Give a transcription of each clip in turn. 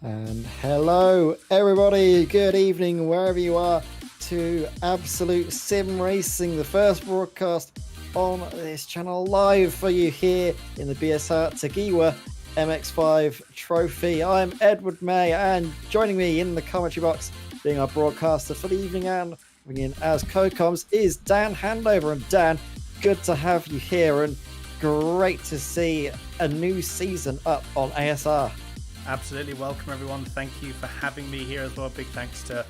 And hello, everybody. Good evening, wherever you are, to Absolute Sim Racing, the first broadcast on this channel live for you here in the BSR Tegiwa MX5 trophy. I'm Edward May, and joining me in the commentary box, being our broadcaster for the evening and coming in as co-coms, is Dan Handover. And Dan, good to have you here, and great to see a new season up on ASR. Absolutely. Welcome, everyone. Thank you for having me here as well. Big thanks to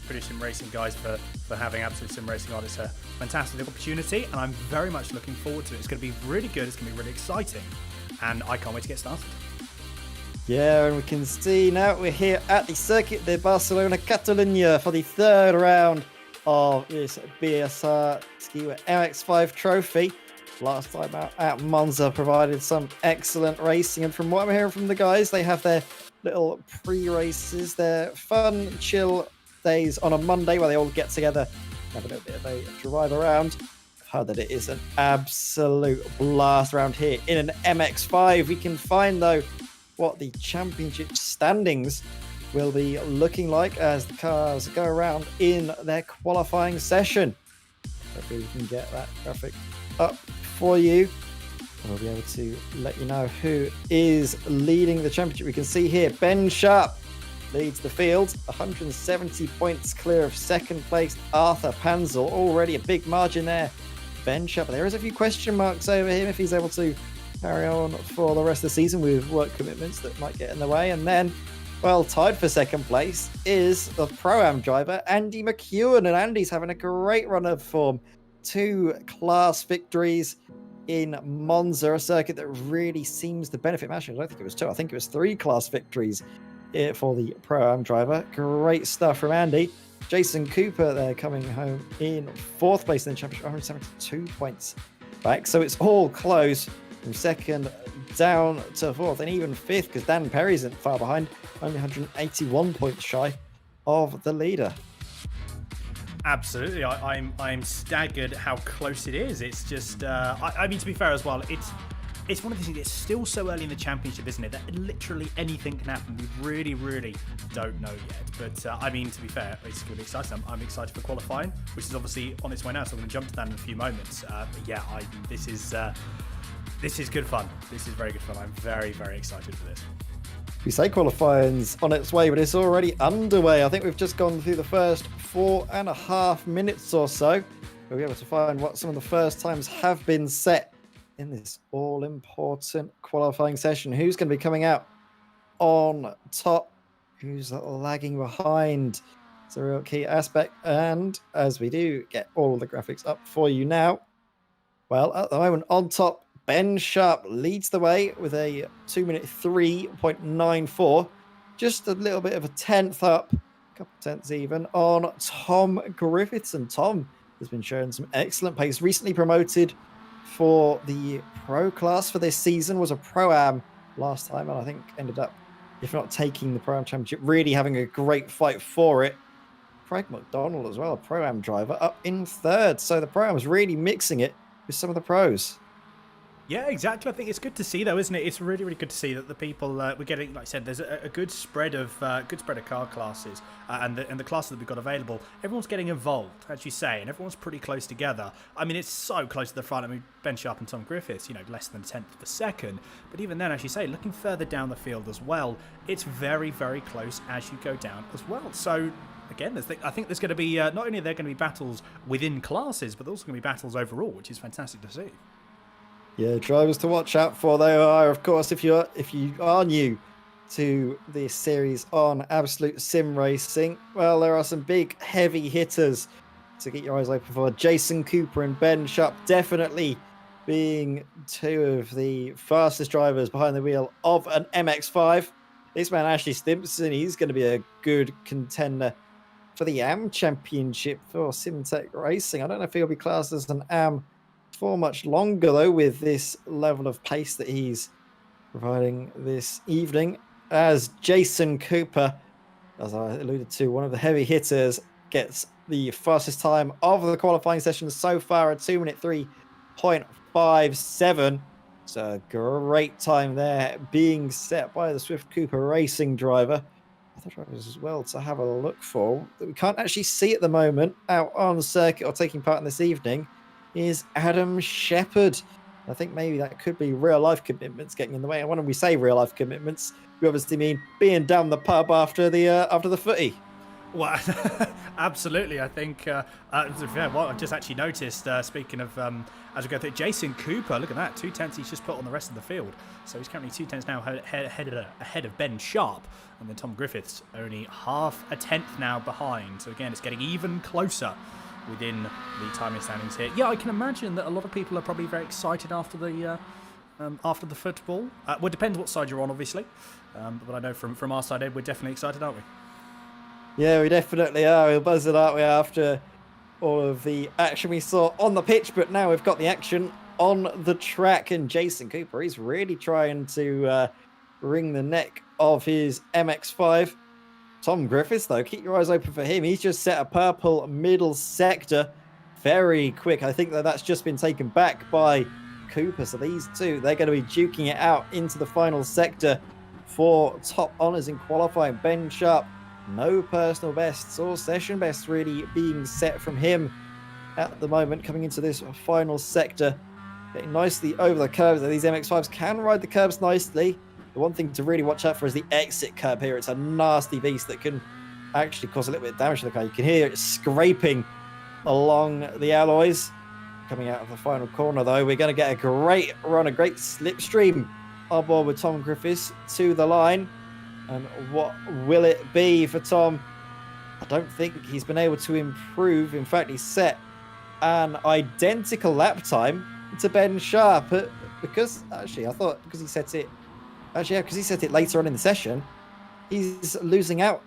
British Sim Racing guys for having Absolute Sim Racing on. It's a fantastic opportunity, and I'm very much looking forward to it. It's going to be really good. It's going to be really exciting, and I can't wait to get started. Yeah, and we can see now we're here at the Circuit de Barcelona, Catalunya for the third round of this BSR Tegiwa MX5 trophy. Last time out at Monza provided some excellent racing, and from what I'm hearing from the guys, they have their little pre-races, their fun, chill days on a Monday where they all get together, have a little bit of a drive around. I've heard that it is an absolute blast around here in an MX5. We can find, though, what the championship standings will be looking like as the cars go around in their qualifying session. Hopefully we can get that graphic up for you. We'll be able to let you know who is leading the championship. We can see here Ben Sharp leads the field, 170 points clear of second place Arthur Panzel. Already a big margin there. Ben Sharp, there is a few question marks over him if he's able to carry on for the rest of the season with work commitments that might get in the way. And then, well, tied for second place is the Pro-Am driver Andy McEwen, and Andy's having a great run of form. 2 class victories in Monza, a circuit that really seems to benefit him. Actually, I don't think it was 2. I think it was 3 class victories for the Pro-Am driver. Great stuff from Andy. Jason Cooper there coming home in 4th place in the championship, 172 points back. So it's all close from second down to 4th, and even 5th because Dan Perry isn't far behind, only 181 points shy of the leader. Absolutely. I'm staggered how close it is. It's just, I mean, to be fair as well, it's one of these things. It's still so early in the championship, isn't it? That literally anything can happen. We really don't know yet. But I mean, to be fair, it's going to be exciting. I'm excited for qualifying, which is obviously on its way now. So I'm going to jump to that in a few moments. But yeah, this is good fun. This is very good fun. I'm very excited for this. We say qualifying's on its way, but it's already underway. I think we've just gone through the first 4.5 minutes or so. We'll be able to find what some of the first times have been set in this all-important qualifying session. Who's going to be coming out on top? Who's lagging behind? It's a real key aspect. And as we do get all of the graphics up for you now, well, at the moment, on top, Ben Sharp leads the way with a 2-minute 3.94. Just a little bit of a 10th up, a couple of tenths even, on Tom Griffiths. And Tom has been showing some excellent pace. Recently promoted for the pro class for this season, was a Pro-Am last time, and I think ended up, if not taking the Pro-Am championship, really having a great fight for it. Craig McDonald as well, a Pro-Am driver, up in 3rd. So the Pro-Am is really mixing it with some of the pros. Yeah, exactly. I think it's good to see, though, isn't it? It's really good to see that the people we're getting, like I said, there's a good spread of car classes, and the classes that we've got available. Everyone's getting involved, as you say, and everyone's pretty close together. I mean, it's so close to the front. I mean, Ben Sharp and Tom Griffiths, less than a tenth of a second. But even then, as you say, looking further down the field as well, it's very close as you go down as well. So again, I think there's going to be not only are there going to be battles within classes, but there's also going to be battles overall, which is fantastic to see. Yeah, drivers to watch out for. They are, of course, if you are new to this series on Absolute Sim Racing, well, there are some big heavy hitters to get your eyes open for. Jason Cooper and Ben Sharp definitely being 2 of the fastest drivers behind the wheel of an MX5. This man, Ashley Stimpson, he's going to be a good contender for the AM Championship for SimTech Racing. I don't know if he'll be classed as an AM for much longer, though, with this level of pace that he's providing this evening. As Jason Cooper, as I alluded to, one of the heavy hitters, gets the fastest time of the qualifying session so far, a 2-minute 3.57. It's a great time there being set by the Swift Cooper racing driver. Other drivers as well to have a look for that we can't actually see at the moment out on the circuit or taking part in this evening is Adam Shepherd. I think maybe that could be real life commitments getting in the way. And when we say real life commitments, we obviously mean being down the pub after the footy. Well, absolutely. I think, what I've just actually noticed, speaking of, as we go through, Jason Cooper, look at that, 2 tenths he's just put on the rest of the field. So he's currently 2 tenths now ahead of Ben Sharp. And then Tom Griffiths only half a tenth now behind. So again, it's getting even closer within the timing standings here. Yeah, I can imagine that a lot of people are probably very excited after the football. Well, it depends what side you're on, obviously. But I know from our side, Ed, we're definitely excited, aren't we? Yeah, we definitely are. We're buzzing, aren't we, after all of the action we saw on the pitch, but now we've got the action on the track, and Jason Cooper, he's really trying to wring the neck of his MX5. Tom Griffiths, though, keep your eyes open for him. He's just set a purple middle sector very quick. I think that's just been taken back by Cooper, so these two, they're going to be duking it out into the final sector for top honours in qualifying. Ben Sharp, no personal bests or session bests really being set from him at the moment, coming into this final sector, getting nicely over the curves. These MX5s can ride the curbs nicely. The one thing to really watch out for is the exit curb here. It's a nasty beast that can actually cause a little bit of damage to the car. You can hear it scraping along the alloys. Coming out of the final corner, though, we're going to get a great run, a great slipstream on board with Tom Griffiths to the line. And what will it be for Tom? I don't think he's been able to improve. In fact, he's set an identical lap time to Ben Sharp. Because, actually, I thought because he set it... Actually, yeah, because he set it later on in the session, he's losing out.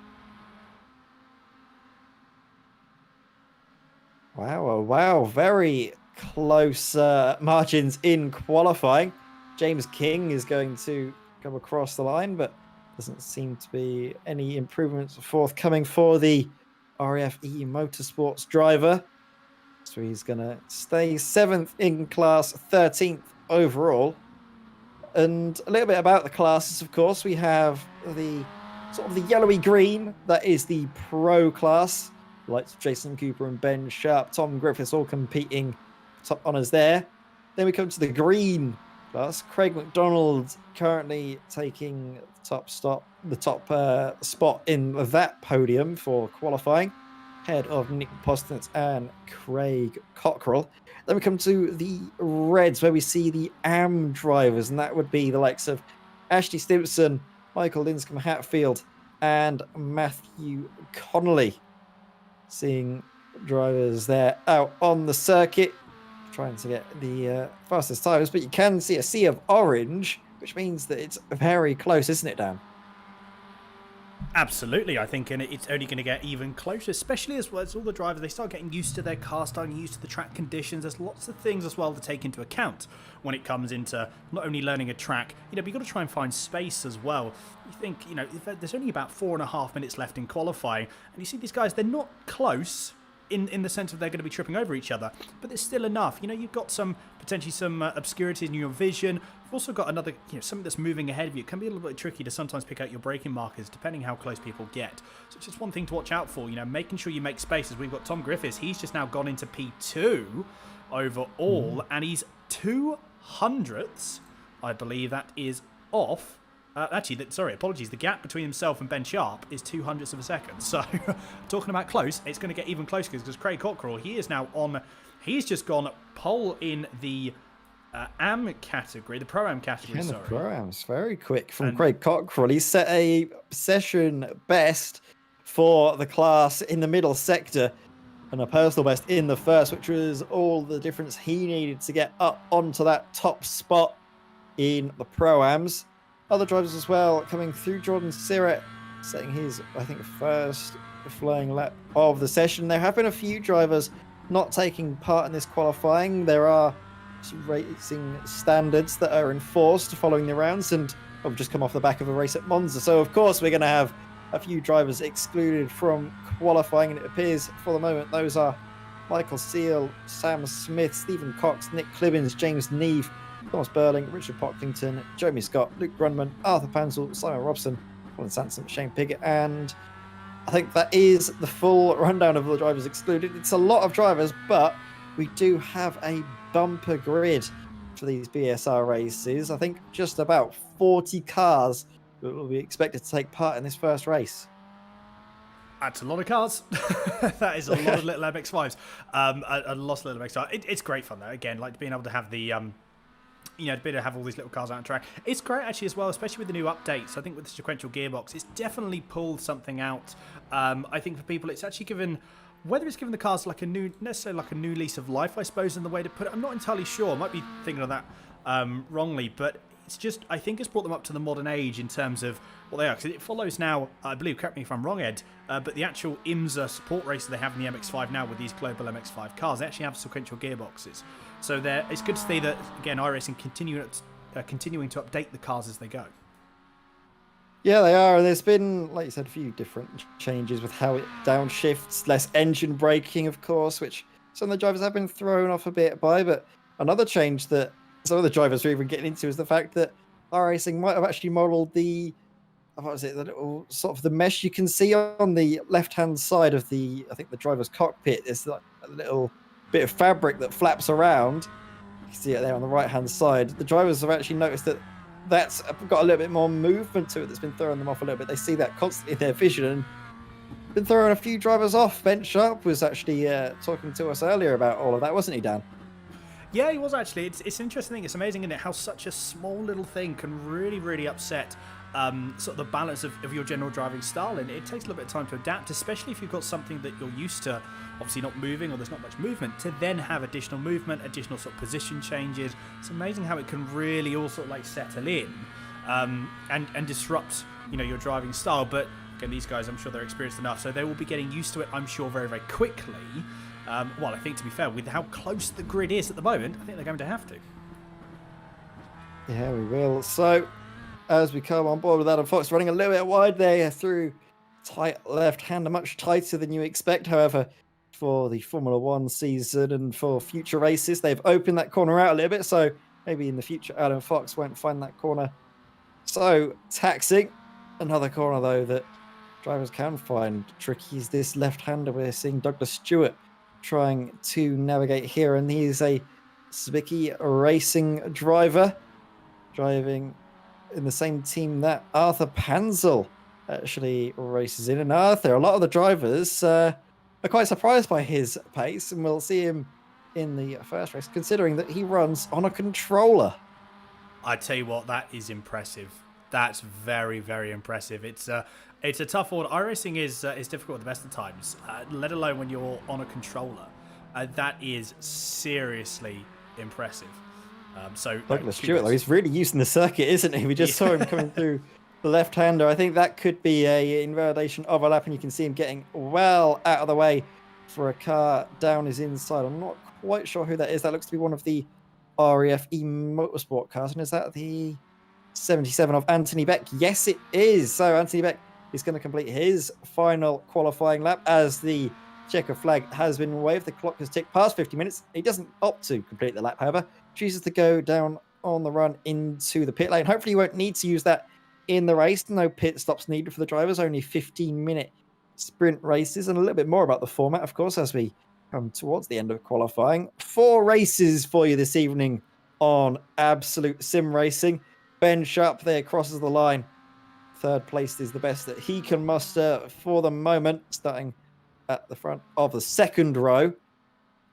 Wow. Very close margins in qualifying. James King is going to come across the line, but doesn't seem to be any improvements forthcoming for the RAFE Motorsports driver. So he's going to stay 7th in class, 13th overall. And a little bit about the classes, of course. We have the sort of the yellowy green, that is the pro class. Like Jason Cooper and Ben Sharp, Tom Griffiths all competing top honours there. Then we come to the green class. Craig McDonald currently taking the top spot in that podium for qualifying, ahead of Nick Postens and Craig Cockrell. Then we come to the reds, where we see the AM drivers, and that would be the likes of Ashley Stimpson, Michael Linscombe Hatfield, and Matthew Connolly. Seeing drivers there out on the circuit, trying to get the fastest times, but you can see a sea of orange, which means that it's very close, isn't it, Dan? Absolutely, I think, and it's only going to get even closer, especially as well as all the drivers, they start getting used to their car, starting used to the track conditions. There's lots of things as well to take into account when it comes into not only learning a track, but you've got to try and find space as well. You think, there's only about 4.5 minutes left in qualifying, and you see these guys, they're not close in the sense of they're going to be tripping over each other, but there's still enough. You've got potentially some obscurities in your vision. You've also got another, something that's moving ahead of you. It can be a little bit tricky to sometimes pick out your braking markers depending how close people get. So it's just one thing to watch out for, making sure you make space. As we've got Tom Griffiths, he's just now gone into P2 overall, and he's 200ths, I believe that is off. Apologies. The gap between himself and Ben Sharp is 200ths of a second. So, talking about close, it's going to get even closer because Craig Cockrell, he's just gone pole in the AM category, the Pro-Am category, The Pro-Am's very quick from Craig Cockrell. He set a session best for the class in the middle sector and a personal best in the first, which was all the difference he needed to get up onto that top spot in the Pro-Ams. Other drivers as well coming through. Jordan Sirrett setting his, I think, first flying lap of the session. There have been a few drivers not taking part in this qualifying. There are racing standards that are enforced following the rounds, and I've just come off the back of a race at Monza. So, of course, we're going to have a few drivers excluded from qualifying, and it appears for the moment those are Michael Seal, Sam Smith, Stephen Cox, Nick Clibbins, James Neve, Thomas Burling, Richard Pocklington, Jeremy Scott, Luke Grunman, Arthur Pansel, Simon Robson, Colin Sansom, Shane Piggott, and I think that is the full rundown of the drivers excluded. It's a lot of drivers, but we do have a bumper grid for these BSR races. I think just about 40 cars will be expected to take part in this first race. That's a lot of cars. That is a lot of little MX5s. A lot of little MX5s. It's great fun though. Again, like being able to have the to be able to have all these little cars out on track. It's great actually as well, especially with the new updates. I think with the sequential gearbox, it's definitely pulled something out. I think for people, it's actually given, whether it's given the cars like a new lease of life, I suppose, in the way to put it. I'm not entirely sure. I might be thinking of that wrongly, but it's just, I think it's brought them up to the modern age in terms of what they are. Because it follows now, I believe, correct me if I'm wrong, Ed, but the actual IMSA support race that they have in the MX5 now with these global MX5 cars, they actually have sequential gearboxes. So it's good to see that, again, iRacing continuing to update the cars as they go. Yeah, they are. There's been, like you said, a few different changes with how it downshifts, less engine braking, of course, which some of the drivers have been thrown off a bit by. But another change that some of the drivers are even getting into is the fact that iRacing might have actually modelled the little sort of the mesh you can see on the left-hand side of I think the driver's cockpit. There's like a little bit of fabric that flaps around. You can see it there on the right-hand side. The drivers have actually noticed that that's got a little bit more movement to it that's been throwing them off a little bit. They see that constantly in their vision and been throwing a few drivers off. Ben Sharp was actually talking to us earlier about all of that, wasn't he, Dan? Yeah, he was actually. It's an interesting thing. It's amazing, isn't it, how such a small little thing can really, really upset sort of the balance of your general driving style. And it takes a little bit of time to adapt, especially if you've got something that you're used to, obviously not moving or there's not much movement, to then have additional movement, additional sort of position changes. It's amazing how it can really all sort of like settle in and disrupt, your driving style. But again, these guys, I'm sure they're experienced enough, so they will be getting used to it, I'm sure, very, very quickly. Well, I think, to be fair, with how close the grid is at the moment, I think they're going to have to. Yeah, we will. So, as we come on board with Adam Fox running a little bit wide there through tight left-hander, much tighter than you expect, however, for the Formula One season and for future races. They've opened that corner out a little bit, so maybe in the future Adam Fox won't find that corner. So, taxing. Another corner, though, that drivers can find tricky is this left-hander. We're seeing Douglas Stewart trying to navigate here, and he's a Svicky Racing driver driving in the same team that Arthur Pansel actually races in. And Arthur, a lot of the drivers are quite surprised by his pace, and we'll see him in the first race, considering that he runs on a controller. I tell you what, that is impressive. That's very, very impressive. It's a tough one. iRacing is difficult at the best of times, let alone when you're on a controller. That is seriously impressive. Douglas Stewart, though, he's really using the circuit, isn't he? We just saw him coming through the left-hander. I think that could be a invalidation of a lap, and you can see him getting well out of the way for a car down his inside. I'm not quite sure who that is. That looks to be one of the REF Motorsport cars, and is that the 77 of Anthony Beck? Yes, it is. So Anthony Beck is going to complete his final qualifying lap as the checker flag has been waved. The clock has ticked past 50 minutes. He doesn't opt to complete the lap, however, chooses to go down on the run into the pit lane. Hopefully you won't need to use that in the race. No pit stops needed for the drivers, only 15-minute sprint races, and a little bit more about the format, of course, as we come towards the end of qualifying. 4 races for you this evening on Absolute Sim Racing. Ben Sharp there crosses the line. Third place is the best that he can muster for the moment, starting at the front of the second row.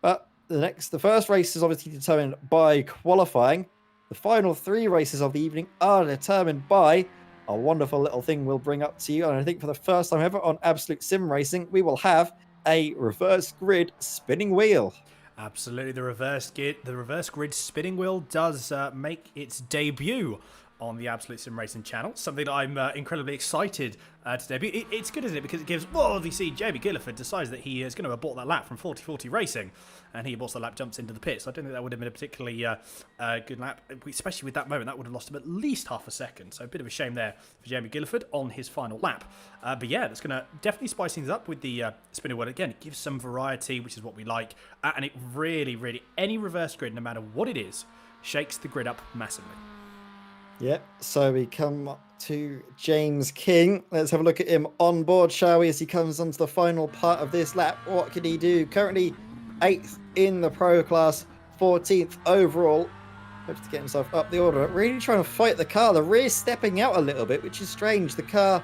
But the first race is obviously determined by qualifying. The final 3 races of the evening are determined by a wonderful little thing we'll bring up to you. And I think for the first time ever on Absolute Sim Racing, we will have a reverse grid spinning wheel. Absolutely, the reverse grid spinning wheel does make its debut on the Absolute Sim Racing channel. Something that I'm incredibly excited to debut. It's good, isn't it? Because it gives, you see, Jamie Gilliford decides that he is going to abort that lap from 40-40 Racing, and he aborts the lap, jumps into the pits. I don't think that would have been a particularly good lap, especially with that moment. That would have lost him at least half a second. So a bit of a shame there for Jamie Gilliford on his final lap. But yeah, that's going to definitely spice things up with the spinning wheel. Again, it gives some variety, which is what we like. And it really, any reverse grid, no matter what it is, shakes the grid up massively. Yep, so we come to James King. Let's have a look at him on board, shall we, as he comes onto the final part of this lap. What can he do? Currently 8th in the Pro class, 14th overall. Hopes to get himself up the order. Really trying to fight the car. The rear stepping out a little bit, which is strange. The car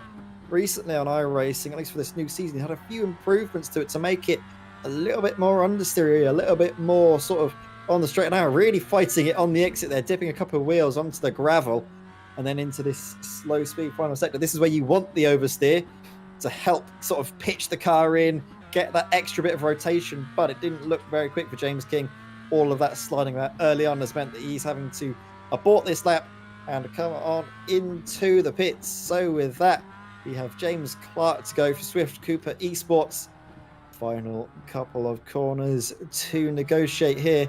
recently on iRacing, at least for this new season, had a few improvements to it to make it a little bit more understeery, a little bit more sort of on the straight and narrow, really fighting it on the exit there, dipping a couple of wheels onto the gravel and then into this slow speed final sector. This is where you want the oversteer to help sort of pitch the car in, get that extra bit of rotation, but it didn't look very quick for James King. All of that sliding that early on has meant that he's having to abort this lap and come on into the pits. So with that, we have James Clark to go for Swift Cooper Esports. Final couple of corners to negotiate here.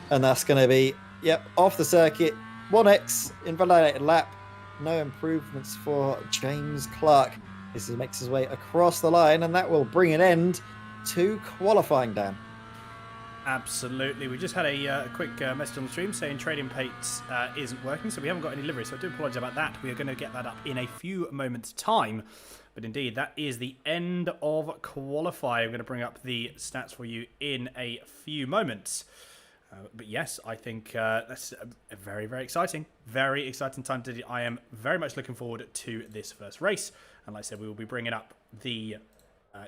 And that's going to be, yep, off the circuit. 1x, invalidated lap. No improvements for James Clark. This makes his way across the line, and that will bring an end to qualifying, Dan. Absolutely. We just had a quick message on the stream saying trading pates isn't working, so we haven't got any livery, so I do apologise about that. We are going to get that up in a few moments' time. But indeed, that is the end of qualifying. I'm going to bring up the stats for you in a few moments. But yes, I think that's a very, very exciting time to do. I am very much looking forward to this first race. And like I said, we will be bringing up the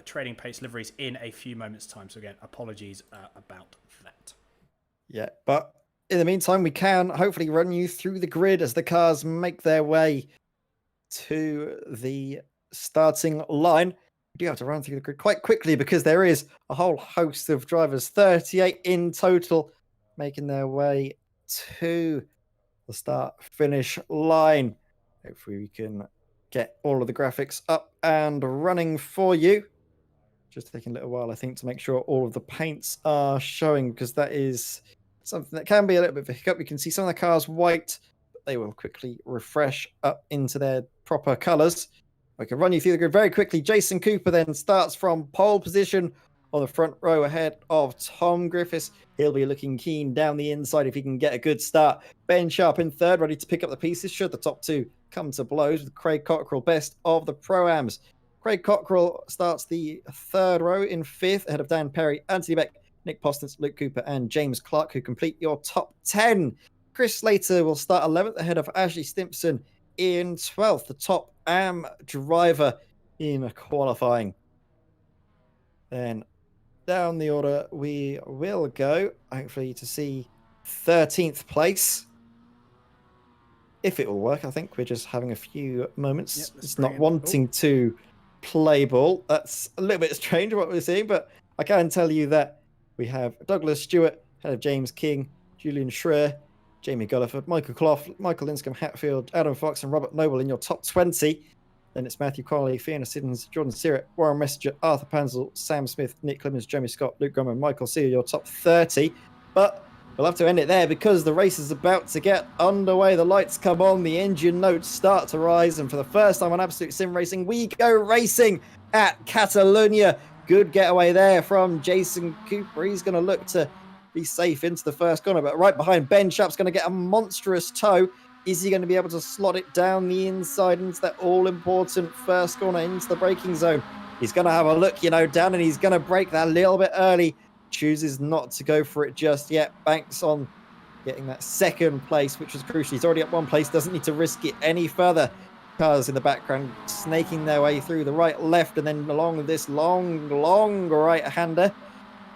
trading pace liveries in a few moments' time. So again, apologies about that. Yeah, but in the meantime, we can hopefully run you through the grid as the cars make their way to the starting line. We do have to run through the grid quite quickly because there is a whole host of drivers, 38 in total, making their way to the start-finish line. Hopefully we can get all of the graphics up and running for you. Just taking a little while, I think, to make sure all of the paints are showing, because that is something that can be a little bit of a hiccup. You can see some of the cars white, but they will quickly refresh up into their proper colours. I can run you through the grid very quickly. Jason Cooper then starts from pole position on the front row ahead of Tom Griffiths. He'll be looking keen down the inside if he can get a good start. Ben Sharp in third, ready to pick up the pieces should the top two come to blows, with Craig Cockrell best of the Pro-Ams. Craig Cockrell starts the third row in fifth, ahead of Dan Perry, Anthony Beck, Nick Postens, Luke Cooper, and James Clark, who complete your top 10. Chris Slater will start 11th, ahead of Ashley Stimpson in 12th, the top AM driver in qualifying. Then down the order we will go, hopefully to see 13th place. If it will work, I think we're just having a few moments. Yep, it's not wanting to play ball. That's a little bit strange what we're seeing, but I can tell you that we have Douglas Stewart, ahead of James King, Julian Schreier, Jamie Gulliford, Michael Clough, Michael Linscombe, Hatfield, Adam Fox, and Robert Noble in your top 20. Then it's Matthew Connolly, Fiona Siddons, Jordan Sirrett, Warren Messenger, Arthur Panzel, Sam Smith, Nick Clemens, Jeremy Scott, Luke Grumman, Michael Sear, your top 30. But we'll have to end it there because the race is about to get underway. The lights come on, the engine notes start to rise, and for the first time on Absolute Sim Racing, we go racing at Catalonia. Good getaway there from Jason Cooper. He's going to look to be safe into the first corner, but right behind Ben Sharp's going to get a monstrous tow. Is he going to be able to slot it down the inside into that all-important first corner into the braking zone? He's going to have a look, down, and he's going to brake that a little bit early. Chooses not to go for it just yet. Banks on getting that second place, which was crucial. He's already at one place, doesn't need to risk it any further. Cars in the background snaking their way through the right, left, and then along this long right-hander.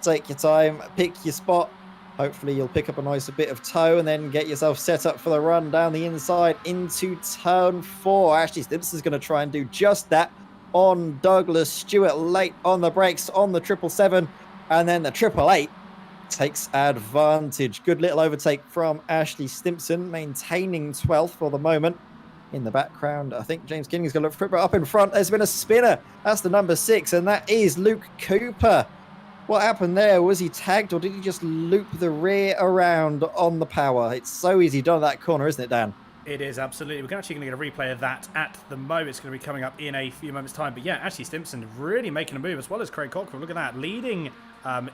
Take your time, pick your spot. Hopefully you'll pick up a nice bit of tow and then get yourself set up for the run down the inside into turn 4. Ashley Stimpson's going to try and do just that on Douglas Stewart, late on the brakes on the 777, and then the 888 takes advantage. Good little overtake from Ashley Stimpson, maintaining 12th for the moment. In the background, I think James King is going to look for it, but up in front, there's been a spinner. That's the number 6, and that is Luke Cooper. What happened there? Was he tagged, or did he just loop the rear around on the power? It's so easy done that corner, isn't it, Dan? It is, absolutely. We're actually going to get a replay of that at the moment. It's going to be coming up in a few moments' time. But yeah, Ashley Stimpson really making a move, as well as Craig Cockrell. Look at that, leading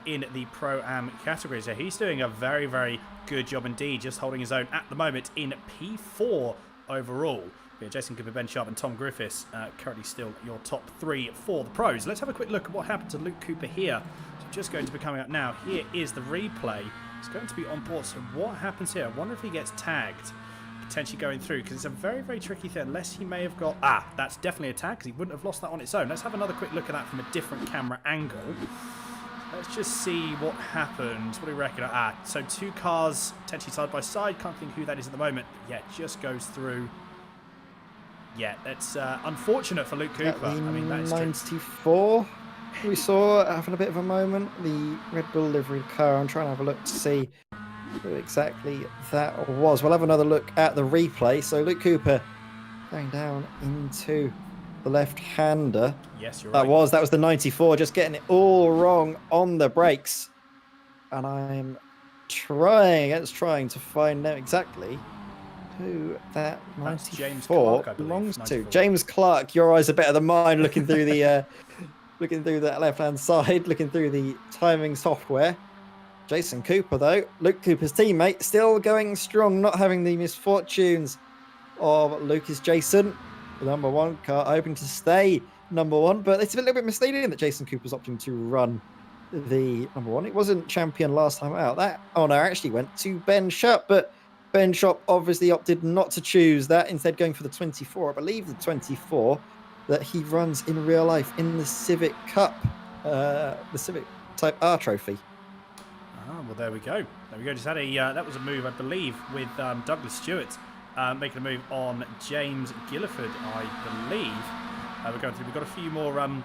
in the Pro-Am category. So he's doing a very, very good job indeed, just holding his own at the moment in P4 overall. Yeah, Jason Cooper, Ben Sharp and Tom Griffiths currently still your top 3 for the pros. Let's have a quick look at what happened to Luke Cooper here. So just going to be coming up now. Here is the replay. It's going to be on board. So what happens here? I wonder if he gets tagged, potentially going through, because it's a very, very tricky thing, unless he may have got... that's definitely a tag, because he wouldn't have lost that on its own. Let's have another quick look at that from a different camera angle. Let's just see what happens. What do we reckon? So 2 cars potentially side by side. Can't think who that is at the moment. But yeah, just goes through. Yeah, that's unfortunate for Luke Cooper. I mean, that is 94 we saw having a bit of a moment. The Red Bull livery car. I'm trying to have a look to see who exactly that was. We'll have another look at the replay. So Luke Cooper going down into the left-hander. Yes, you're right. That was the 94, just getting it all wrong on the brakes. And I'm trying to find out exactly who that 94 belongs to. James Clark, your eyes are better than mine looking through the looking through that left-hand side, looking through the timing software. Jason Cooper, though, Luke Cooper's teammate, still going strong, not having the misfortunes of Lucas Jason. The number 1 car hoping to stay number 1, but it's a little bit misleading that Jason Cooper's opting to run the number 1. It wasn't champion last time out. That honor actually went to Ben Sharp, but Ben Sharp obviously opted not to choose that, instead going for the 24. I believe the 24 that he runs in real life in the Civic Cup, the Civic Type R trophy. Well, there we go. There we go. Just had a that was a move, I believe, with Douglas Stewart making a move on James Gilliford, I believe. We're going through. We've got a few more. Jamie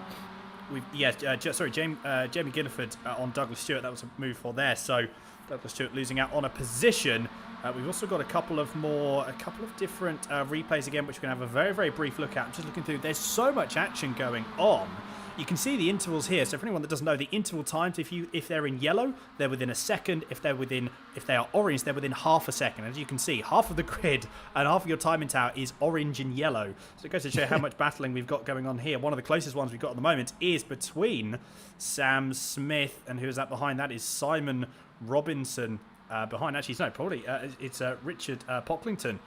Gilliford on Douglas Stewart. That was a move for there. So Douglas Stewart losing out on a position. We've also got a couple of different replays again, which we're going to have a very, very brief look at. I'm just looking through. There's so much action going on. You can see the intervals here. So for anyone that doesn't know, the interval times, if they're in yellow, they're within a second. If they are orange, they're within half a second. As you can see, half of the grid and half of your timing tower is orange and yellow. So it goes to show how much battling we've got going on here. One of the closest ones we've got at the moment is between Sam Smith and who is that behind? That is Simon Robinson. Behind, actually, no, probably it's Richard Pocklington.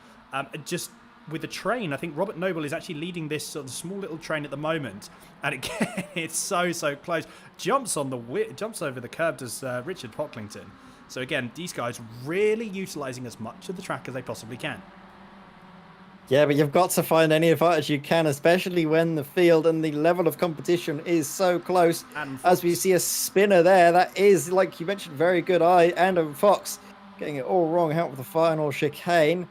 Just with the train, I think Robert Noble is actually leading this sort of small little train at the moment, and again, it's so close. Jumps over the curb, does Richard Pocklington. So again, these guys really utilising as much of the track as they possibly can. Yeah, but you've got to find any advantage you can, especially when the field and the level of competition is so close. And as we see a spinner there, that is, like you mentioned, very good eye. And Fox getting it all wrong out with the final chicane.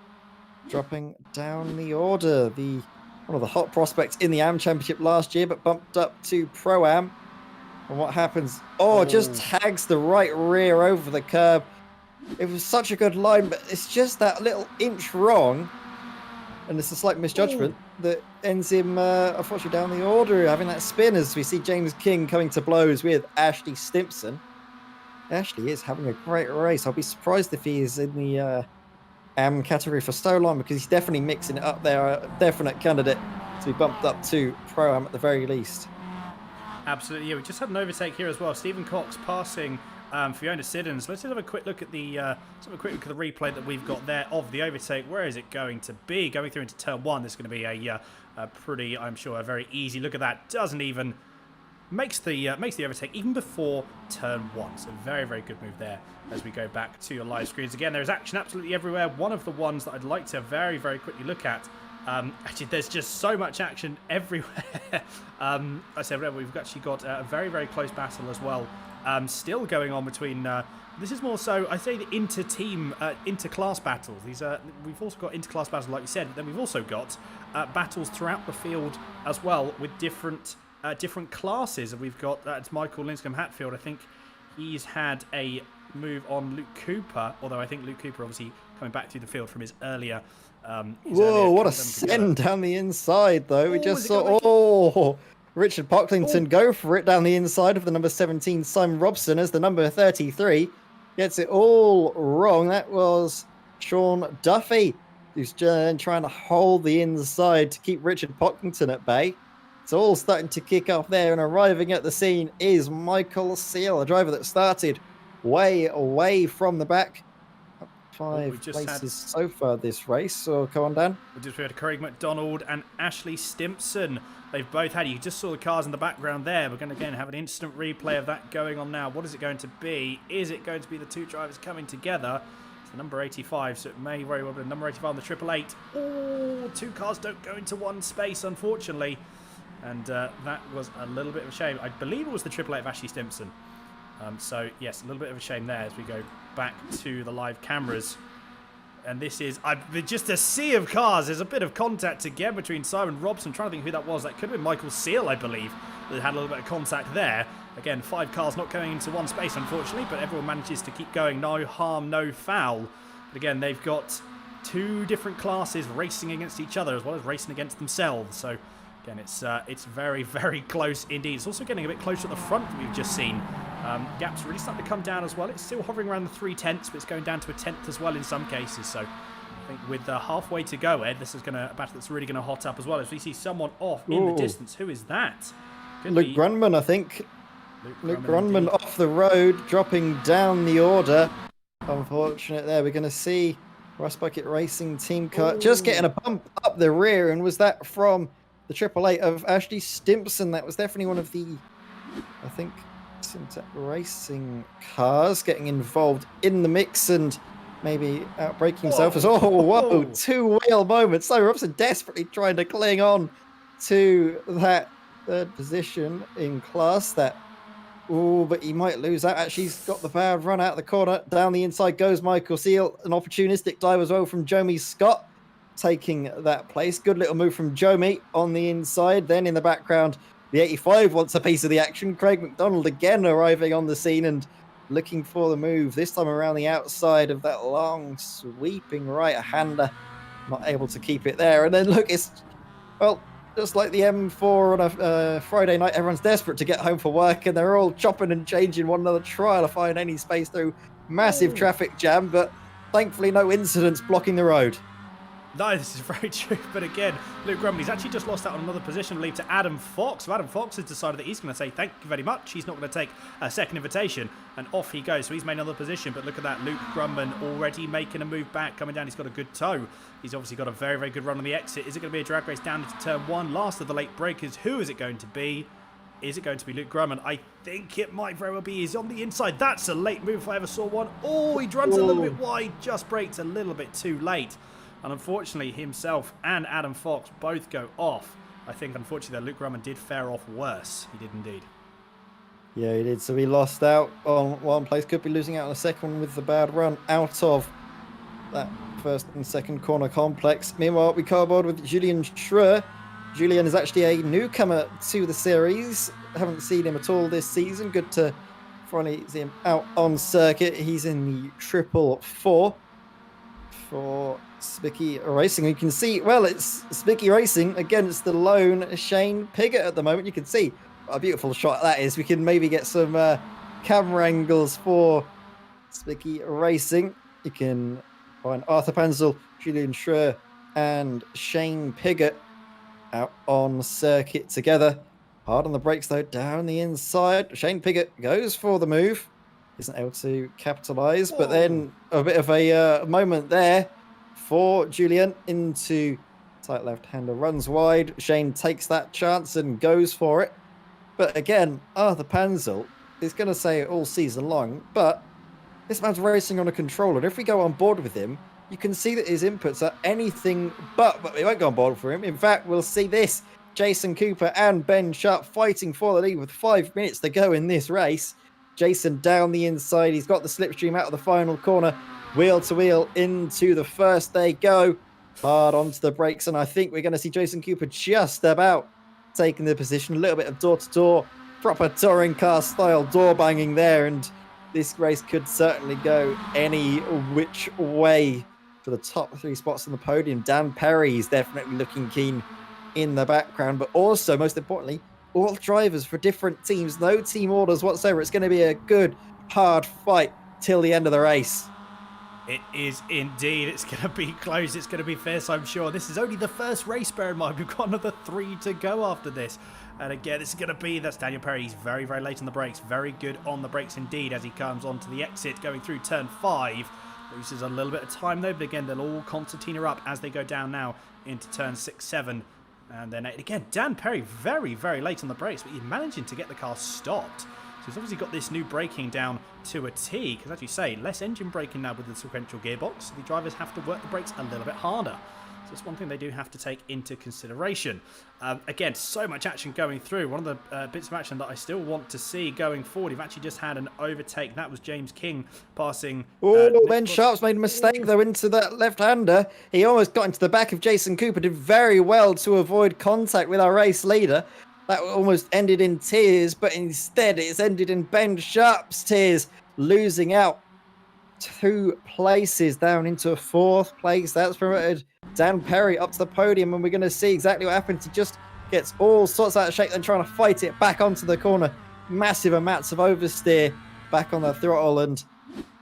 Dropping down the order. One of the hot prospects in the AM Championship last year, but bumped up to Pro-Am. And what happens? Just tags the right rear over the curb. It was such a good line, but it's just that little inch wrong. And it's a slight misjudgment that ends him, unfortunately, down the order, having that spin as we see James King coming to blows with Ashley Stimpson. Ashley is having a great race. I'll be surprised if he is in the AM category for so long, because he's definitely mixing it up there. A definite candidate to be bumped up to Pro-Am at the very least. Absolutely, yeah. We just had an overtake here as well. Stephen Cox passing Fiona Siddons. Let's just have a quick look at the replay that we've got there of the overtake. Where is it going to be? Going through into turn 1. This is going to be a pretty, I'm sure, a very easy look at that. Doesn't even makes the overtake even before turn 1. So very, very good move there. As we go back to your live screens again, there is action absolutely everywhere. One of the ones that I'd like to very, very quickly look at. Actually, there's just so much action everywhere. I said we've actually got a very, very close battle as well. Still going on between. This is more so, I say, the inter-team, inter-class battles. These we've also got inter-class battles, like you said. But then we've also got battles throughout the field as well with different classes. And we've got it's Michael Linscombe Hatfield. I think he's had a move on Luke Cooper. Although I think Luke Cooper obviously coming back through the field from his earlier. Whoa! What a send down the inside, though. We just saw. Richard Pocklington go for it down the inside of the number 17, Simon Robson, as the number 33 gets it all wrong. That was Sean Duffy, who's trying to hold the inside to keep Richard Pocklington at bay. It's all starting to kick off there, and arriving at the scene is Michael Seal, a driver that started way away from the back. Up five places so far this race. So come on, Dan. We just had Craig McDonald and Ashley Stimpson. They've both had, you just saw the cars in the background there. We're going to again have an instant replay of that going on now. What is it going to be? Is it going to be the two drivers coming together? It's the number 85, so it may very well be the number 85 on the 888. Oh, two cars don't go into one space, unfortunately. And that was a little bit of a shame. I believe it was the 888 of Ashley Stimpson. So, yes, a little bit of a shame there as we go back to the live cameras. And this is just a sea of cars. There's a bit of contact again between Simon Robson. I'm trying to think who that was. That could have been Michael Seal, I believe, that had a little bit of contact there. Again, 5 cars not going into one space, unfortunately, but everyone manages to keep going. No harm, no foul. But again, they've got 2 different classes racing against each other as well as racing against themselves. So, again, it's very, very close indeed. It's also getting a bit closer at the front that we've just seen. Gap's really starting to come down as well. It's still hovering around the 3/10, but it's going down to a 10th as well in some cases. So I think with halfway to go, Ed, this is a battle that's really going to hot up as well as we see someone off in the distance. Who is that? Luke Grunman, I think. Luke Grunman off the road, dropping down the order. Unfortunate there. We're going to see Rust Bucket Racing team car just getting a bump up the rear. And was that from the 888 of Ashley Stimpson? That was definitely one of the, I think, Simtech Racing cars getting involved in the mix and maybe outbraking himself as whoa, 2-wheel moment. So Robson desperately trying to cling on to that third position in class. But he might lose that. Actually, he's got the bad run out of the corner. Down the inside goes Michael Seal. An opportunistic dive as well from Jomi Scott, taking that place. Good little move from Jomi on the inside. Then in the background, the 85 wants a piece of the action. Craig McDonald again arriving on the scene and looking for the move. This time around the outside of that long, sweeping right-hander. Not able to keep it there. And then look, it's, well, just like the M4 on a Friday night, everyone's desperate to get home for work and they're all chopping and changing one another, trying to find any space through massive traffic jam. But thankfully, no incidents blocking the road. No, this is very true. But again, Luke Grumley's actually just lost out on another position, I believe, to Adam Fox. So Adam Fox has decided that he's going to say thank you very much. He's not going to take a second invitation. And off he goes. So he's made another position. But look at that. Luke Grumman already making a move back. Coming down. He's got a good toe. He's obviously got a very, very good run on the exit. Is it going to be a drag race down into turn 1? Last of the late breakers. Who is it going to be? Is it going to be Luke Grumman? I think it might very well be. He's on the inside. That's a late move if I ever saw one. Oh, he runs a little bit wide. Just brakes a little bit too late. And unfortunately, himself and Adam Fox both go off. I think, unfortunately, that Luke Grumman did fare off worse. He did indeed. Yeah, he did. So he lost out on one place. Could be losing out on the second one with the bad run out of that first and second corner complex. Meanwhile, we cardboard with Julian Schreur. Julian is actually a newcomer to the series. Haven't seen him at all this season. Good to finally see him out on circuit. He's in the 444 for Spicky Racing. You can see, well, it's Spicky Racing against the lone Shane Piggott at the moment. You can see what a beautiful shot that is. We can maybe get some camera angles for Spicky Racing. You can find Arthur Panzel, Julian Schreur, and Shane Piggott out on circuit together. Hard on the brakes though, down the inside. Shane Piggott goes for the move. Isn't able to capitalise, but then a bit of a moment there for Julian into tight left-hander, runs wide. Shane takes that chance and goes for it. But again, Arthur Panzel is going to say it all season long, but this man's racing on a controller. And if we go on board with him, you can see that his inputs are anything but we won't go on board for him. In fact, we'll see this. Jason Cooper and Ben Sharp fighting for the lead with 5 minutes to go in this race. Jason down the inside. He's got the slipstream out of the final corner. Wheel to wheel into the first they go. Hard onto the brakes. And I think we're going to see Jason Cooper just about taking the position. A little bit of door-to-door, proper touring car style door banging there. And this race could certainly go any which way for the top 3 spots on the podium. Dan Perry is definitely looking keen in the background. But also, most importantly, all drivers for different teams, no team orders whatsoever. It's going to be a good, hard fight till the end of the race. It is indeed. It's going to be close. It's going to be fierce, I'm sure. This is only the first race, bear in mind. We've got another 3 to go after this. And again, this is going to be, that's Daniel Perry. He's very, very late on the brakes. Very good on the brakes indeed as he comes onto the exit going through turn 5. Loses a little bit of time though, but again, they'll all concertina up as they go down now into turn 6, 7. And then again, Dan Perry very, very late on the brakes, but he's managing to get the car stopped. So he's obviously got this new braking down to a T, because as you say, less engine braking now with the sequential gearbox. So the drivers have to work the brakes a little bit harder. So it's one thing they do have to take into consideration. Again, so much action going through. One of the bits of action that I still want to see going forward, we've actually just had an overtake. That was James King passing. Ben Sharp's made a mistake, though, into that left-hander. He almost got into the back of Jason Cooper, did very well to avoid contact with our race leader. That almost ended in tears, but instead it's ended in Ben Sharp's tears, losing out 2 places down into a 4th place. That's promoted Dan Perry up to the podium, and we're going to see exactly what happens. He just gets all sorts out of shape and trying to fight it back onto the corner. Massive amounts of oversteer back on the throttle, and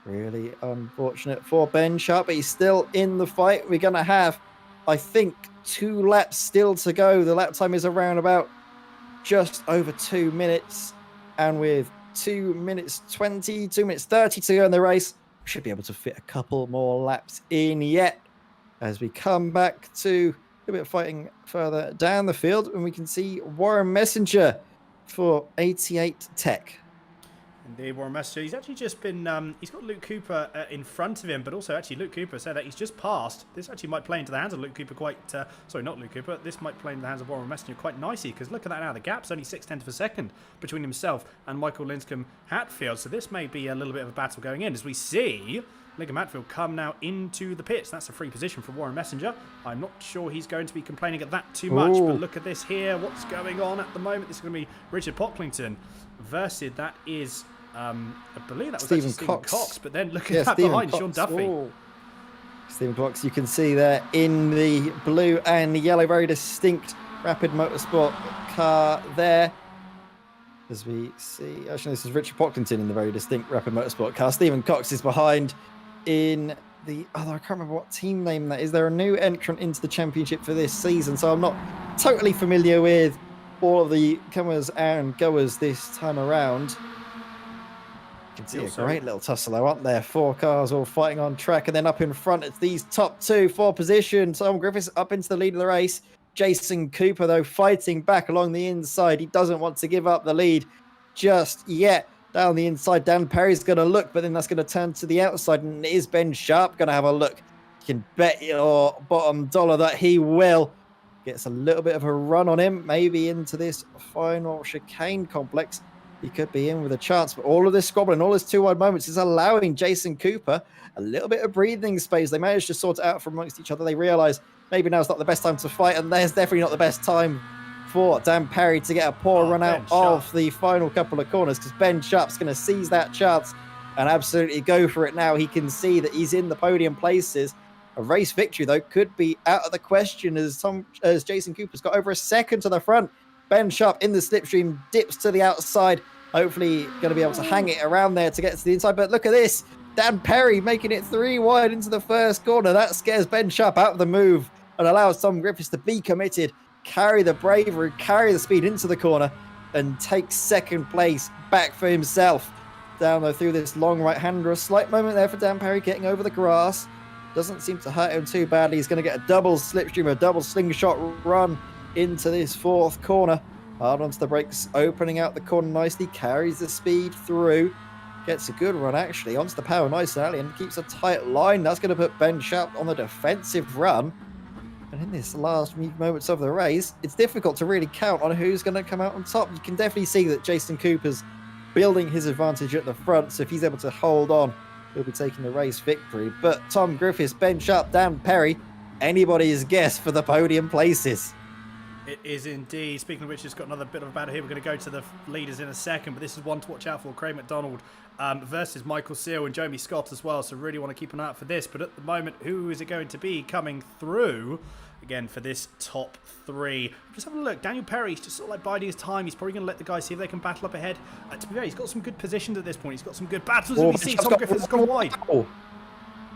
really unfortunate for Ben Sharp, but he's still in the fight. We're going to have, I think, 2 laps still to go. The lap time is around about just over 2 minutes, and with 2 minutes 20, 2 minutes 30 to go in the race, we should be able to fit a couple more laps in yet. As we come back to a bit of fighting further down the field, and we can see Warren Messenger for 88 Tech. Indeed, Warren Messenger. He's actually just been, he's got Luke Cooper in front of him, but also actually Luke Cooper said that he's just passed. This actually might play into the hands of Luke Cooper quite, sorry, not Luke Cooper. This might play into the hands of Warren Messenger quite nicely, because look at that now. The gap's only 0.6 of a second between himself and Michael Linscomb Hatfield. So this may be a little bit of a battle going in as we see Lincomb Hatfield come now into the pits. That's a free position for Warren Messenger. I'm not sure he's going to be complaining at that too much, but look at this here. What's going on at the moment? This is going to be Richard Pocklington versus that is, I believe that was Stephen Cox. But then look at that Stephen behind, Cox. Sean Duffy. Ooh. Stephen Cox, you can see there in the blue and the yellow, very distinct Rapid Motorsport car there. As we see, actually this is Richard Pocklington in the very distinct Rapid Motorsport car. Stephen Cox is behind in the other, I can't remember what team name that is. They're a new entrant into the championship for this season, so I'm not totally familiar with all of the comers and goers this time around. You can see a great little tussle, though, aren't there? 4 cars all fighting on track, and then up in front, it's these top 2 for position. Tom Griffiths up into the lead of the race. Jason Cooper, though, fighting back along the inside. He doesn't want to give up the lead just yet. Down the inside, Dan Perry's going to look, but then that's going to turn to the outside, and is Ben Sharp going to have a look? You can bet your bottom dollar that he will. Gets a little bit of a run on him, maybe into this final chicane complex. He could be in with a chance, but all of this squabbling, all this 2 wide moments is allowing Jason Cooper a little bit of breathing space. They managed to sort it out from amongst each other. They realise maybe now's not the best time to fight, and there's definitely not the best time for Dan Perry to get a poor run out of the final couple of corners, because Ben Sharp's going to seize that chance and absolutely go for it now. He can see that he's in the podium places. A race victory, though, could be out of the question as Jason Cooper's got over a second to the front. Ben Sharp in the slipstream, dips to the outside. Hopefully going to be able to hang it around there to get to the inside. But look at this. Dan Perry making it 3 wide into the first corner. That scares Ben Sharp out of the move and allows Tom Griffiths to be committed, carry the bravery, carry the speed into the corner, and take second place back for himself. Down though through this long right-hander. A slight moment there for Dan Perry getting over the grass. Doesn't seem to hurt him too badly. He's going to get a double slipstream, a double slingshot run into this 4th corner. Hard onto the brakes, opening out the corner nicely, carries the speed through. Gets a good run, actually, onto the power nice and early, and keeps a tight line. That's going to put Ben Sharp on the defensive run. And in this last moments of the race, it's difficult to really count on who's going to come out on top. You can definitely see that Jason Cooper's building his advantage at the front, so if he's able to hold on, he'll be taking the race victory. But Tom Griffiths, Ben Sharp, Dan Perry, anybody's guess for the podium places. It is indeed. Speaking of which, it's got another bit of a battle here. We're going to go to the leaders in a second, but this is one to watch out for. Craig McDonald versus Michael Seal and Jeremy Scott as well, so really want to keep an eye out for this. But at the moment, who is it going to be coming through again for this top 3? Just having a look. Daniel Perry's just sort of like biding his time. He's probably going to let the guys see if they can battle up ahead. To be fair, he's got some good positions at this point. He's got some good battles. We see Tom Griffiths has gone wide.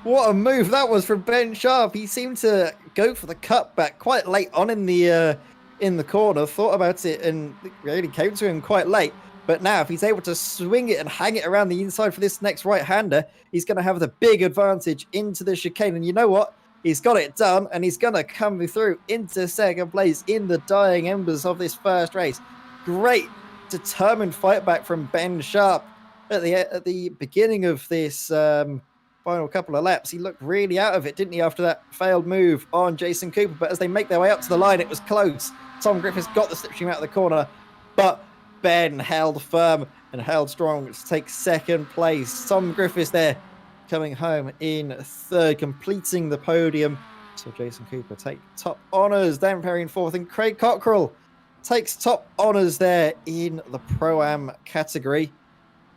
What a move that was from Ben Sharp. He seemed to go for the cutback quite late on in the in the corner, thought about it, and really came to him quite late. But now, if he's able to swing it and hang it around the inside for this next right-hander, he's going to have the big advantage into the chicane. And you know what? He's got it done, and he's going to come through into second place in the dying embers of this first race. Great, determined fight back from Ben Sharp at the beginning of this final couple of laps. He looked really out of it, didn't he, after that failed move on Jason Cooper? But as they make their way up to the line, it was close. Tom Griffiths got the slipstream out of the corner, but Ben held firm and held strong to take second place. Tom Griffiths there coming home in third, completing the podium. So Jason Cooper take top honours. Dan Perry in fourth, and Craig Cockrell takes top honours there in the Pro-Am category.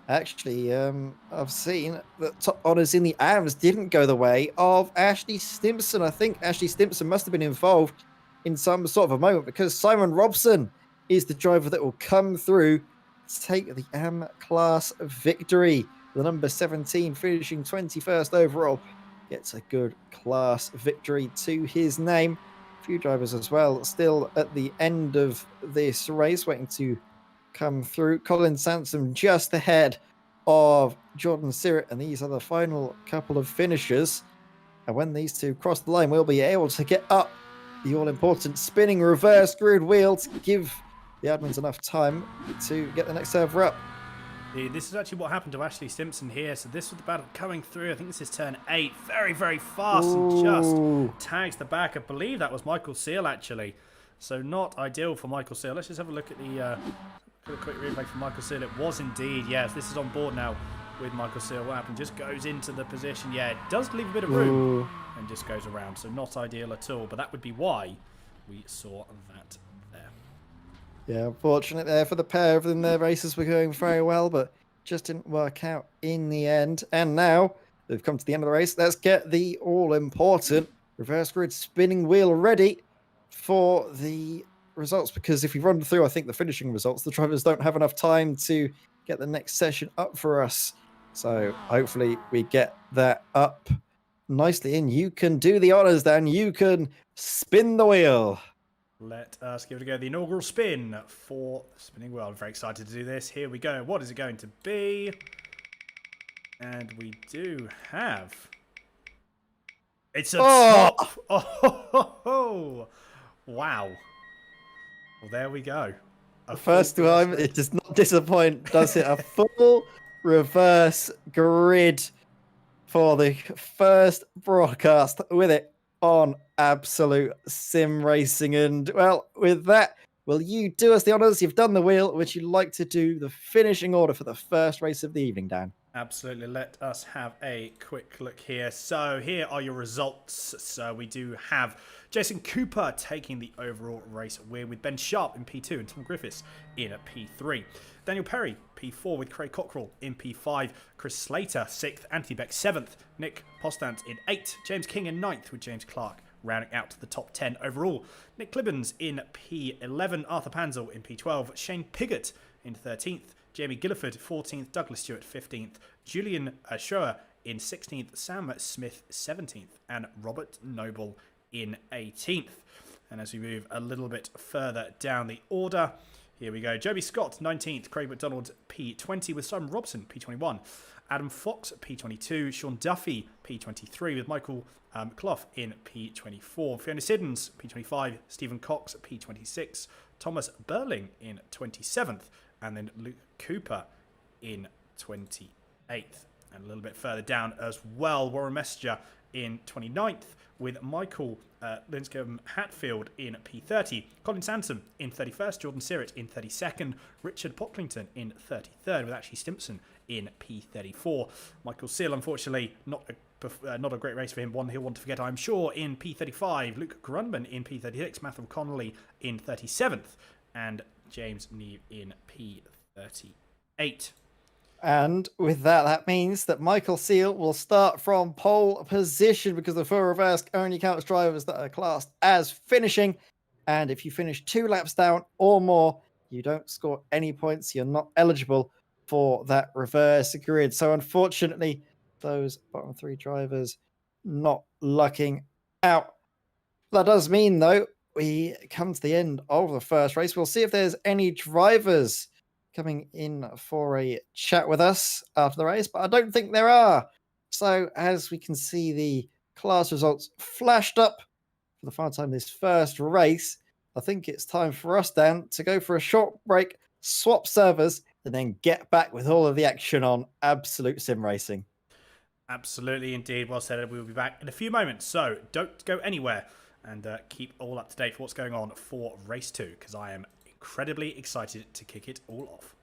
Actually, I've seen that top honours in the AMs didn't go the way of Ashley Stimpson. I think Ashley Stimpson must have been involved in some sort of a moment, because Simon Robson is the driver that will come through to take the AM class victory. The number 17 finishing 21st overall gets a good class victory to his name. A few drivers as well still at the end of this race waiting to come through. Colin Sansom just ahead of Jordan Sirrett, and these are the final couple of finishers. And when these two cross the line, we'll be able to get up the all-important spinning reverse grid wheel to give the admins enough time to get the next server up. This is actually what happened to Ashley Stimpson here. So this was the battle coming through. I think this is turn 8. Very, very fast. Ooh. And just tags the back. I believe that was Michael Seal, actually. So not ideal for Michael Seal. Let's just have a look at the quick replay for Michael Seal. It was indeed. Yes, this is on board now with Michael Seal. What happened? Just goes into the position. Yeah, it does leave a bit of room. Ooh. And just goes around. So not ideal at all. But that would be why we saw that there. Yeah, unfortunate there for the pair of them. Their races were going very well, but just didn't work out in the end. And now they've come to the end of the race. Let's get the all-important reverse grid spinning wheel ready for the results, because if we run through, I think, the finishing results, the drivers don't have enough time to get the next session up for us. So hopefully we get that up nicely, and you can do the honors, Dan. You can spin the wheel. Let us give it a go. The inaugural spin for the spinning wheel. I'm very excited to do this. Here we go. What is it going to be? And we do have... It's a top! Oh, wow. Well, there we go. The first time, it does not disappoint, does it? A full reverse grid for the first broadcast with it on Absolute Sim Racing. And, well, with that, will you do us the honours? You've done the wheel. Would you like to do the finishing order for the first race of the evening, Dan? Absolutely. Let us have a quick look here. So here are your results. So we do have Jason Cooper taking the overall race win with Ben Sharp in P2 and Tom Griffiths in P3. Daniel Perry, P4 with Craig Cockrell in P5. Chris Slater, 6th. Anthony Beck, 7th. Nick Postant in 8th. James King in 9th with James Clark rounding out to the top 10 overall. Nick Clibbens in P11. Arthur Panzel in P12. Shane Piggott in 13th. Jamie Gilliford, 14th. Douglas Stewart, 15th. Julian Schroer in 16th. Sam Smith, 17th. And Robert Noble in 18th. And as we move a little bit further down the order, here we go. Joby Scott, 19th. Craig McDonald, P20 with Simon Robson, P21. Adam Fox, P22. Sean Duffy, P23 with Michael Clough in P24. Fiona Siddons, P25. Stephen Cox, P26. Thomas Burling in 27th. And then Luke Cooper in 28th. And a little bit further down as well, Warren Messenger in 29th with Michael Linscombe Hatfield in P30. Colin Sansom in 31st. Jordan Sirrett in 32nd. Richard Pocklington in 33rd with Ashley Stimpson in P34. Michael Seal, unfortunately, not a great race for him. One he'll want to forget, I'm sure, in P35. Luke Grunman in P36. Matthew Connolly in 37th. And James Neve in P38. And with that, that means that Michael Seal will start from pole position, because the full reverse only counts drivers that are classed as finishing. And if you finish 2 laps down or more, you don't score any points. You're not eligible for that reverse grid. So unfortunately, those bottom 3 drivers not lucking out. That does mean, though, we come to the end of the first race. We'll see if there's any drivers coming in for a chat with us after the race, but I don't think there are. So, as we can see, the class results flashed up for the final time this first race. I think it's time for us, Dan, to go for a short break, swap servers, and then get back with all of the action on Absolute Sim Racing. Absolutely, indeed. Well said. We will be back in a few moments, so don't go anywhere and keep all up to date for what's going on for race 2, because I am incredibly excited to kick it all off.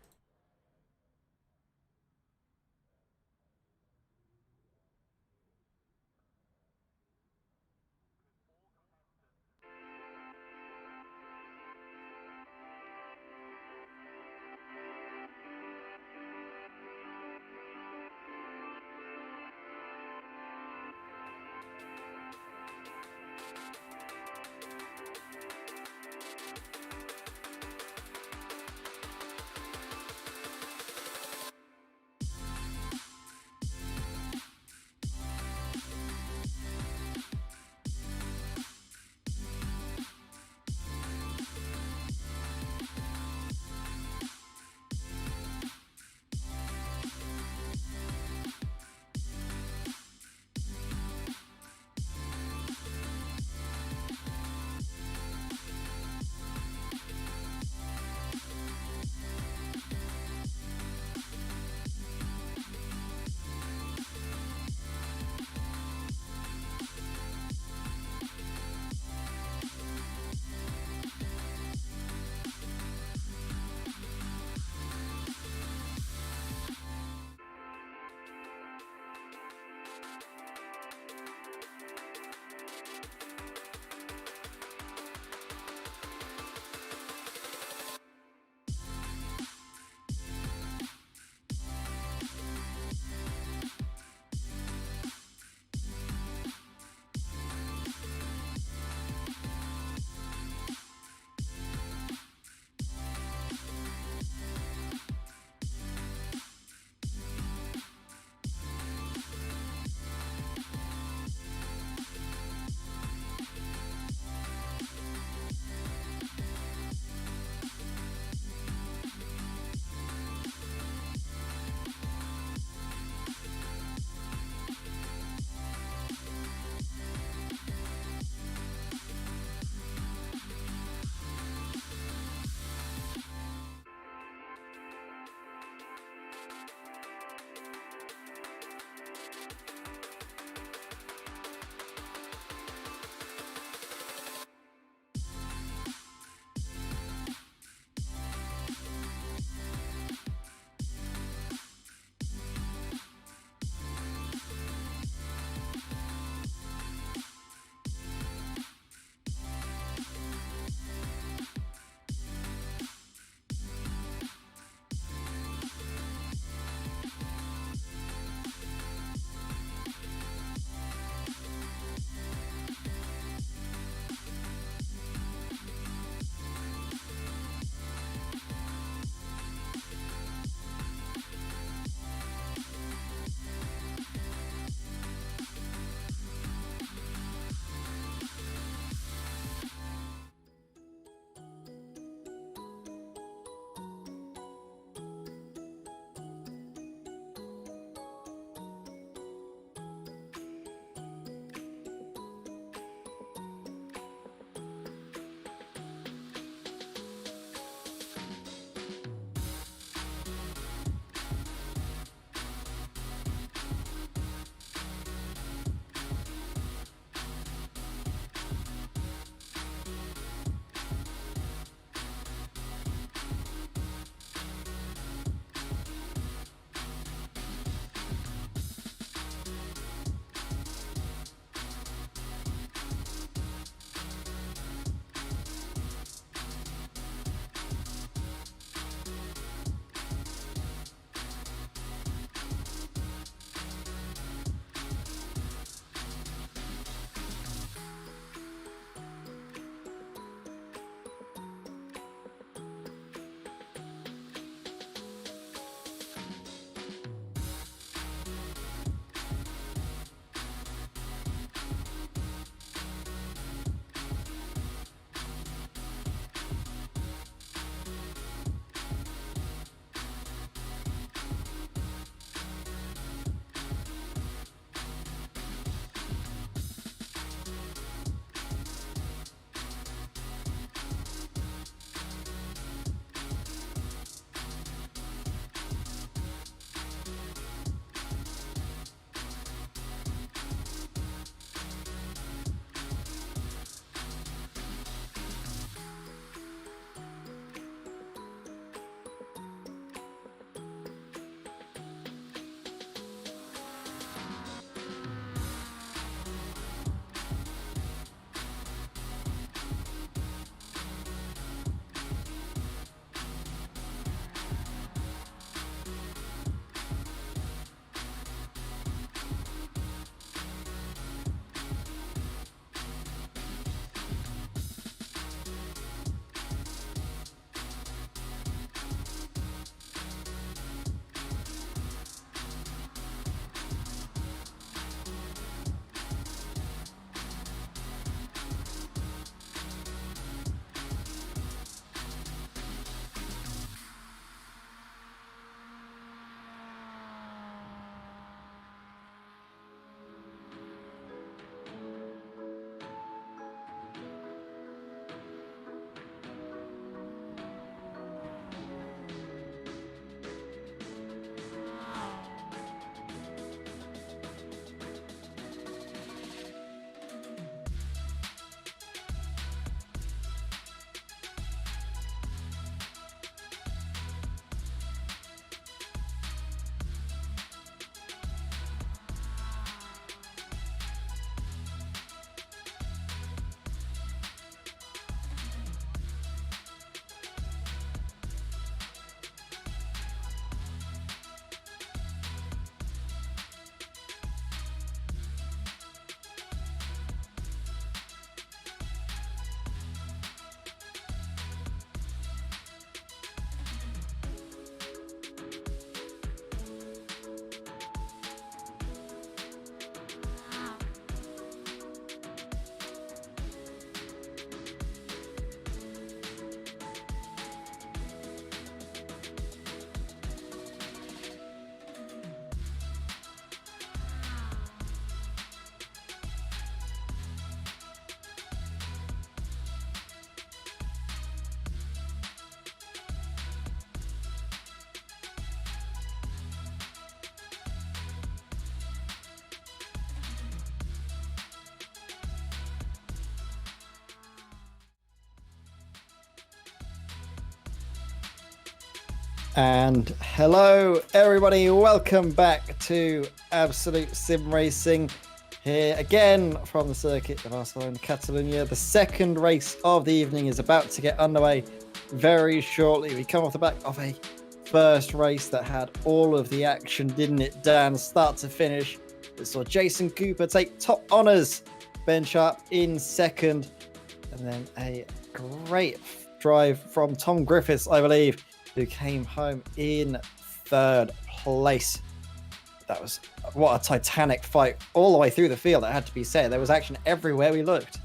And hello, everybody. Welcome back to Absolute Sim Racing. Here again from the circuit of Barcelona, Catalonia. The second race of the evening is about to get underway very shortly. We come off the back of a first race that had all of the action, didn't it, Dan? Start to finish. We saw Jason Cooper take top honours. Ben Sharp in second. And then a great drive from Tom Griffiths, I believe, who came home in third place. That was what a titanic fight all the way through the field, it had to be said. There was action everywhere we looked.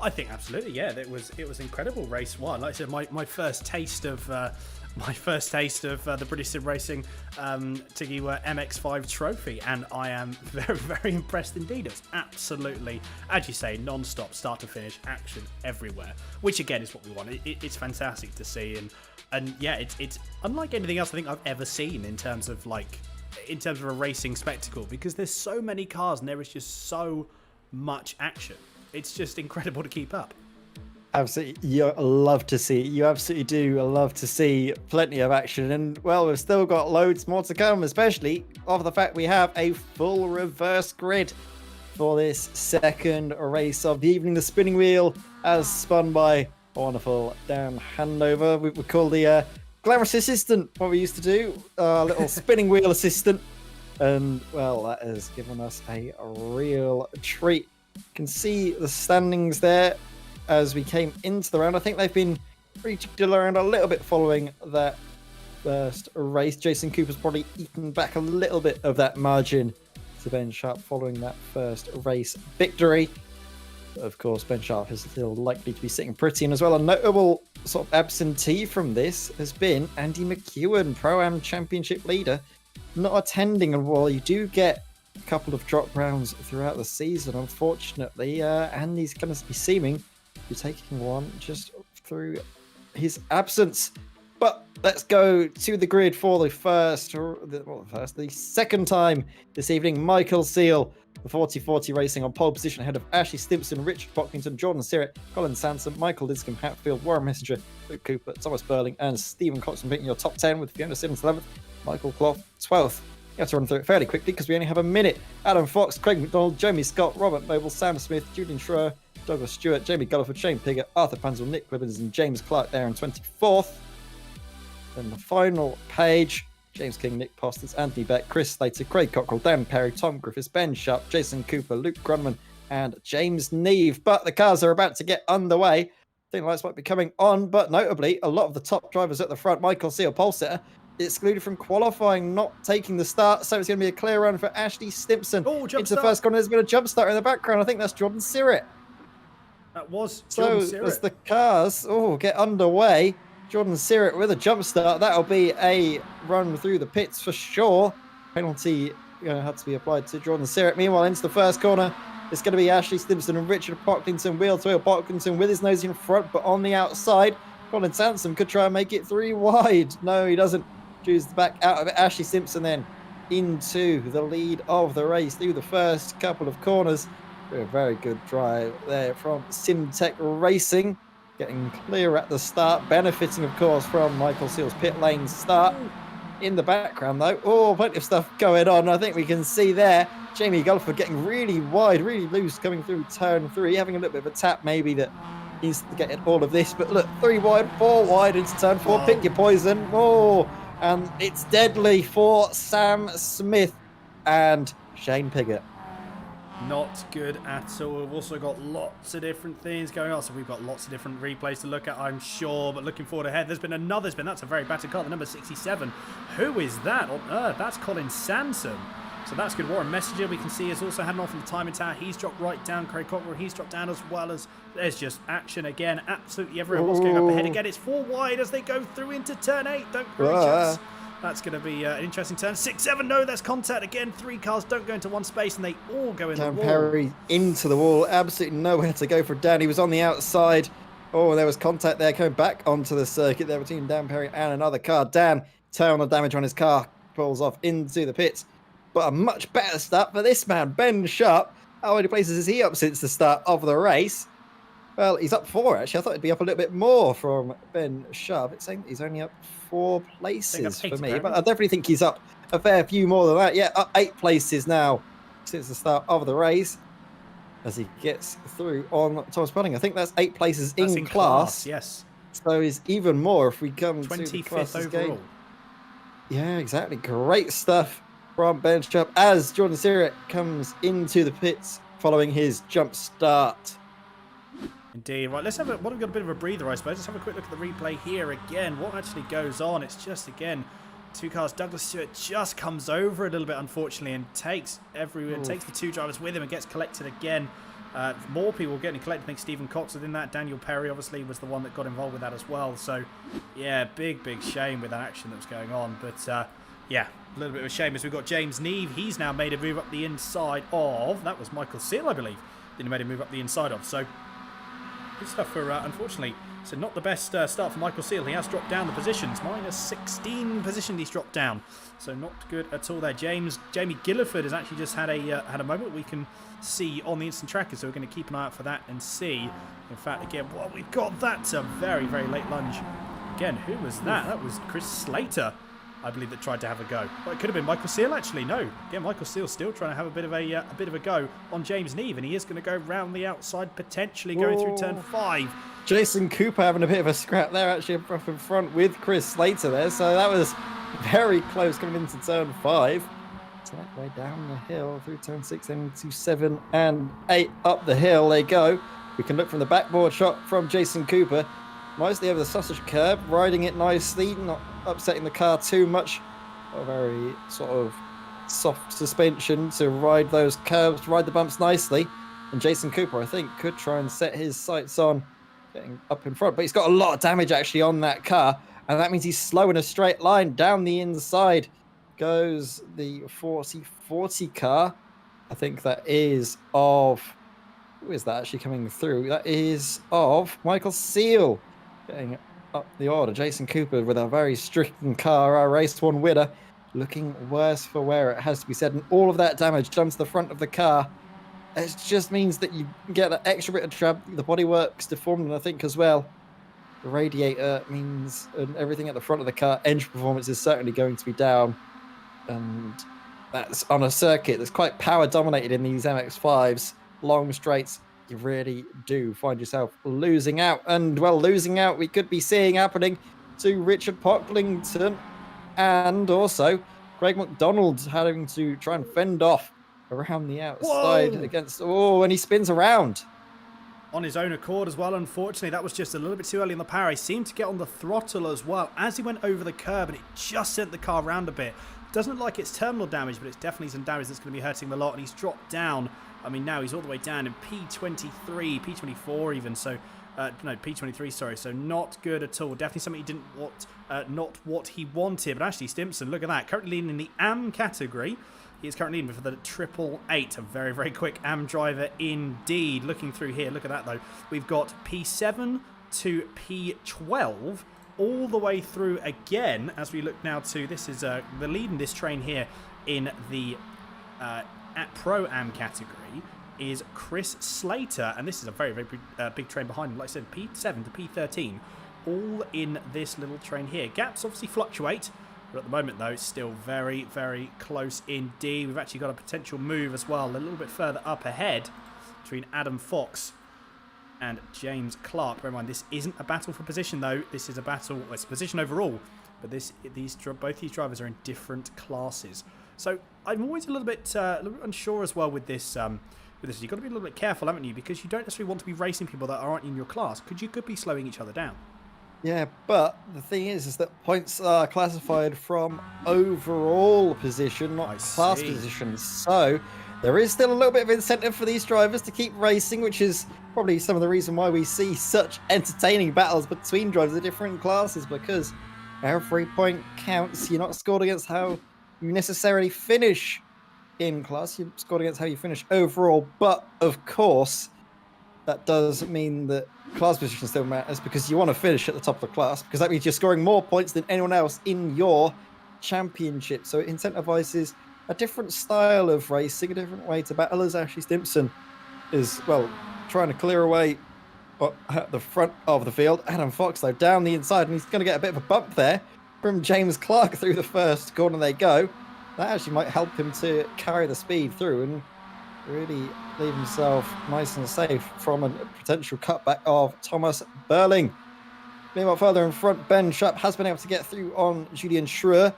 I think absolutely, yeah. It was incredible race one. Like I said, my first taste of the British Sim Racing Tegiwa MX5 trophy, and I am very, very impressed indeed. It's absolutely, as you say, non-stop, start to finish, action everywhere, which again is what we want. It's fantastic to see, and yeah, it's unlike anything else I think I've ever seen in terms of a racing spectacle, because there's so many cars and there is just so much action. It's just incredible to keep up. Absolutely, you love to see. You absolutely do love to see plenty of action, and well, we've still got loads more to come, especially off the fact we have a full reverse grid for this second race of the evening. The spinning wheel, as spun by wonderful Dan Handover, we call the glamorous assistant, what we used to do, little spinning wheel assistant, and well, that has given us a real treat. You can see the standings there as we came into the round. I think they've been rejiggled around a little bit following that first race. Jason Cooper's probably eaten back a little bit of that margin to Ben Sharp following that first race victory. But of course, Ben Sharp is still likely to be sitting pretty. And as well, a notable sort of absentee from this has been Andy McEwen, Pro-Am Championship leader, not attending. And while you do get a couple of drop rounds throughout the season, unfortunately, Andy's going to be seeming to be taking one just through his absence. But let's go to the grid for the second time this evening. Michael Seal, the 4040 Racing on pole position ahead of Ashley Stimpson, Richard Pocklington, Jordan Sirrett, Colin Sansom, Michael Lidscombe, Hatfield, Warren Messenger, Luke Cooper, Thomas Burling, and Stephen Coxon beating your top 10, with Fiona Simmons 11th, Michael Clough 12th. You have to run through it fairly quickly because we only have a minute. Adam Fox, Craig McDonald, Jamie Scott, Robert Noble, Sam Smith, Julian Schroer, Douglas Stewart, Jamie Gulliford, Shane Piggott, Arthur Panzel, Nick Clibbins, and James Clark there in 24th. Then the final page: James King, Nick Posters, Anthony Beck, Chris Slater, Craig Cockrell, Dan Perry, Tom Griffiths, Ben Sharp, Jason Cooper, Luke Grunman, and James Neve. But the cars are about to get underway. I think the lights might be coming on, but notably, a lot of the top drivers at the front, Michael Seal, pole sitter, excluded from qualifying, not taking the start. So it's going to be a clear run for Ashley Stimpson into the first corner. There's been a jump start in the background. I think that's Jordan Sirrett. That was Jordan Sirrett. As the cars get underway, Jordan Sirrett with a jump start. That'll be a run through the pits for sure. Penalty had to be applied to Jordan Sirrett. Meanwhile, into the first corner, it's going to be Ashley Stimpson and Richard Pocklington, wheel to wheel. Pocklington with his nose in front, but on the outside. Colin Sansom could try and make it 3 wide. No, he doesn't. Choose to back out of it. Ashley Stimpson then into the lead of the race through the first couple of corners. A very good drive there from Simtech Racing, getting clear at the start, benefiting of course from Michael Seal's pit lane start. In the background though, plenty of stuff going on. I think we can see there Jamie Gulliford getting really wide, really loose coming through turn 3, having a little bit of a tap maybe that needs to get in all of this. But look, 3 wide, 4 wide into turn 4. Pick your poison. And it's deadly for Sam Smith and Shane Piggott. Not good at all. We've also got lots of different things going on, so we've got lots of different replays to look at, I'm sure. But looking forward ahead, there's been another spin. That's a very battered car, the number 67. Who is that on earth? That's Colin Sansom. So that's good. Warren Messenger, we can see, has also had an off in the timing tower. He's dropped right down. Craig Cockrell, he's dropped down, as well as there's just action again. Absolutely everyone. What's going up ahead again? It's 4 wide as they go through into turn 8. Don't worry, chaps. That's going to be an interesting turn. 6-7, no, that's contact again. 3 cars don't go into one space, and they all go in the wall. Dan Perry into the wall. Absolutely nowhere to go for Dan. He was on the outside. There was contact there coming back onto the circuit there between Dan Perry and another car. Dan, terminal damage on his car, pulls off into the pits. But a much better start for this man, Ben Sharp. How many places is he up since the start of the race? Well, he's up 4, actually. I thought he'd be up a little bit more from Ben Sharp. It's saying he's only up 4 places for me, but I definitely think he's up a fair few more than that. Yeah, up 8 places now since the start of the race as he gets through on Thomas Bunning. I think that's 8 places in class. Yes. So is even more if we come to the 25th overall. Game. Yeah, exactly. Great stuff from Ben Sharp as Jordan Sirek comes into the pits following his jump start. Indeed. Right, let's have a... Well, we've got a bit of a breather, I suppose. Let's have a quick look at the replay here again. What actually goes on? It's just, again, 2 cars. Douglas Stewart just comes over a little bit, unfortunately, and takes the 2 drivers with him and gets collected again. More people getting collected. I think Stephen Cox within that. Daniel Perry, obviously, was the one that got involved with that as well. So, yeah, big shame with that action that was going on. But, yeah, a little bit of a shame as we've got James Neve. He's now made a move up the inside of... That was Michael Seal, I believe, that he made a move up the inside of. So... Good stuff for, unfortunately, so not the best start for Michael Seal. He has dropped down the positions. Minus 16 position he's dropped down. So not good at all there. Jamie Gilliford has actually just had a moment we can see on the instant tracker. So we're going to keep an eye out for that and see. In fact, again, well, we've got that. A very late lunge. Again, who was that? That was Chris Slater, I believe, that tried to have a go. Well, it could have been Michael Seal, actually. No. Again, Michael Seal still trying to have a bit of a go on James Neve, and he is going to go round the outside, potentially going through turn 5. Jason Cooper having a bit of a scrap there, actually, up in front with Chris Slater there. So that was very close coming into turn 5. So that way down the hill through turn 6 into 7 and 8 up the hill they go. We can look from the backboard shot from Jason Cooper. Nicely over the sausage curb, riding it nicely, not upsetting the car too much. A very sort of soft suspension to ride those curves, ride the bumps nicely. And Jason Cooper, I think, could try and set his sights on getting up in front. But he's got a lot of damage actually on that car. And that means he's slow in a straight line. Down the inside goes the 40 car. I think that is of... Who is that actually coming through? That is of Michael Seal. Getting up the order. Jason Cooper with a very stricken car, our race 1 winner, looking worse for wear, it has to be said. And all of that damage done to the front of the car. It just means that you get that extra bit of trouble. The bodywork's deformed, and I think as well, the radiator means and everything at the front of the car, engine performance is certainly going to be down. And that's on a circuit that's quite power dominated in these MX5s. Long straights. You really do find yourself losing out. And, well, losing out we could be seeing happening to Richard Pocklington and also Greg McDonald having to try and fend off around the outside against... Oh, and he spins around. On his own accord as well, unfortunately. That was just a little bit too early in the power. He seemed to get on the throttle as well as he went over the curb, and it just sent the car around a bit. Doesn't look like it's terminal damage, but it's definitely some damage that's going to be hurting him a lot, and he's dropped down. I mean, now he's all the way down in P23, P24 even, so... no, P23, sorry, so not good at all. Definitely something he didn't want, not what he wanted. But Ashley Stimpson, look at that, currently leading in the AM category. He is currently leading for the 888, a very, very quick AM driver indeed. Looking through here, look at that though. We've got P7 to P12, all the way through again, as we look now to, this is the lead in this train here in the at Pro-Am category is Chris Slater, and this is a very, very big train behind him. Like I said, P7 to P13, all in this little train here. Gaps obviously fluctuate, but at the moment, though, it's still very, very close indeed. We've actually got a potential move as well, a little bit further up ahead between Adam Fox and James Clark. Bear in mind, this isn't a battle for position, though. This is a battle, well, it's position overall, but both these drivers are in different classes. So I'm always a little bit unsure as well with this. You've got to be a little bit careful, haven't you? Because you don't necessarily want to be racing people that aren't in your class, because you could be slowing each other down. Yeah, but the thing is that points are classified from overall position, not class positions. So there is still a little bit of incentive for these drivers to keep racing, which is probably some of the reason why we see such entertaining battles between drivers of different classes, because every point counts. You're not scored against how you necessarily finish in class, you scored against how you finish overall, but of course that does mean that class position still matters, because you want to finish at the top of the class, because that means you're scoring more points than anyone else in your championship. So it incentivizes a different style of racing, a different way to battle, as Ashley Stimpson is, well, trying to clear away at the front of the field. Adam Fox, though, down the inside, and he's going to get a bit of a bump there from James Clark through the first corner they go. That actually might help him to carry the speed through and really leave himself nice and safe from a potential cutback of Thomas Burling. Meanwhile, further in front, Ben Sharp has been able to get through on Julian Schroer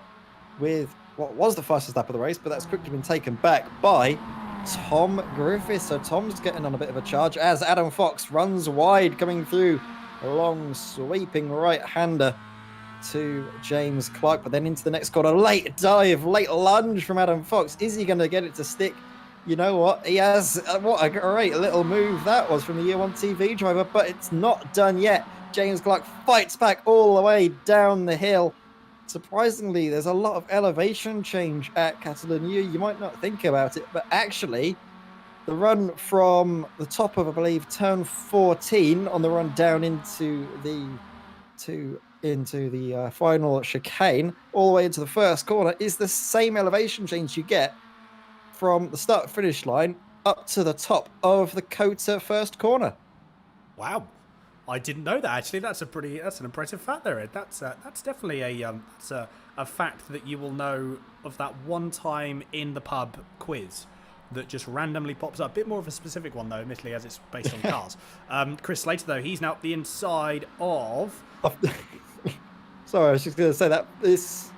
with what was the fastest lap of the race, but that's quickly been taken back by Tom Griffiths. So Tom's getting on a bit of a charge as Adam Fox runs wide, coming through a long sweeping right-hander to James Clark, but then into the next corner. Late dive, late lunge from Adam Fox. Is he going to get it to stick? You know what? He has. What a great little move that was from the Year 1 TV driver, but it's not done yet. James Clark fights back all the way down the hill. Surprisingly, there's a lot of elevation change at Catalonia. You might not think about it, but actually, the run from the top of, I believe, turn 14 on the run down into the final chicane, all the way into the first corner, is the same elevation change you get from the start-finish line up to the top of the Kota first corner. Wow. I didn't know that, actually. That's an impressive fact there, Ed. That's definitely a fact that you will know of that one time in the pub quiz that just randomly pops up. A bit more of a specific one, though, admittedly, as it's based on cars. Chris Slater, though, he's now up the inside of... Sorry, I was just going to say that it's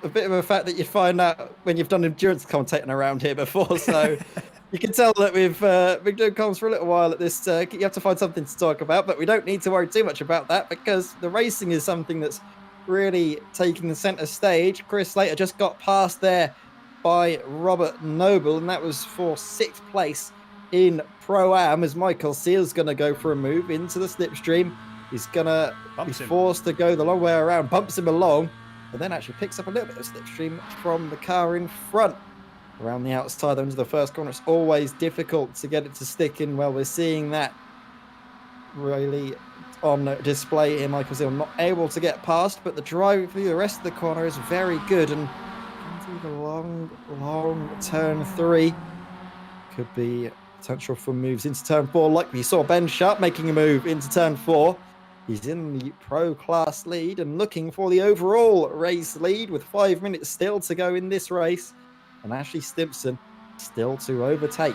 a bit of a fact that you find out when you've done endurance commentating around here before, so... You can tell that we've been doing comms for a little while at this. You have to find something to talk about, but we don't need to worry too much about that because the racing is something that's really taking the centre stage. Chris Slater just got passed there by Robert Noble, and that was for 6th place in Pro-Am as Michael Seale's going to go for a move into the slipstream. He's going to be forced to go the long way around, bumps him along, and then actually picks up a little bit of slipstream from the car in front. Around the outside into the first corner, it's always difficult to get it to stick in. Well, we're seeing that really on display here. Michael Seal not able to get past, but the drive through the rest of the corner is very good. And into the long turn 3 could be potential for moves into turn 4. Like we saw Ben Sharp making a move into turn 4. He's in the pro class lead and looking for the overall race lead with 5 minutes still to go in this race. And Ashley Stimpson still to overtake.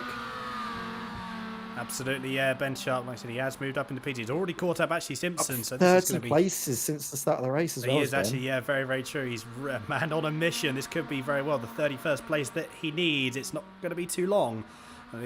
Absolutely, yeah. Ben Sharp, like I said, he has moved up into PT. He's already caught up Ashley Stimpson. So this is going to be places since the start of the race as well. He is actually, yeah, very, very true. He's a man on a mission. This could be very well the 31st place that he needs. It's not going to be too long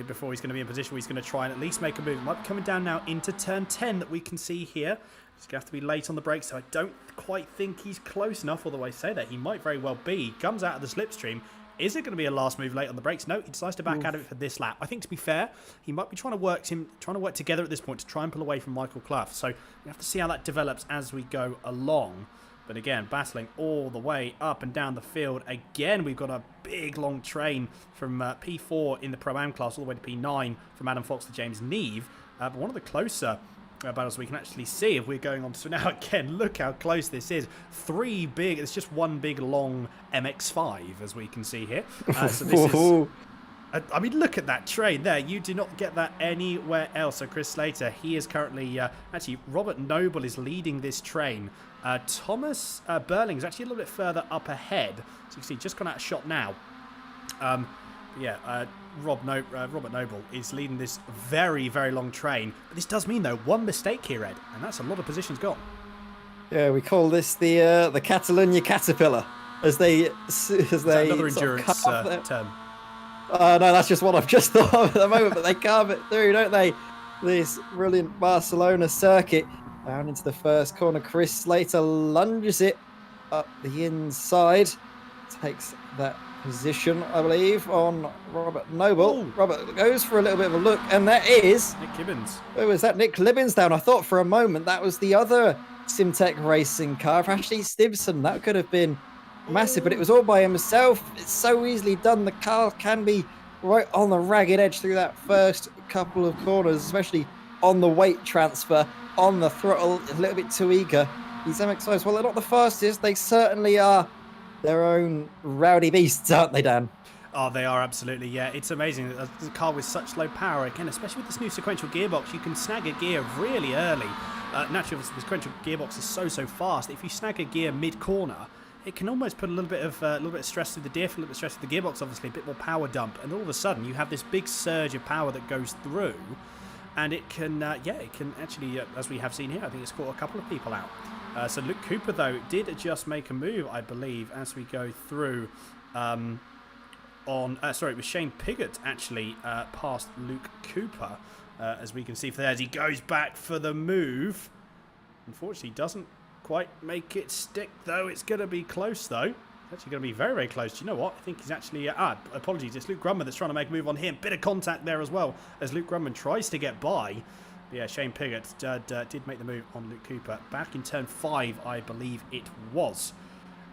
before he's going to be in a position where he's going to try and at least make a move. Might be coming down now into turn 10 that we can see here. He's going to have to be late on the brakes, so I don't quite think he's close enough, although I say that he might very well be. He comes out of the slipstream. Is it going to be a last move late on the brakes? No, he decides to back out of it for this lap. I think, to be fair, he might be trying to work together at this point to try and pull away from Michael Clough. So we have to see how that develops as we go along. But again, battling all the way up and down the field. Again, we've got a big long train from P4 in the Pro-Am class all the way to P9 from Adam Fox to James Neve. But one of the closer battles we can actually see if we're going on to now. Again, look how close this is. It's just one big long MX5 as we can see here. So this is, I mean, look at that train there. You do not get that anywhere else. So Chris Slater, he is currently actually Robert Noble is leading this train. Thomas Burling is actually a little bit further up ahead. So you can see just gone out of shot now. Robert Noble is leading this very, very long train. But this does mean, though, one mistake here, Ed, and that's a lot of positions gone. Yeah, we call this the Catalonia Caterpillar, as they another endurance term. No, that's just what I've just thought of at the moment. But they carve it through, don't they? This brilliant Barcelona circuit down into the first corner. Chris Slater lunges it up the inside, takes that position, I believe, on Robert Noble. Ooh. Robert goes for a little bit of a look, and that is Nick Gibbons. Oh, was that Nick Libbins down? I thought for a moment that was the other Simtech racing car, Ashley Stimpson. That could have been massive, but it was all by himself. It's so easily done. The car can be right on the ragged edge through that first couple of corners, especially on the weight transfer, on the throttle, a little bit too eager. These MX5s, well, they're not the fastest. They certainly are their own rowdy beasts, aren't they, Dan? Oh, they are absolutely, yeah. It's amazing that the car with such low power, again, especially with this new sequential gearbox, you can snag a gear really early. Naturally, the sequential gearbox is so fast. If you snag a gear mid-corner, it can almost put a little bit of stress through the diff, a little bit of stress through the gearbox, obviously, a bit more power dump, and all of a sudden you have this big surge of power that goes through, and it can, it can actually, as we have seen here, I think it's caught a couple of people out. So Luke Cooper, though, did just make a move, I believe, as we go through. It was Shane Piggott actually past Luke Cooper, as we can see there as he goes back for the move. Unfortunately, doesn't quite make it stick, though. It's going to be close, though. It's actually going to be very close. Do you know what? I think he's actually... apologies. It's Luke Grumman that's trying to make a move on him. Bit of contact there as well, as Luke Grumman tries to get by. But yeah, Shane Piggott did make the move on Luke Cooper. Back in turn 5, I believe it was.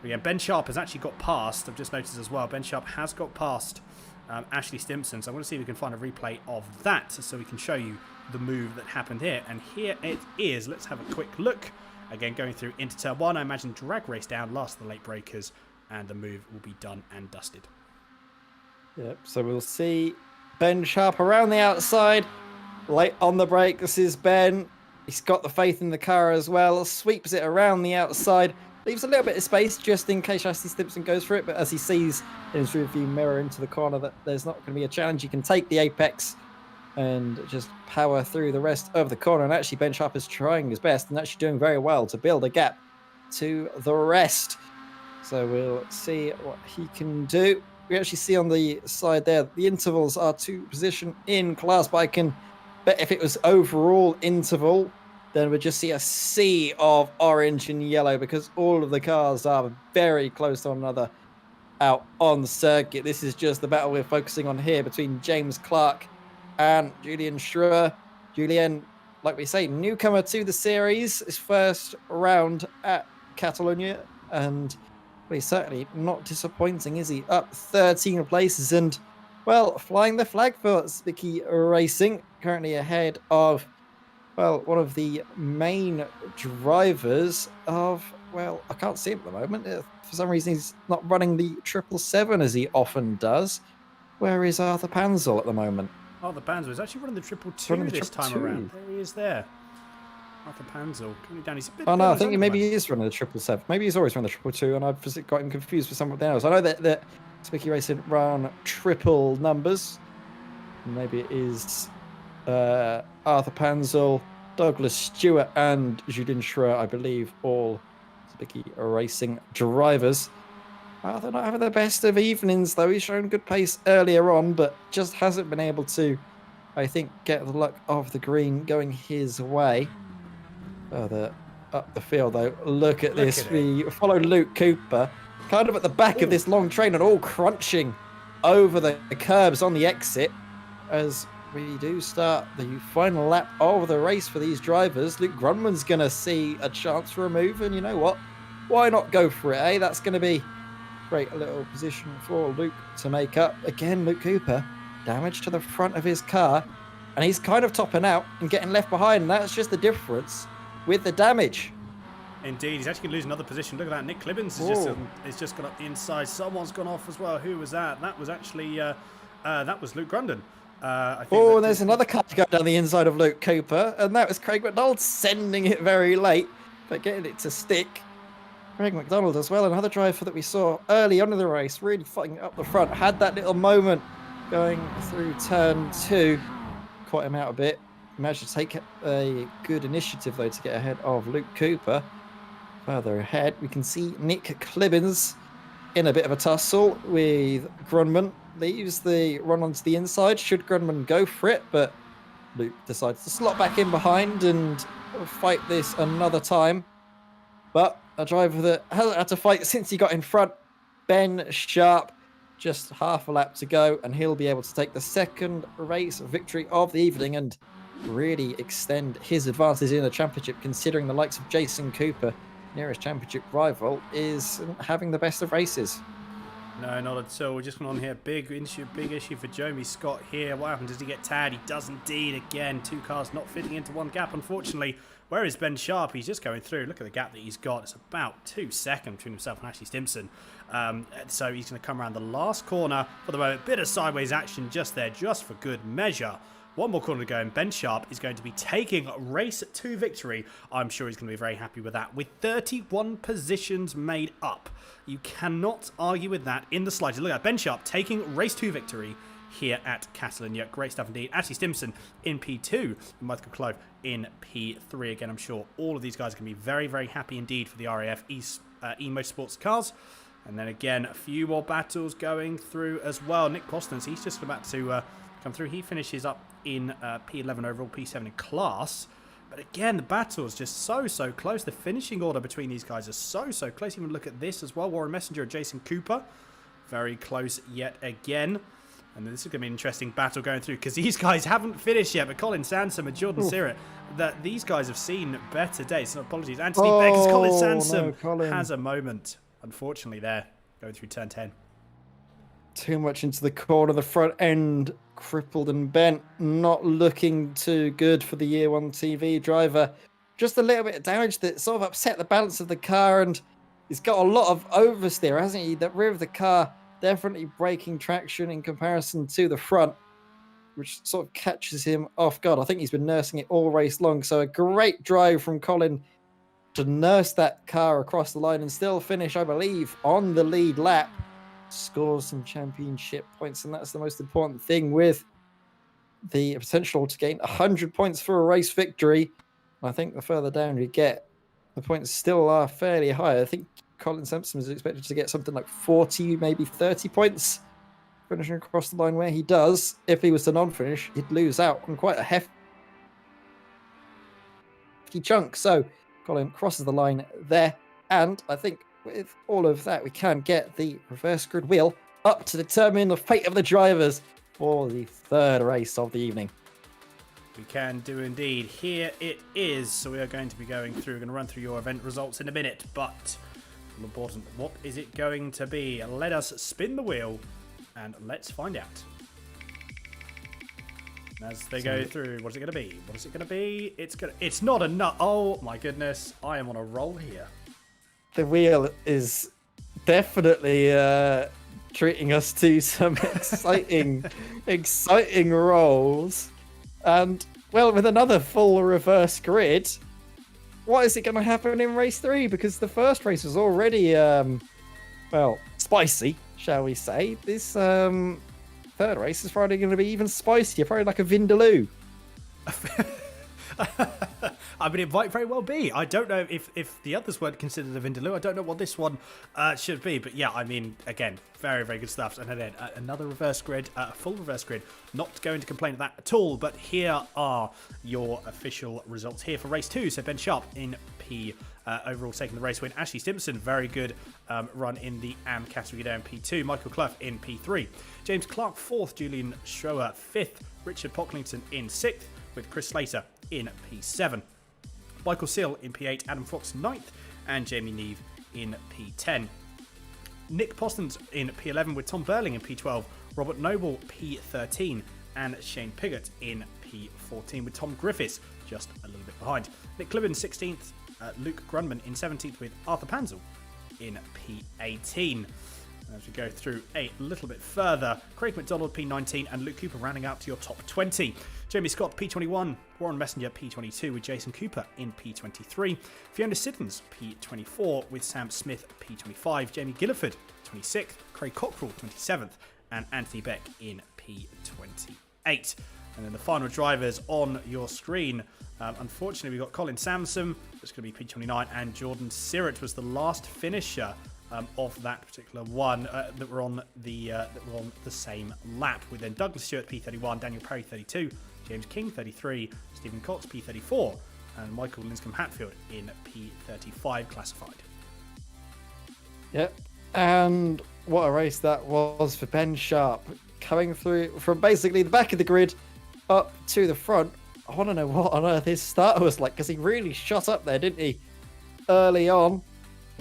But yeah, Ben Sharp has actually got past. I've just noticed as well. Ben Sharp has got past Ashley Stimpson. So I'm going to see if we can find a replay of that so we can show you the move that happened here. And here it is. Let's have a quick look. Again, going through into turn 1. I imagine drag race down, last of the late breakers, and the move will be done and dusted. Yep, so we'll see Ben Sharp around the outside. Late on the brake. This is Ben. He's got the faith in the car as well. Sweeps it around the outside. Leaves a little bit of space just in case Ashley Stimpson goes for it, but as he sees in his rearview mirror into the corner that there's not going to be a challenge, he can take the apex and just power through the rest of the corner. And actually, Ben Sharp is trying his best and actually doing very well to build a gap to the rest. So we'll see what he can do. We actually see on the side there, the intervals are to position in class, but I can bet if it was overall interval, then we'd just see a sea of orange and yellow because all of the cars are very close to one another out on the circuit. This is just the battle we're focusing on here between James Clark and Julian Schroer. Julian, like we say, newcomer to the series, his first round at Catalonia, and he's certainly not disappointing, is he? Up 13 places and, well, flying the flag for Spicky Racing, currently ahead of, well, one of the main drivers of, well, I can't see him at the moment. For some reason, he's not running the 777 as he often does. Where is Arthur Panzel at the moment? Arthur Panzel is actually running the 222 this time around. There he is there. Arthur Panzel coming down. He's a bit I think maybe he is running the 777. Maybe he's always run the 222, and I've got him confused with something else. I know that Spicky Racing run triple numbers. Maybe it is Arthur Panzel, Douglas Stewart, and Julian Schroer, I believe, all Spicky Racing drivers. They're not having the best of evenings, though. He's shown good pace earlier on, but just hasn't been able to, I think, get the luck of the green going his way. Further up the field, though, look at this. We follow Luke Cooper, kind of at the back of this long train and all crunching over the curbs on the exit as we do start the final lap of the race for these drivers. Luke Grumman's going to see a chance for a move, and you know what? Why not go for it, eh? That's going to be great little position for Luke to make up. Again, Luke Cooper, damage to the front of his car, and he's kind of topping out and getting left behind, and that's just the difference with the damage. Indeed, he's actually going to lose another position. Look at that. Nick Clibbins has just gone up the inside. Someone's gone off as well. Who was that? That was actually that was Luke Grundon. And there's another car to go down the inside of Luke Cooper, and that was Craig McDonald sending it very late, but getting it to stick. Craig McDonald as well, another driver that we saw early on in the race, really fighting up the front, had that little moment going through turn 2, caught him out a bit. Managed to take a good initiative, though, to get ahead of Luke Cooper. Further ahead, we can see Nick Clibbins in a bit of a tussle with Grumman. Leaves the run onto the inside. Should Grumman go for it, but Luke decides to slot back in behind and fight this another time. But a driver that hasn't had to fight since he got in front, Ben Sharp, just half a lap to go, and he'll be able to take the second race victory of the evening and really extend his advances in the championship, considering the likes of Jason Cooper, nearest championship rival, is having the best of races. No, not at all. We're just going on here. Big issue for Jeremy Scott here. What happened? Does he get tagged? He does indeed. Again, 2 cars not fitting into one gap, unfortunately. Where is Ben Sharp? He's just going through. Look at the gap that he's got. It's about 2 seconds between himself and Ashley Stimson. So he's going to come around the last corner for the moment. Bit of sideways action just there, just for good measure. One more corner to go, and Ben Sharp is going to be taking race 2 victory. I'm sure he's going to be very happy with that. With 31 positions made up, you cannot argue with that in the slightest. Look at Ben Sharp taking race 2 victory here at Catalonia. Great stuff indeed. Ashley Stimson in P2, and Michael Clove in P3. Again, I'm sure all of these guys are going to be very, very happy indeed for the RAF E-Motorsports cars. And then again, a few more battles going through as well. Nick Postons, he's just about to come through. He finishes up in P11 overall, P7 in class. But again, the battle is just so close. The finishing order between these guys is so close. Even look at this as well. Warren Messenger and Jason Cooper. Very close yet again. And this is going to be an interesting battle going through because these guys haven't finished yet. But Colin Sansom and Jordan Sirrett, that these guys have seen better days. So apologies. Anthony Beggars, Colin Sansom has a moment, unfortunately, there going through turn 10. Too much into the corner, the front end crippled and bent, not looking too good for the Year 1 TV driver. Just a little bit of damage that sort of upset the balance of the car, and he's got a lot of oversteer, hasn't he? The rear of the car definitely breaking traction in comparison to the front, which sort of catches him off guard. I think he's been nursing it all race long, so a great drive from Colin to nurse that car across the line and still finish, I believe, on the lead lap. Scores some championship points, and that's the most important thing, with the potential to gain 100 points for a race victory. I think the further down you get, the points still are fairly high. I think Colin Sampson is expected to get something like 40, maybe 30 points finishing across the line where he does. If he was to non-finish, he'd lose out on quite a hefty chunk. So Colin crosses the line there, and I think with all of that, we can get the reverse grid wheel up to determine the fate of the drivers for the 3rd race of the evening. We can do indeed. Here it is. So we are going to be going through, we're going to run through your event results in a minute, but important, what is it going to be? Let us spin the wheel and let's find out. As they go through, what is it going to be? What is it going to be? It's not a nut. Oh my goodness, I am on a roll here. The wheel is definitely treating us to some exciting rolls. And, well, with another full reverse grid, what is it going to happen in race 3? Because the first race was already, spicy, shall we say. This 3rd race is probably going to be even spicier, probably like a Vindaloo. I mean, it might very well be. I don't know if the others weren't considered a Vindaloo. I don't know what this one should be. But yeah, I mean, again, very, very good stuff. And then another reverse grid, a full reverse grid. Not going to complain of that at all. But here are your official results here for race 2. So Ben Sharp in P, overall taking the race win. Ashley Stimson, very good run in the AM category there in P2. Michael Clough in P3. James Clark 4th. Julian Schroer 5th. Richard Pocklington in 6th, with Chris Slater in P7. Michael Seal in P8, Adam Fox 9th, and Jamie Neve in P10. Nick Postons in P11 with Tom Burling in P12, Robert Noble P13, and Shane Piggott in P14 with Tom Griffiths just a little bit behind. Nick Clibben 16th, Luke Grunman in 17th with Arthur Panzel in P18. As we go through a little bit further, Craig McDonald P19 and Luke Cooper rounding out to your top 20. Jamie Scott P21, Warren Messenger P22 with Jason Cooper in P23. Fiona Siddons P24 with Sam Smith P25. Jamie Gilliford 26th, Craig Cockrell 27th, and Anthony Beck in P28. And then the final drivers on your screen. Unfortunately, we've got Colin Samson, that's going to be P29, and Jordan Sirrett was the last finisher of that particular one that were on the same lap. With then Douglas Stewart P31, Daniel Perry 32, James King 33, Stephen Cox P34, and Michael Linscombe Hatfield in P35 classified. Yep, and what a race that was for Ben Sharp, coming through from basically the back of the grid up to the front. I want to know what on earth his start was like, because he really shot up there, didn't he, early on.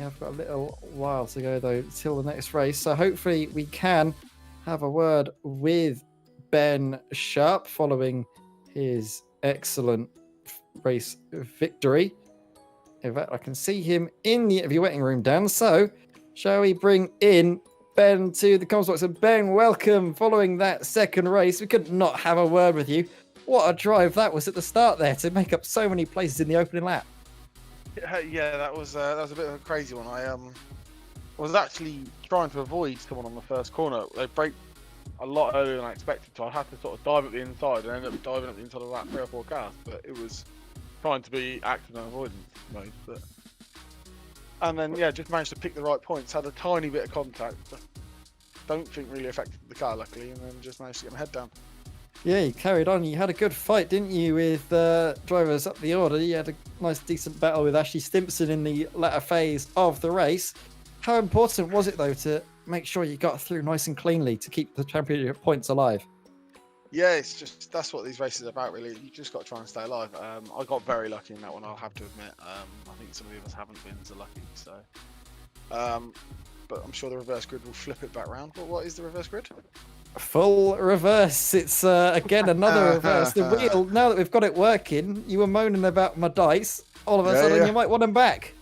Yeah, I've got a little while to go though till the next race. So hopefully we can have a word with Ben Sharp following his excellent race victory. In fact, I can see him in the interview waiting room, Dan. So shall we bring in Ben to the comms box? And Ben, welcome. Following that second race, we could not have a word with you. What a drive that was at the start there to make up so many places in the opening lap. Yeah, that was a bit of a crazy one. I was actually trying to avoid someone on the first corner. They braked a lot earlier than I expected, so I had to sort of dive at the inside and end up diving at the inside of about 3 or 4 cars. But it was trying to be active and avoidance mode. And then yeah, just managed to pick the right points. Had a tiny bit of contact, but don't think really affected the car luckily, and then just managed to get my head down. Yeah, you carried on. You had a good fight, didn't you, with drivers up the order? You had a nice, decent battle with Ashley Stimpson in the latter phase of the race. How important was it, though, to make sure you got through nice and cleanly to keep the championship points alive? Yeah, it's just that's what these races are about, really. You just got to try and stay alive. I got very lucky in that one, I'll have to admit. I think some of the others haven't been so lucky. So, but I'm sure the reverse grid will flip it back round. But what is the reverse grid? Full reverse. It's again another reverse. The wheel. Now that we've got it working, you were moaning about my dice. All of a sudden, you might want them back.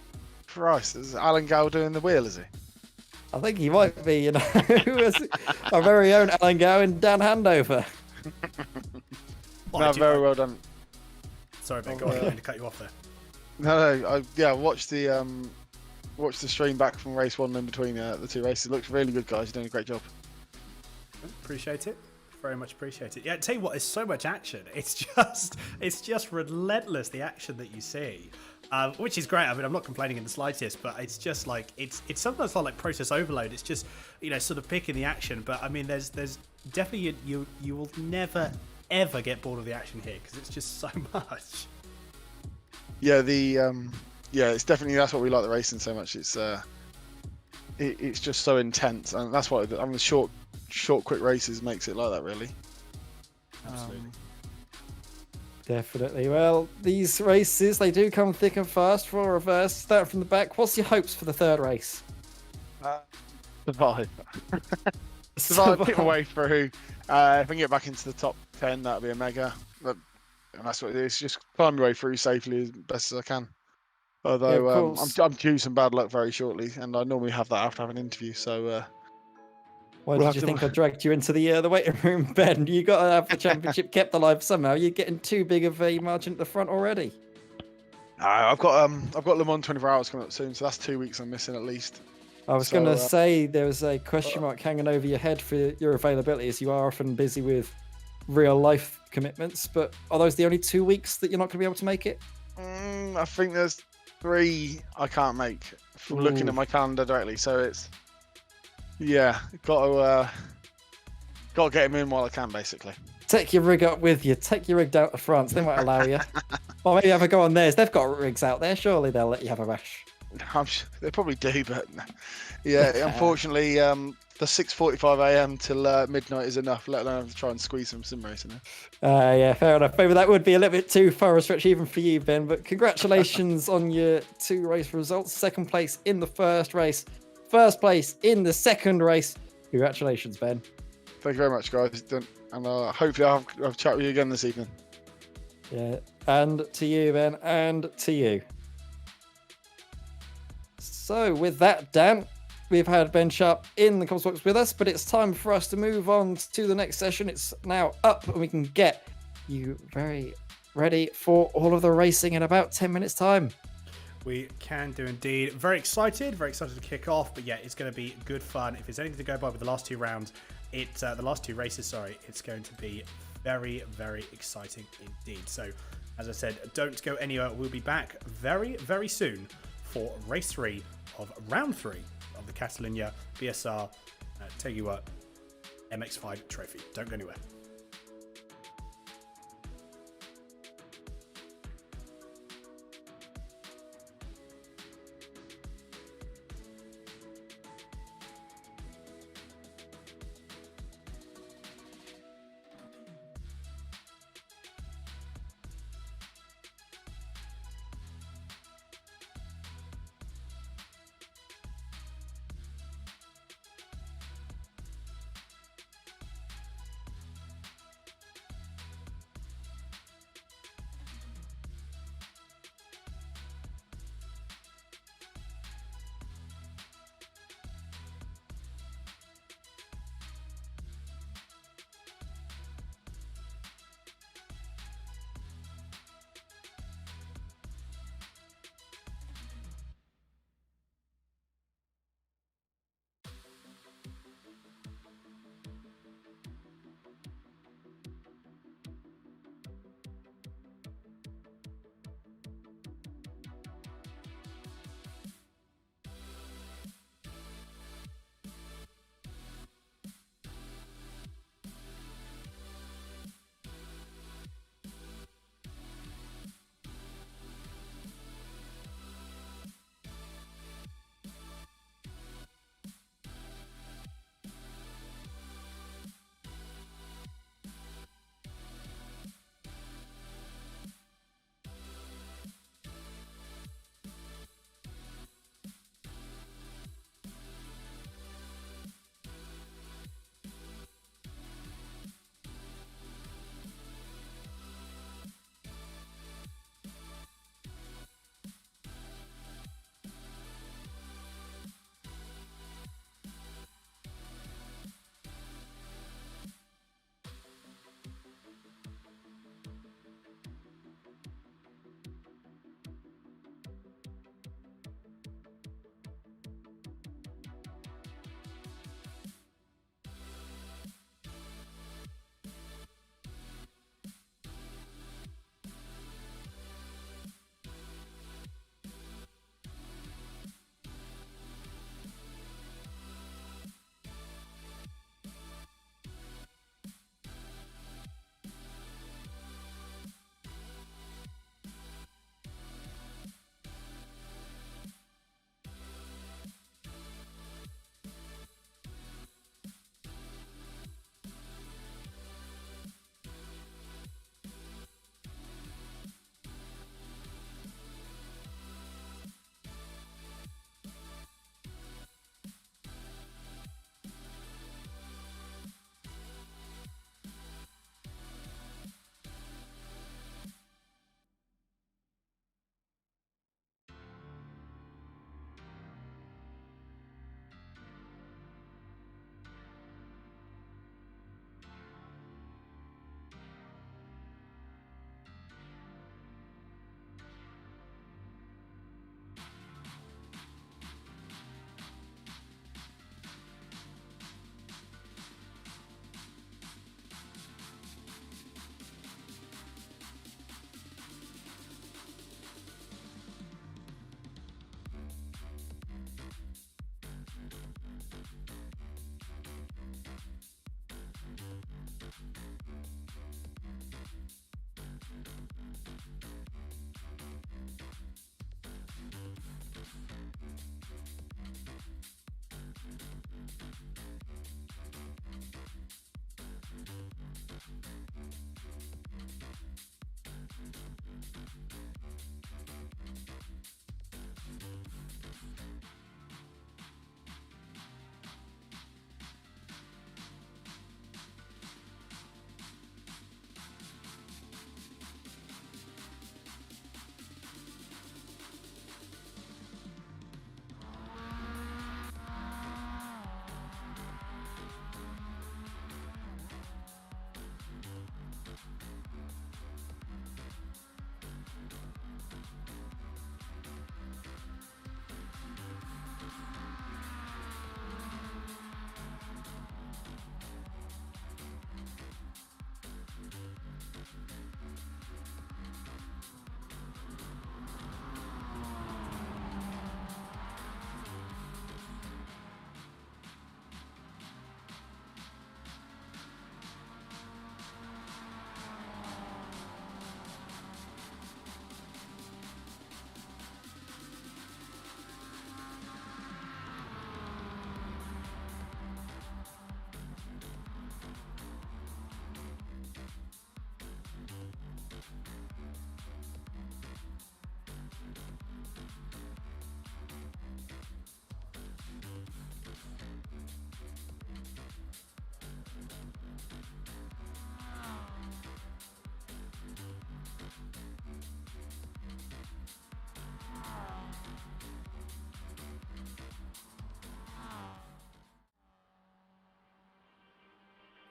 Christ, is Alan Gow doing the wheel? Is he? I think he might be. You know, our very own Alan Gow and Dan Handover. No, very well done. Sorry, Ben. Go on. I didn't mean to cut you off there. No, I watched the stream back from race 1 in between the 2 races. It looks really good, guys. You're doing a great job. Appreciate it. Very much appreciate it. Yeah, tell you what, there's so much action. It's just relentless, the action that you see, which is great. I mean, I'm not complaining in the slightest, but it's just like it's sometimes not like process overload. It's just sort of picking the action. But I mean, there's definitely you will never ever get bored of the action here because it's just so much. Yeah, it's definitely that's what we like the racing so much. It's just so intense, and that's what the short quick races makes it like that, really. Absolutely. Definitely. Well, these races, they do come thick and fast for a reverse. Start from the back. What's your hopes for the third race? Survive. Survive, pick my way through. If I can get back into the top 10, that'd be a mega. And that's what it is. Just climb my way through safely as best as I can. Although I'm due some bad luck very shortly, and I normally have that after I have an interview. So why did you think I dragged you into the waiting room, Ben? You got to have the championship kept alive somehow. You're getting too big of a margin at the front already. I've got Le Mans 24 hours coming up soon, so that's 2 weeks I'm missing at least. I was going to say there was a question mark hanging over your head for your availability, as you are often busy with real life commitments. But are those the only 2 weeks that you're not going to be able to make it? I think there's 3 I can't make from looking at my calendar directly. So it's got to get him in while I can, basically. Take your rig up with you. Take your rig down to France. They might allow you. Or maybe have a go on theirs. They've got rigs out there. Surely they'll let you have a bash. They probably do, but yeah, unfortunately, the 6:45 a.m. till midnight is enough. Let alone have to try and squeeze some sim racing in. Yeah, fair enough. Maybe that would be a little bit too far a stretch even for you, Ben. But congratulations on your 2 race results. Second place in the first race, first place in the second race. Congratulations, Ben. Thank you very much, guys. And hopefully I'll have a chat with you again this evening. Yeah, and to you, Ben, and to you. So with that, Dan, we've had Ben Sharp in the comms box with us, but it's time for us to move on to the next session. It's now up, and we can get you very ready for all of the racing in about 10 minutes' time. We can do indeed. Very excited to kick off. But yeah, it's going to be good fun. If there's anything to go by with the last 2 rounds, the last 2 races, it's going to be very, very exciting indeed. So, as I said, don't go anywhere. We'll be back very, very soon for race 3 of round 3 of the Catalunya BSR Tegiwa MX5 trophy. Don't go anywhere.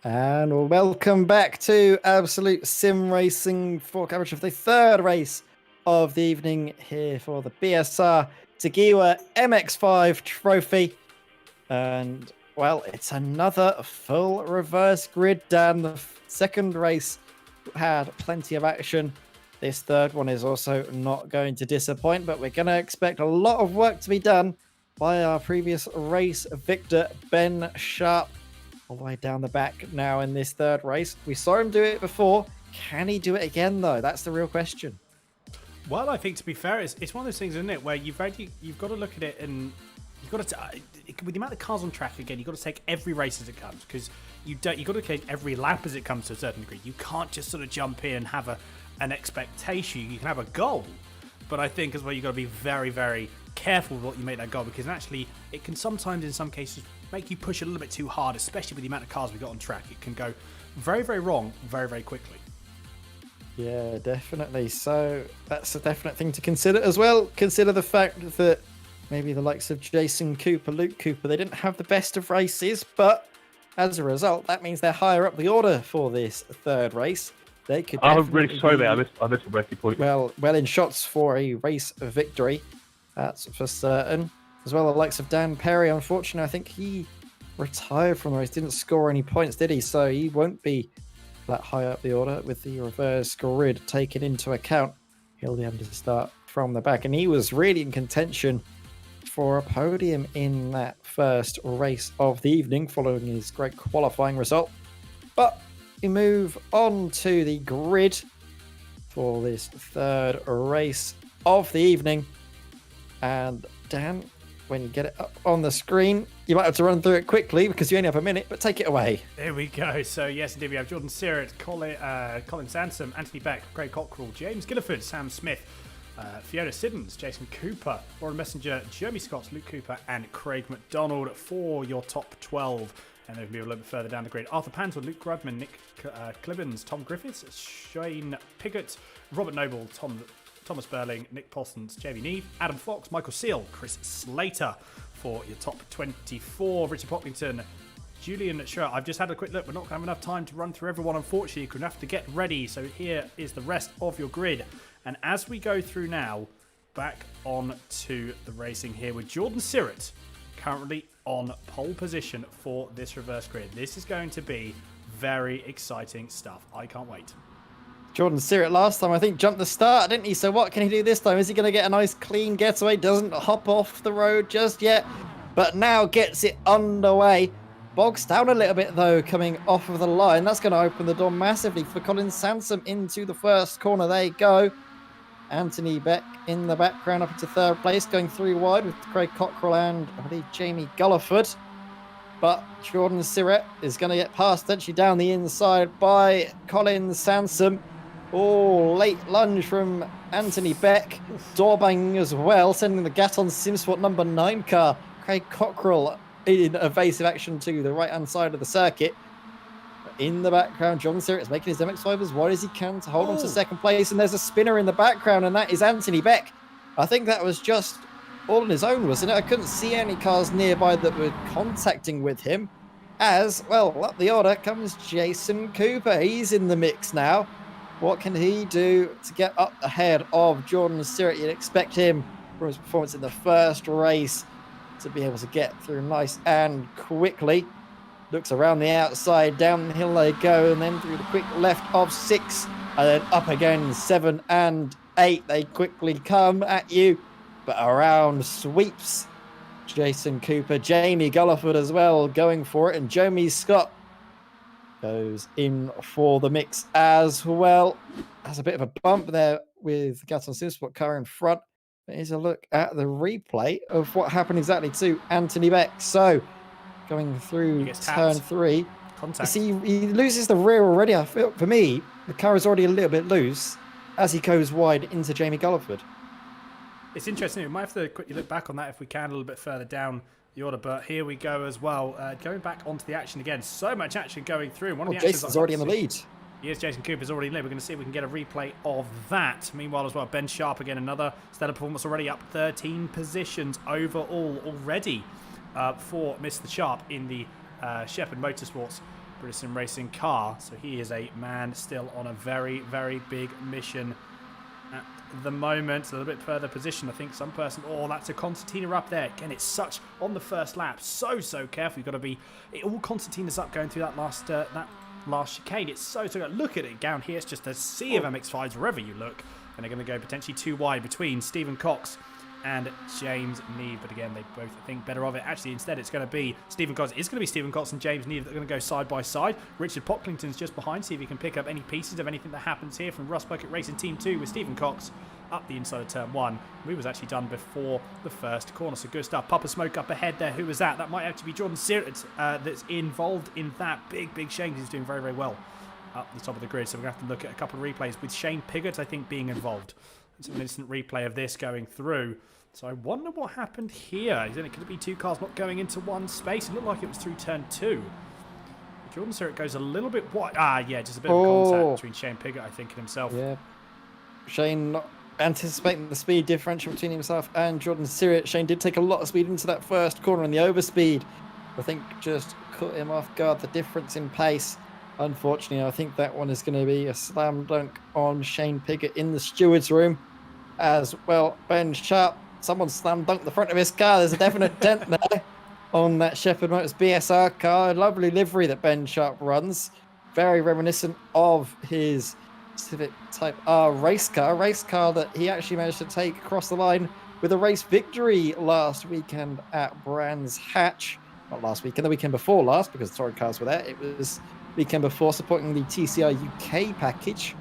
And welcome back to Absolute Sim Racing for coverage of the third race of the evening here for the BSR Tegiwa MX5 trophy. And, well, it's another full reverse grid, Dan. The second race had plenty of action. This third one is also not going to disappoint, but we're going to expect a lot of work to be done by our previous race victor, Ben Sharp, all the way down the back now in this third race. We saw him do it before. Can he do it again, though? That's the real question. Well, I think to be fair, it's one of those things, isn't it, where you've got to look at it and you've got to with the amount of cars on track again, you've got to take every race as it comes, because you've got to take every lap as it comes to a certain degree. You can't just sort of jump in and have an expectation. You can have a goal, but I think as well you've got to be very, very careful with what you make that goal, because actually it can sometimes, in some cases, make you push a little bit too hard, especially with the amount of cars we've got on track. It can go very, very wrong very, very quickly. Yeah, definitely. So that's a definite thing to consider as well. Consider the fact that maybe the likes of Jason Cooper, Luke Cooper, they didn't have the best of races, but as a result, that means they're higher up the order for this third race. They could. I'm really sorry, mate. I missed a breaking point. Well in shots for a race victory, that's for certain. As well, the likes of Dan Perry, unfortunately, I think he retired from the race, didn't score any points, did he? So he won't be that high up the order with the reverse grid taken into account. He'll be able to start from the back, and he was really in contention for a podium in that first race of the evening following his great qualifying result. But we move on to the grid for this third race of the evening. And Dan, when you get it up on the screen, you might have to run through it quickly because you only have a minute, but take it away. There we go. So, yes, indeed, we have Jordan Sirrett, Colin Sansom, Anthony Beck, Craig Cockrell, James Gilliford, Sam Smith, Fiona Siddons, Jason Cooper, Lauren Messenger, Jeremy Scott, Luke Cooper, and Craig McDonald for your top 12. And then we'll be a little bit further down the grid. Arthur Pantel, Luke Grubman, Nick Clibbins, Tom Griffiths, Shane Piggott, Robert Noble, Thomas Burling, Nick Parsons, Jamie Neve, Adam Fox, Michael Seal, Chris Slater for your top 24. Richard Pocklington, Julian Schur. I've just had a quick look. We're not going to have enough time to run through everyone, unfortunately. You're going to have to get ready. So here is the rest of your grid. And as we go through now, back on to the racing here with Jordan Sirrett, currently on pole position for this reverse grid. This is going to be very exciting stuff. I can't wait. Jordan Sirrett last time, I think, jumped the start, didn't he? So what can he do this time? Is he going to get a nice clean getaway? Doesn't hop off the road just yet, but now gets it underway. Bogs down a little bit, though, coming off of the line. That's going to open the door massively for Colin Sansom into the first corner. There you go. Anthony Beck in the background up into third place, going through wide with Craig Cockrell and, I believe, Jamie Gulliford. But Jordan Sirrett is going to get passed potentially down the inside by Colin Sansom. Oh, late lunge from Anthony Beck. Door banging as well, sending the Gaton Simsport number 9 car. Craig Cockrell in evasive action to the right-hand side of the circuit. In the background, Jordan Sirrett is making his MX5 as wide as he can to hold on to second place. And there's a spinner in the background, and that is Anthony Beck. I think that was just all on his own, wasn't it? I couldn't see any cars nearby that were contacting with him. As, well, up the order comes Jason Cooper. He's in the mix now. What can he do to get up ahead of Jordan Sirrett? You'd expect him, from his performance in the first race, to be able to get through nice and quickly. Looks around the outside, down the hill they go, and then through the quick left of 6, and then up again, 7 and 8. They quickly come at you, but around sweeps Jason Cooper. Jamie Gulliford as well going for it, and Jomi Scott goes in for the mix as well. Has a bit of a bump there with Gaton Simsport car in front. But here's a look at the replay of what happened exactly to Anthony Beck. So, going through turn 3. Contact. See, he loses the rear already. I feel, for me, the car is already a little bit loose as he goes wide into Jamie Gulliford. It's interesting. We might have to quickly look back on that if we can a little bit further down the order, but here we go as well. Going back onto the action again. So much action going through. One of the Jason's already in the lead. Yes, Jason Cooper's already in the lead. We're going to see if we can get a replay of that. Meanwhile as well, Ben Sharp again, another stellar performance already, up 13 positions overall already for Mr. Sharp in the Shepherd Motorsports British Sim Racing car. So he is a man still on a very, very big mission at the moment. A little bit further position. I think some person... Oh, that's a Constantina up there. Again, it's such... On the first lap, so careful. You've got to be... All Constantina's up going through that last chicane. It's so look at it down here. It's just a sea of MX5s wherever you look. And they're going to go potentially too wide between Stephen Cox and James Neve. But again, they both think better of it. Actually, instead, it's going to be Stephen Cox. It's going to be Stephen Cox and James Neve that are going to go side by side. Richard Pocklington's just behind. See if he can pick up any pieces of anything that happens here from Rust Bucket Racing Team 2 with Stephen Cox up the inside of turn 1. We was actually done before the first corner. So good stuff. Papa Smoke up ahead there. Who was that? That might actually be Jordan Sirrett that's involved in that. Big change. He's doing very, very well up the top of the grid. So we're going to have to look at a couple of replays with Shane Piggott, I think, being involved. It's an instant replay of this going through. So I wonder what happened here. Could it be two cars not going into one space? It looked like it was through turn 2. Jordan Sirrett goes a little bit wide. Yeah, just a bit of contact between Shane Piggott, I think, and himself. Yeah. Shane not anticipating the speed differential between himself and Jordan Sirrett. Shane did take a lot of speed into that first corner, and the overspeed, I think, just caught him off guard. The difference in pace, unfortunately, I think that one is going to be a slam dunk on Shane Piggott in the steward's room. As well, Ben Sharp, someone slam dunked the front of his car. There's a definite dent there on that Shepherd Motors BSR car. A lovely livery that Ben Sharp runs. Very reminiscent of his Civic Type R race car that he actually managed to take across the line with a race victory last weekend at Brands Hatch. Not last weekend, the weekend before last, because the touring cars were there. It was weekend before, supporting the TCR UK package.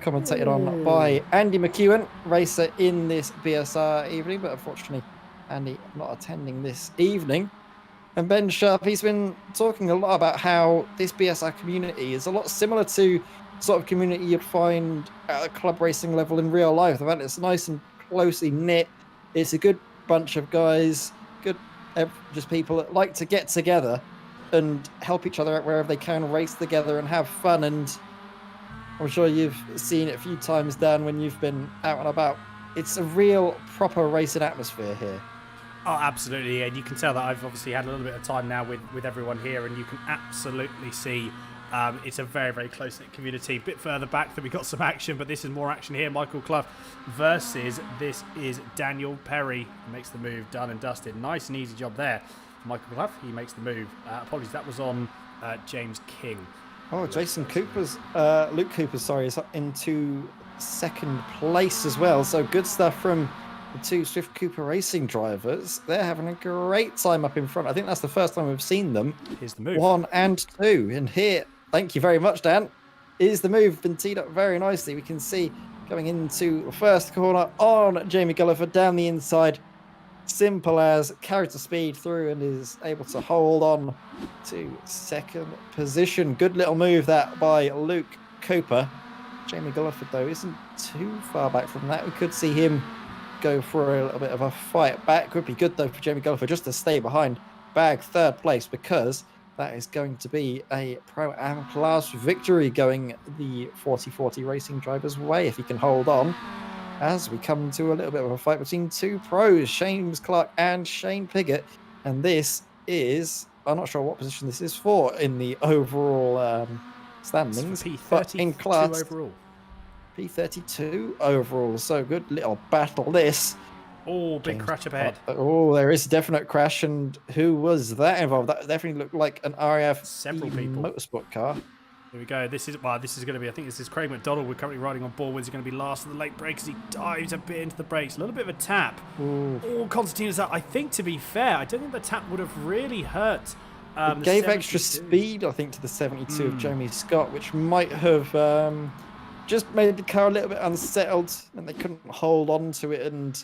Commentated on by Andy McEwen, racer in this BSR evening, but unfortunately Andy not attending this evening. And Ben Sharp, he's been talking a lot about how this BSR community is a lot similar to sort of community you'd find at a club racing level in real life. The fact it's nice and closely knit. It's a good bunch of guys, just people that like to get together and help each other out wherever they can, race together and have fun. And I'm sure you've seen it a few times, Dan, when you've been out and about. It's a real proper racing atmosphere here. Oh, absolutely. And you can tell that I've obviously had a little bit of time now with everyone here, and you can absolutely see it's a very, very close-knit community. A bit further back that we got some action, but this is more action here. Michael Clough versus this is Daniel Perry. Makes the move, done and dusted. Nice and easy job there. Michael Clough, he makes the move. Apologies, that was on James King. Oh, Luke Cooper's, sorry, is up into second place as well. So good stuff from the two Swift Cooper Racing drivers. They're having a great time up in front. I think that's the first time we've seen them. Here's the move. 1 and 2. And here, thank you very much, Dan, is the move. Been teed up very nicely. We can see coming into the first corner on Jamie Gulliver down the inside. Simple as carries the speed through and is able to hold on to second position. Good little move that by Luke Cooper. Jamie Gulliver, though, isn't too far back from that. We could see him go for a little bit of a fight back. Would be good, though, for Jamie Gulliver just to stay behind, bag third place, because that is going to be a Pro-Am class victory going the 40/40 Racing drivers' way if he can hold on. As we come to a little bit of a fight between two pros, James Clark and Shane Piggott. And this is, I'm not sure what position this is for in the overall standings, but in class overall. P32 overall. So good little battle this. Oh, big crash up ahead. Oh, there is a definite crash. And who was that involved? That definitely looked like an RAF Several people. motorsport car. Here we go. This is going to be, I think this is Craig McDonald. We're currently riding on board. He's going to be last of the late break as he dives a bit into the brakes. A little bit of a tap. Oh, Constantina's up. I think, to be fair, I don't think the tap would have really hurt. It gave extra speed, I think, to the 72 of Jeremy Scott, which might have just made the car a little bit unsettled, and they couldn't hold on to it. And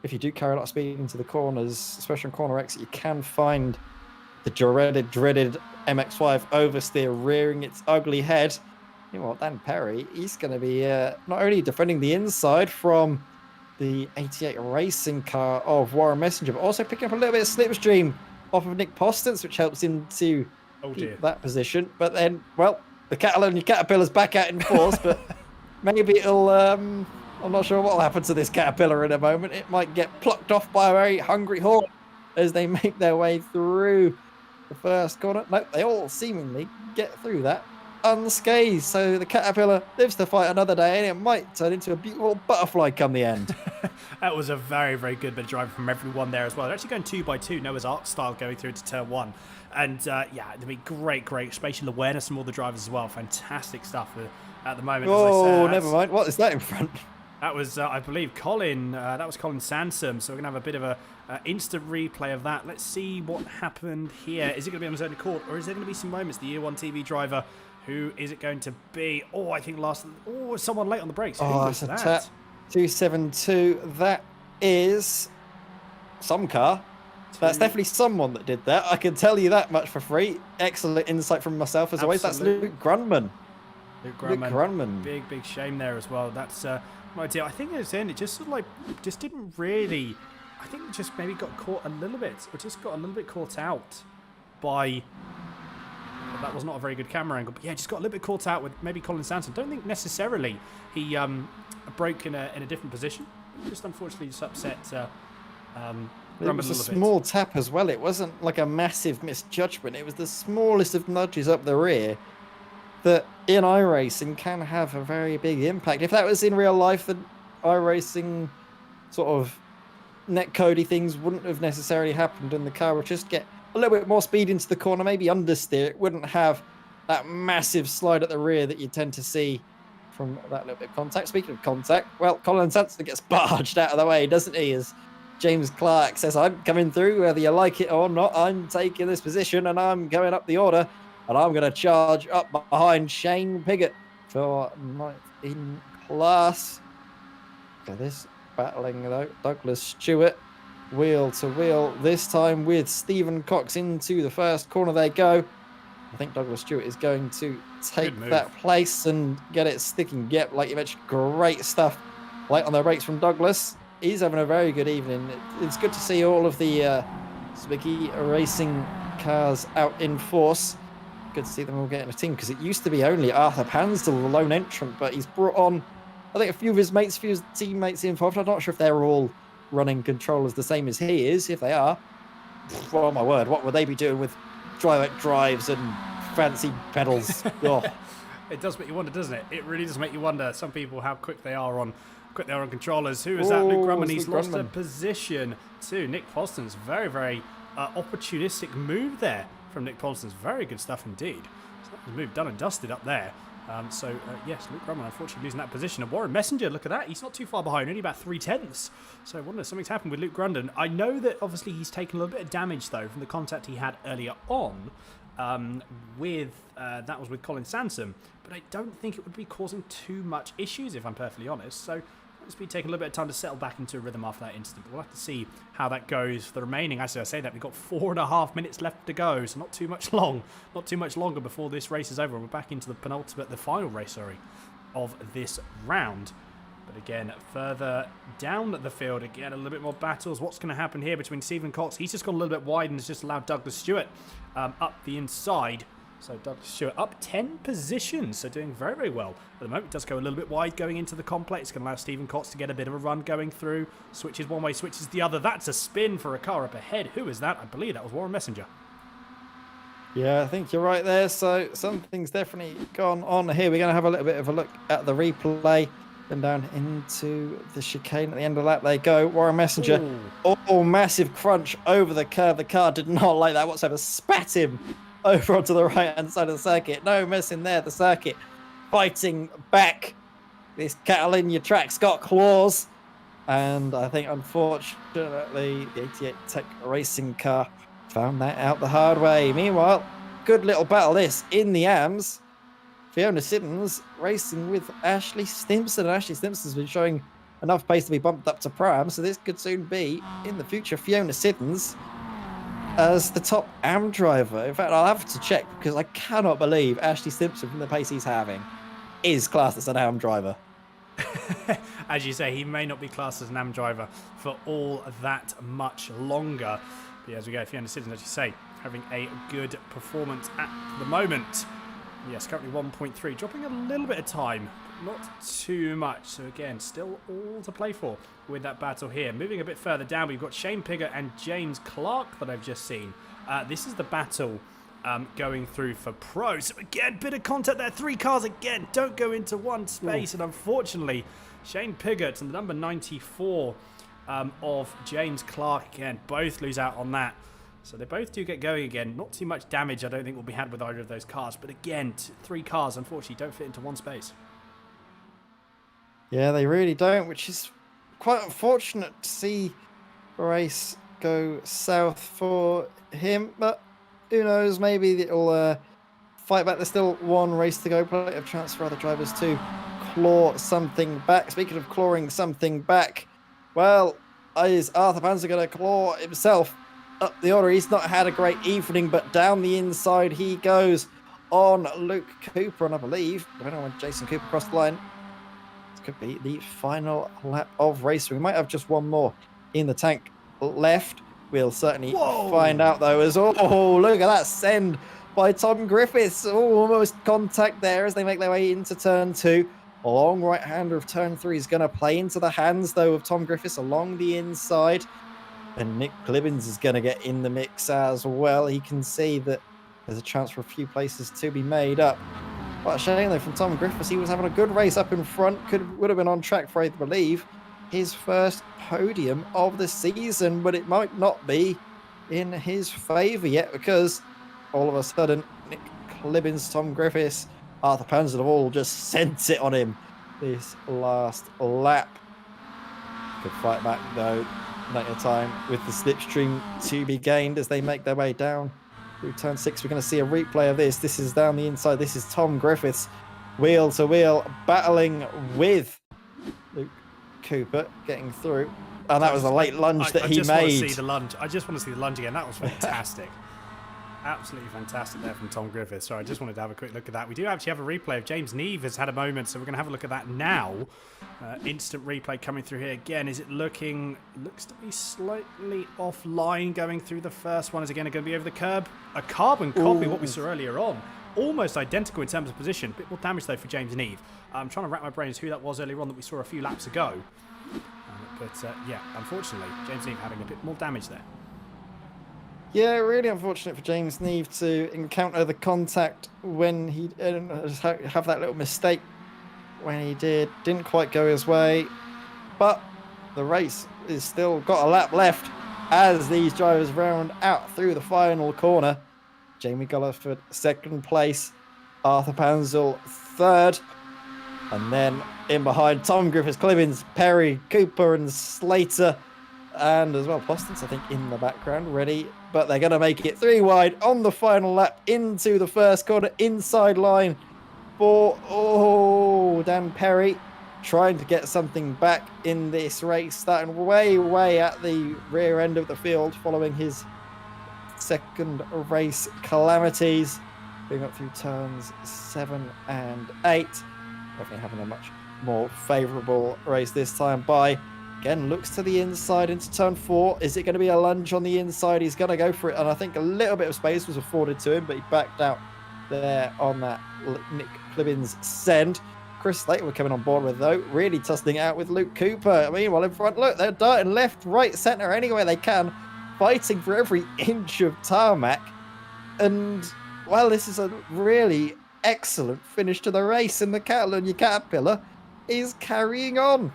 if you do carry a lot of speed into the corners, especially on corner exit, you can find the dreaded MX5 oversteer rearing its ugly head. You know what, Dan Perry, he's going to be not only defending the inside from the 88 racing car of Warren Messenger, but also picking up a little bit of slipstream off of Nick Postens, which helps him to keep that position. But then, well, the Catalonia Caterpillar's back out in force, but maybe it'll, I'm not sure what will happen to this Caterpillar in a moment. It might get plucked off by a very hungry horse as they make their way through the first corner. Nope, they all seemingly get through that unscathed. So the Caterpillar lives to fight another day, and it might turn into a beautiful butterfly come the end. That was a very, very good bit of driving from everyone there as well. They're actually going 2x2, Noah's Ark style, going through to turn 1. And yeah, there'll be great spatial awareness from all the drivers as well. Fantastic stuff at the moment. Oh, never mind. What is that in front? That was, I believe, Colin. That was Colin Sansom. So we're going to have a bit of a instant replay of that. Let's see what happened here. Is it going to be on his own accord, or is there going to be some moments? The Year 1 TV driver, who is it going to be? Oh, I think someone late on the brakes. Who was that's that? a tap. 272. That is some car. That's definitely someone that did that. I can tell you that much for free. Excellent insight from myself as always. That's Luke Grunman. Luke Grunman. Big shame there as well. That's my deal. I think it was in. It just sort of like didn't really. I think it just maybe got caught a little bit, or just got a little bit caught out by. That was not a very good camera angle, but yeah, just got a little bit caught out with maybe Colin Sanson. Don't think necessarily he broke in a different position. Just unfortunately just upset. It was a small tap as well. It wasn't like a massive misjudgment. It was the smallest of nudges up the rear that in iRacing can have a very big impact. If that was in real life, then iRacing sort of netcodey things wouldn't have necessarily happened, and the car would just get a little bit more speed into the corner, maybe understeer. It wouldn't have that massive slide at the rear that you tend to see from that little bit of contact. Speaking of contact, well, Colin Sanson gets barged out of the way, doesn't he? As James Clark says, I'm coming through, whether you like it or not. I'm taking this position and I'm going up the order, and I'm going to charge up behind Shane Piggott for ninth in class. Okay, this battling though, Douglas Stewart, wheel to wheel, this time with Stephen Cox into the first corner they go. I think Douglas Stewart is going to take that place and get it sticking. Yep, like you mentioned, great stuff. Light on the brakes from Douglas. He's having a very good evening. It's good to see all of the Zwicky racing cars out in force. Good to see them all getting a team, because it used to be only Arthur Pansdell, the lone entrant, but he's brought on, I think, a few of his mates, a few of his teammates involved. I'm not sure if they're all running controllers the same as he is. If they are, oh my word, what would they be doing with direct drives and fancy pedals? Oh. It does make you wonder, doesn't it? It really does make you wonder. Some people, how quick they are on controllers. Who is that? Luke Grumman. He's lost a position to Nick Poston's. Very opportunistic move there from Nick Poston's. Very good stuff indeed. So that was a move done and dusted up there. Yes, Luke Grumman unfortunately losing that position. And Warren Messenger, look at that. He's not too far behind, only about 3/10. So I wonder if something's happened with Luke Grundon. I know that obviously he's taken a little bit of damage though from the contact he had earlier on. That was with Colin Sansom, but I don't think it would be causing too much issues, if I'm perfectly honest. So it's been taking a little bit of time to settle back into a rhythm after that incident. But we'll have to see how that goes for the remaining. As I say that, we've got 4.5 minutes left to go, so not too much longer before this race is over. We're back into the final race, of this round. But again, further down the field, again, a little bit more battles. What's going to happen here between Stephen Cox? He's just gone a little bit wide and has just allowed Douglas Stewart up the inside. So Douglas Stewart up 10 positions, so doing very well at the moment. It does go a little bit wide going into the complex. Going to allow Stephen Cox to get a bit of a run going through. Switches one way, switches the other. That's a spin for a car up ahead. Who is that? I believe that was Warren Messenger. Yeah, I think you're right there. So something's definitely gone on here. We're going to have a little bit of a look at the replay. Then down into the chicane. At the end of that, they go. Warren Messenger. Oh, massive crunch over the curve. The car did not like that whatsoever. Spat him over onto the right-hand side of the circuit. No messing there. The circuit fighting back. This Catalunya track's got claws. And I think, unfortunately, the 88 Tech racing car found that out the hard way. Meanwhile, good little battle this in the AMS. Fiona Siddons racing with Ashley Stimson. And Ashley Stimson's been showing enough pace to be bumped up to Pram, so this could soon be, in the future, Fiona Siddons as the top AM driver. In fact, I'll have to check, because I cannot believe Ashley Stimson, from the pace he's having, is classed as an AM driver. As you say, he may not be classed as an AM driver for all that much longer. But yeah, as we go, Fiona Siddons, as you say, having a good performance at the moment. Yes, currently 1.3, dropping a little bit of time. not too much. So again, still all to play for with that battle here. Moving a bit further down, we've got Shane Pigott and James Clark that I've just seen. This is the battle going through for pro. So again, bit of contact there. 3 cars again don't go into one space. And unfortunately, Shane Pigott and the number 94 of James Clark again both lose out on that. So they both do get going again. Not too much damage I don't think will be had with either of those cars. But again, 3 cars unfortunately don't fit into one space. Yeah, they really don't, which is quite unfortunate to see the race go south for him. But who knows, maybe it'll fight back. There's still one race to go. Plenty of chance for other drivers to claw something back. Speaking of clawing something back, well, is Arthur Panzer going to claw himself up the order? He's not had a great evening, but down the inside he goes on Luke Cooper, and I believe, depending on when Jason Cooper crossed the line, this could be the final lap of racing. We might have just one more in the tank left. We'll certainly find out, though, as oh, look at that send by Tom Griffiths. Oh, almost contact there as they make their way into turn 2. A long right-hander of turn 3 is going to play into the hands, though, of Tom Griffiths along the inside. And Nick Clibbins is going to get in the mix as well. He can see that there's a chance for a few places to be made up. What a shame, though, from Tom Griffiths. He was having a good race up in front. Would have been on track for, I believe, his first podium of the season. But it might not be in his favour yet, because all of a sudden, Nick Clibbins, Tom Griffiths, Arthur Panzer have all just sent it on him this last lap. Good fight back, though. Plenty of time with the slipstream to be gained as they make their way down through turn 6. We're going to see a replay of this. This is down the inside. This is Tom Griffiths wheel to wheel battling with Luke Cooper getting through. And that was a late lunge that he made. I just want to see the lunge. I just want to see the lunge again. That was fantastic. Absolutely fantastic there from Tom Griffiths. So I just wanted to have a quick look at that. We do actually have a replay of James Neve has had a moment, so we're going to have a look at that now. Instant replay coming through here again. Is it looking? Looks to be slightly offline going through the first one. Is it going to be over the curb? A carbon copy of what we saw earlier on. Almost identical in terms of position. A bit more damage though for James Neve. I'm trying to wrap my brains who that was earlier on that we saw a few laps ago. Yeah, unfortunately, James Neve having a bit more damage there. Yeah, really unfortunate for James Neve to encounter the contact when he have that little mistake when he didn't quite go his way. But the race is still got a lap left as these drivers round out through the final corner. Jamie Gulliford second place, Arthur Panzel third, and then in behind Tom Griffiths, Clibbins, Perry, Cooper and Slater, and as well Postons I think in the background ready. But they're going to make it 3 wide on the final lap into the first corner, inside line for, Dan Perry, trying to get something back in this race, starting way at the rear end of the field following his second race calamities, going up through turns 7 and 8. Definitely having a much more favourable race this time by. Again, looks to the inside into turn 4. Is it going to be a lunge on the inside? He's going to go for it. And I think a little bit of space was afforded to him, but he backed out there on that Nick Clibbins send. Chris Slater were coming on board with, though, really tussling out with Luke Cooper. Meanwhile, in front, look, they're darting left, right, centre, anywhere they can, fighting for every inch of tarmac. And, well, this is a really excellent finish to the race. And the Catalonia Caterpillar is carrying on.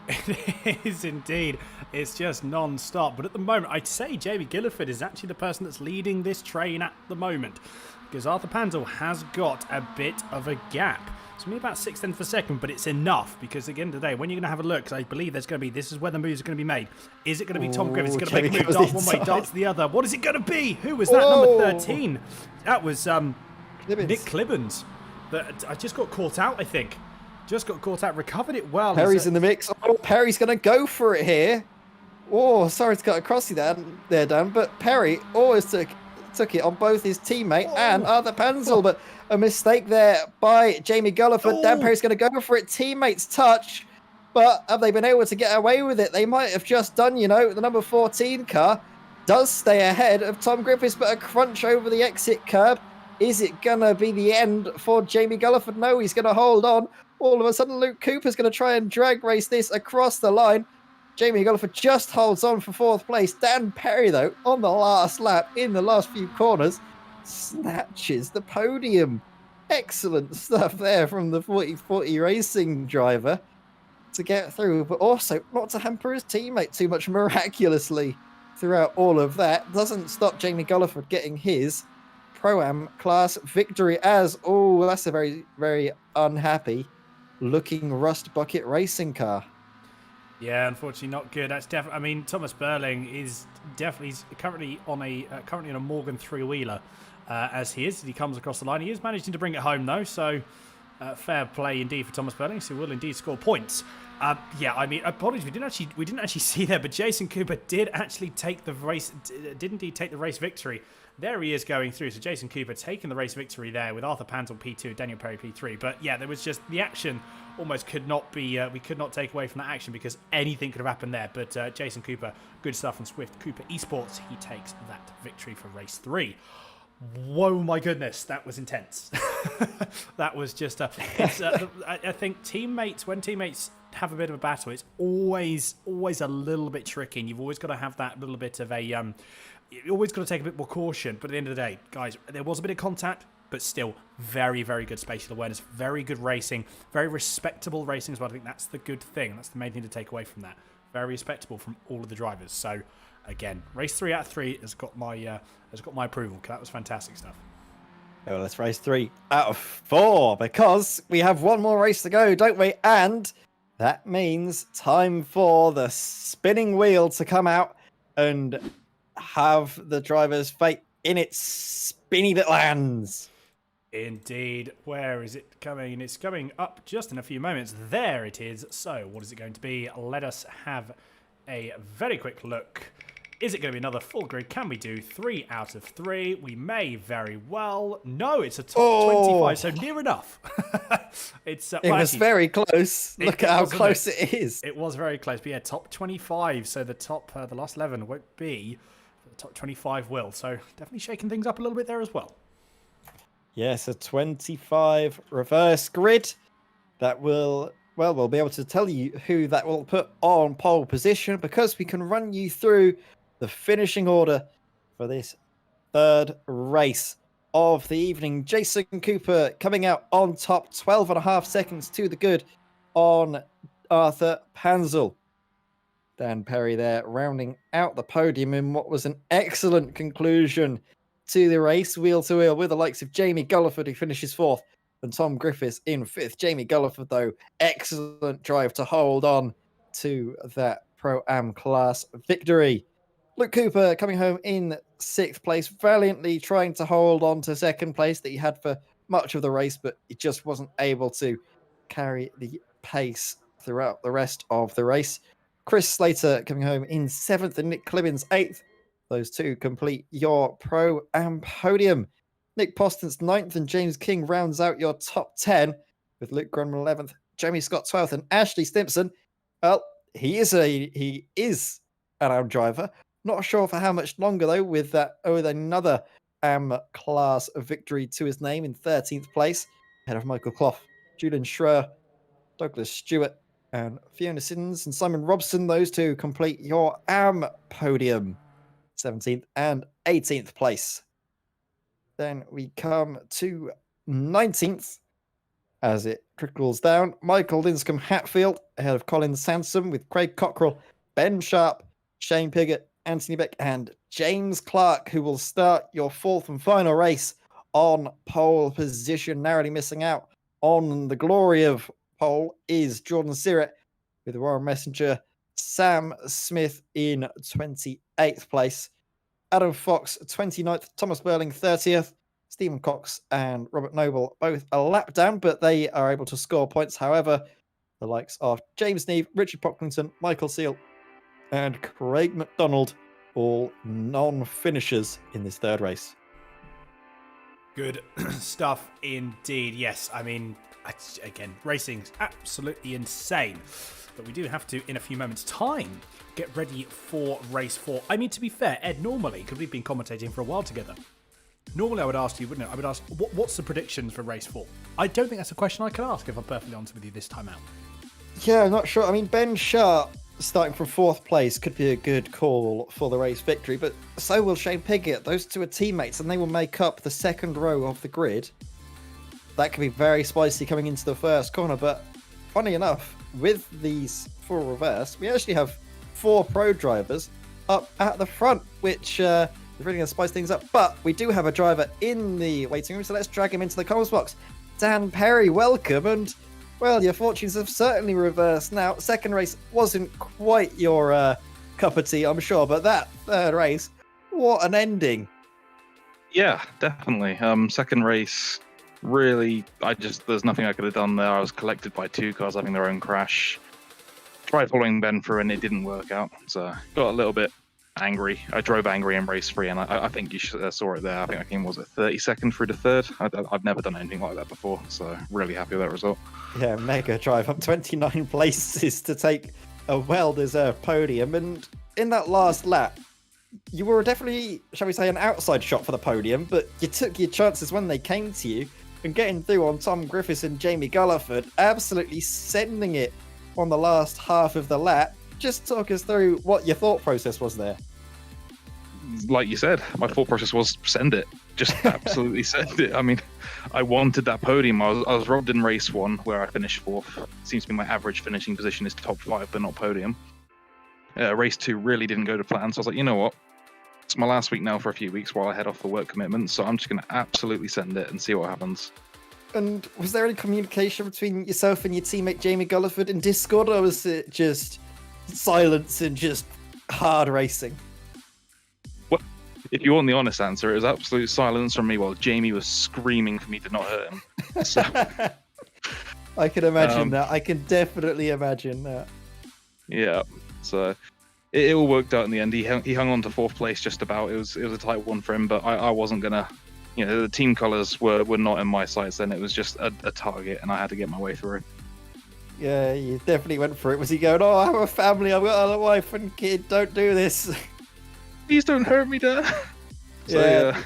It is indeed. It's just non-stop. But at the moment, I'd say Jamie Gulliford is actually the person that's leading this train at the moment, because Arthur Panzel has got a bit of a gap. It's only about 6th for second, but it's enough, because at the end of the day, when you're going to have a look, because I believe there's going to be, this is where the moves are going to be made. Is it going to be Tom Griffiths? Is it going to make a move, dart one way, darts the other? What is it going to be? Who was that? Number 13. That was Nick Clibbins. That I just got caught out, I think. Just got caught out, recovered it well. Perry's in the mix. Oh, Perry's going to go for it here. Oh, sorry to cut across you there, Dan, but Perry always took it on both his teammate and Arthur Panzel, but a mistake there by Jamie Gulliford. Dan Perry's going to go for it. Teammates touch, but have they been able to get away with it? They might have just done, the number 14 car does stay ahead of Tom Griffiths, but a crunch over the exit curb. Is it going to be the end for Jamie Gulliford? No, he's going to hold on. All of a sudden, Luke Cooper's going to try and drag race this across the line. Jamie Gollifer just holds on for 4th place. Dan Perry, though, on the last lap, in the last few corners, snatches the podium. Excellent stuff there from the 4040 Racing driver to get through, but also not to hamper his teammate too much miraculously throughout all of that. Doesn't stop Jamie Gollifer getting his Pro-Am class victory as, oh, that's a very, very unhappy looking Rust Bucket racing car. Yeah, unfortunately not good. That's definitely. I mean, Thomas Burling is definitely currently on a Morgan 3-wheeler as he is. He comes across the line. He is managing to bring it home though, so fair play indeed for Thomas Burling. So he will indeed score points. Yeah, I mean, apologies, we didn't actually see there, but Jason Cooper did actually take the race. Did indeed take the race victory. There he is going through. So Jason Cooper taking the race victory there with Arthur Pantel P2, Daniel Perry P3. But yeah, there was just the action almost could not be. We could not take away from that action because anything could have happened there. But Jason Cooper, good stuff from Swift Cooper Esports. He takes that victory for race 3. Whoa, my goodness, that was intense. That was just. I think when teammates have a bit of a battle, it's always a little bit tricky. And you've always got to have that little bit of a. You always got to take a bit more caution. But at the end of the day, guys, there was a bit of contact, but still very, very good spatial awareness, very good racing, very respectable racing as well. I think that's the good thing. That's the main thing to take away from that. Very respectable from all of the drivers. So again, race 3 out of 3 has got my approval. That was fantastic stuff. Well, let's race 3 out of 4 because we have one more race to go, don't we? And that means time for the spinning wheel to come out and have the driver's fate in its spinny little hands. Indeed. Where is it coming? It's coming up just in a few moments. There it is. So what is it going to be? Let us have a very quick look. Is it going to be another full grid? Can we do 3 out of 3? We may very well. No, it's a top 25, so near enough. It was very close. Look at how close it is. It was very close, but yeah, top 25. So the last 11 won't be. The top 25 will. So definitely shaking things up a little bit there as well. Yes, a 25 reverse grid that will, well, we'll be able to tell you who that will put on pole position because we can run you through the finishing order for this 3rd race of the evening. Jason Cooper coming out on top, 12.5 seconds to the good on Arthur Panzel. Dan Perry there rounding out the podium in what was an excellent conclusion to the race, wheel to wheel, with the likes of Jamie Gulliford, who finishes 4th, and Tom Griffiths in 5th. Jamie Gulliford, though, excellent drive to hold on to that Pro-Am class victory. Luke Cooper coming home in 6th place, valiantly trying to hold on to 2nd place that he had for much of the race, but he just wasn't able to carry the pace throughout the rest of the race. Chris Slater coming home in 7th and Nick Clibbins 8th. Those two complete your Pro-Am podium. Nick Poston's 9th and James King rounds out your top 10 with Luke Grunman 11th, Jamie Scott 12th, and Ashley Stimpson. Well, he is an AM driver. Not sure for how much longer though, with another AM class victory to his name in 13th place, ahead of Michael Clough, Julian Schreier, Douglas Stewart, and Fiona Siddons and Simon Robson. Those two complete your AM podium, 17th and 18th place. Then we come to 19th as it trickles down. Michael Linscombe Hatfield ahead of Colin Sansom with Craig Cockrell, Ben Sharp, Shane Piggott, Anthony Beck, and James Clark, who will start your 4th and final race on pole position. Narrowly missing out on the glory of pole is Jordan Sirrett with Warren Messenger, Sam Smith in 28th place, Adam Fox 29th, Thomas Burling 30th, Stephen Cox and Robert Noble both a lap down, but they are able to score points. However, the likes of James Neve, Richard Pocklington, Michael Seal, and Craig McDonald, all non-finishers in this 3rd race. Good stuff indeed. Yes, I mean, again, racing's absolutely insane. But we do have to, in a few moments' time, get ready for race 4. I mean, to be fair, Ed, normally, because we've been commentating for a while together, Normally I would ask you, wouldn't it? I would ask, what's the predictions for race 4? I don't think that's a question I can ask, if I'm perfectly honest with you, this time out. Yeah, I'm not sure. I mean, Ben Sharp starting from 4th place could be a good call for the race victory, but so will Shane Piggott. Those two are teammates, and they will make up the second row of the grid. That could be very spicy coming into the first corner, but funny enough, with these 4 reverse, we actually have 4 pro drivers up at the front, which is really going to spice things up. But we do have a driver in the waiting room, so let's drag him into the comms box. Dan Perry, welcome, and well, your fortunes have certainly reversed now. Second race wasn't quite your cup of tea, I'm sure, but that third race, what an ending. Yeah, definitely. Second race, really, there's nothing I could have done there. I was collected by 2 cars having their own crash. Tried following Ben through and it didn't work out, so got a little bit angry. I drove angry in race 3, and I think you saw it there. I think I came, was it 32nd through to 3rd? I've never done anything like that before, so really happy with that result. Yeah, mega drive up 29 places to take a well-deserved podium. And in that last lap, you were definitely, shall we say, an outside shot for the podium, but you took your chances when they came to you, and getting through on Tom Griffiths and Jamie Gulliford, absolutely sending it on the last half of the lap. Just talk us through what your thought process was there. Like you said, my thought process was send it. Just absolutely send it. I mean, I wanted that podium. I was robbed in race 1, where I finished 4th. Seems to be my average finishing position is top 5, but not podium. Race 2 really didn't go to plan, so I was like, you know what? It's my last week now for a few weeks while I head off for work commitments, so I'm just going to absolutely send it and see what happens. And was there any communication between yourself and your teammate Jamie Gulliford in Discord, or was it just silence and just hard racing? Well, if you want the honest answer, it was absolute silence from me while Jamie was screaming for me to not hurt him. So, I can imagine that. I can definitely imagine that. Yeah, so it all worked out in the end. He hung on to 4th place just about. It was a tight one for him, but I wasn't gonna. The team colours were not in my sights then. It was just a target, and I had to get my way through. Yeah, you definitely went for it. Was he going, oh, I have a family, I've got a wife and kid, don't do this? Please don't hurt me, Dad. So, yeah.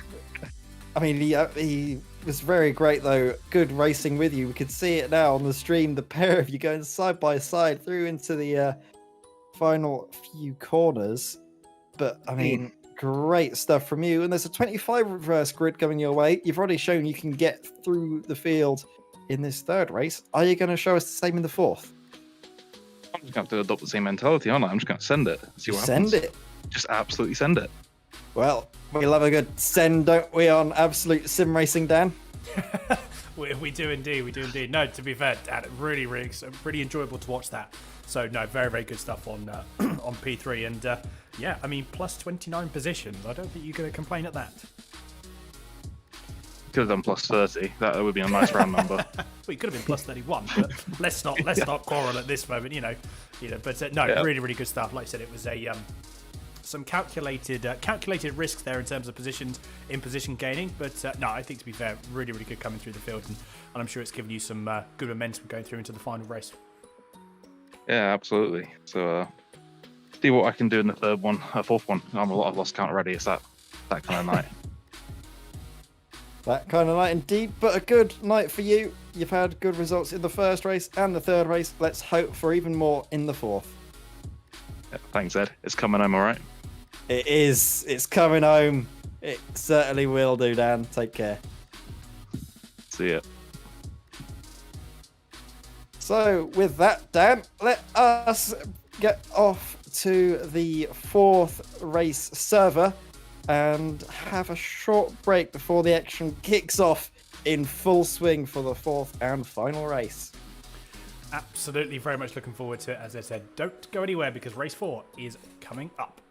I mean, he was very great, though. Good racing with you. We could see it now on the stream, the pair of you going side by side through into the final few corners. But, I mean, great stuff from you. And there's a 25 reverse grid coming your way. You've already shown you can get through the field in this third race. Are you going to show us the same in the 4th? I'm just going to have to adopt the same mentality, aren't I? I'm just going to send it. See what happens. Send it. Just absolutely send it. Well, we love a good send, don't we, on Absolute Sim Racing, Dan? We do indeed, No, to be fair, Dan, really enjoyable to watch that. So, no, very, very good stuff on on P3. And, yeah, I mean, plus 29 positions. I don't think you're going to complain at that. Could have done plus 30. That would be a nice round number. Well, you could have been plus 31, but let's not quarrel at this moment, you know. But no, really, really good stuff. Like I said, it was a some calculated risks there in terms of position gaining. But no, I think to be fair, really, really good coming through the field, and I'm sure it's given you some good momentum going through into the final race. Yeah, absolutely. So see what I can do in the fourth one. I've lost count already. It's that kind of night. That kind of night indeed, but a good night for you. You've had good results in the first race and the third race. Let's hope for even more in the 4th. Yeah, thanks, Ed. It's coming home, all right? It is. It's coming home. It certainly will do, Dan. Take care. See ya. So, with that, Dan, let us get off to the 4th race server and have a short break before the action kicks off in full swing for the 4th and final race. Absolutely, very much looking forward to it. As I said, don't go anywhere because race 4 is coming up.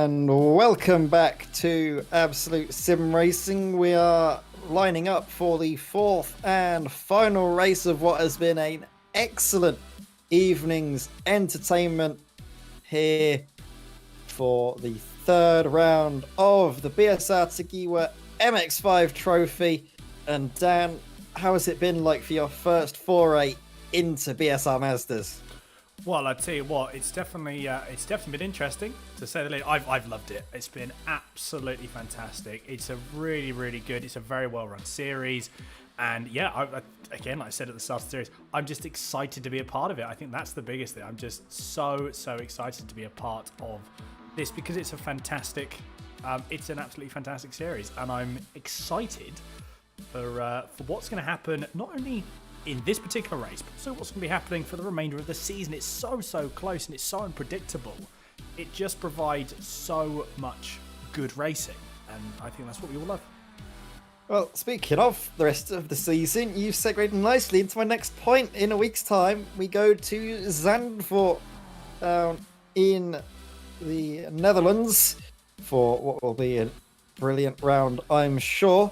And welcome back to Absolute Sim Racing. We are lining up for the fourth and final race of what has been an excellent evening's entertainment here for the third round of the BSR Tegiwa MX5 trophy. And Dan, how has it been like for your first foray into BSR Mazdas? Well, I tell you what, it's definitely been interesting to say the least. I've loved it. It's been absolutely fantastic. It's a really good. It's a very well run series, and yeah, again, like I said at the start of the series, I'm just excited to be a part of it. I think that's the biggest thing. I'm just so excited to be a part of this because it's a fantastic, it's an absolutely fantastic series, and I'm excited for what's going to happen not only in this particular race, but also what's going to be happening for the remainder of the season. It's so close and it's so unpredictable. It just provides so much good racing, and I think that's what we all love. Well, speaking of the rest of the season, you've segued nicely into my next point. In a week's time, we go to Zandvoort down in the Netherlands for what will be a brilliant round, I'm sure.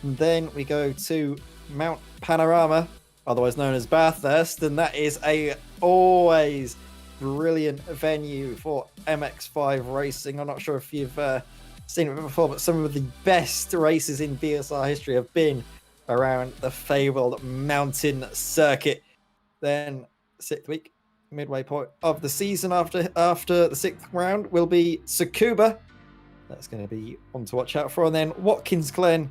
And then we go to Mount Panorama, otherwise known as Bathurst, and that is a always brilliant venue for MX5 racing. I'm not sure if you've seen it before, but some of the best races in BSR history have been around the fabled mountain circuit. Then sixth week, midway point of the season after the sixth round will be Tsukuba. That's going to be one to watch out for. And then Watkins Glen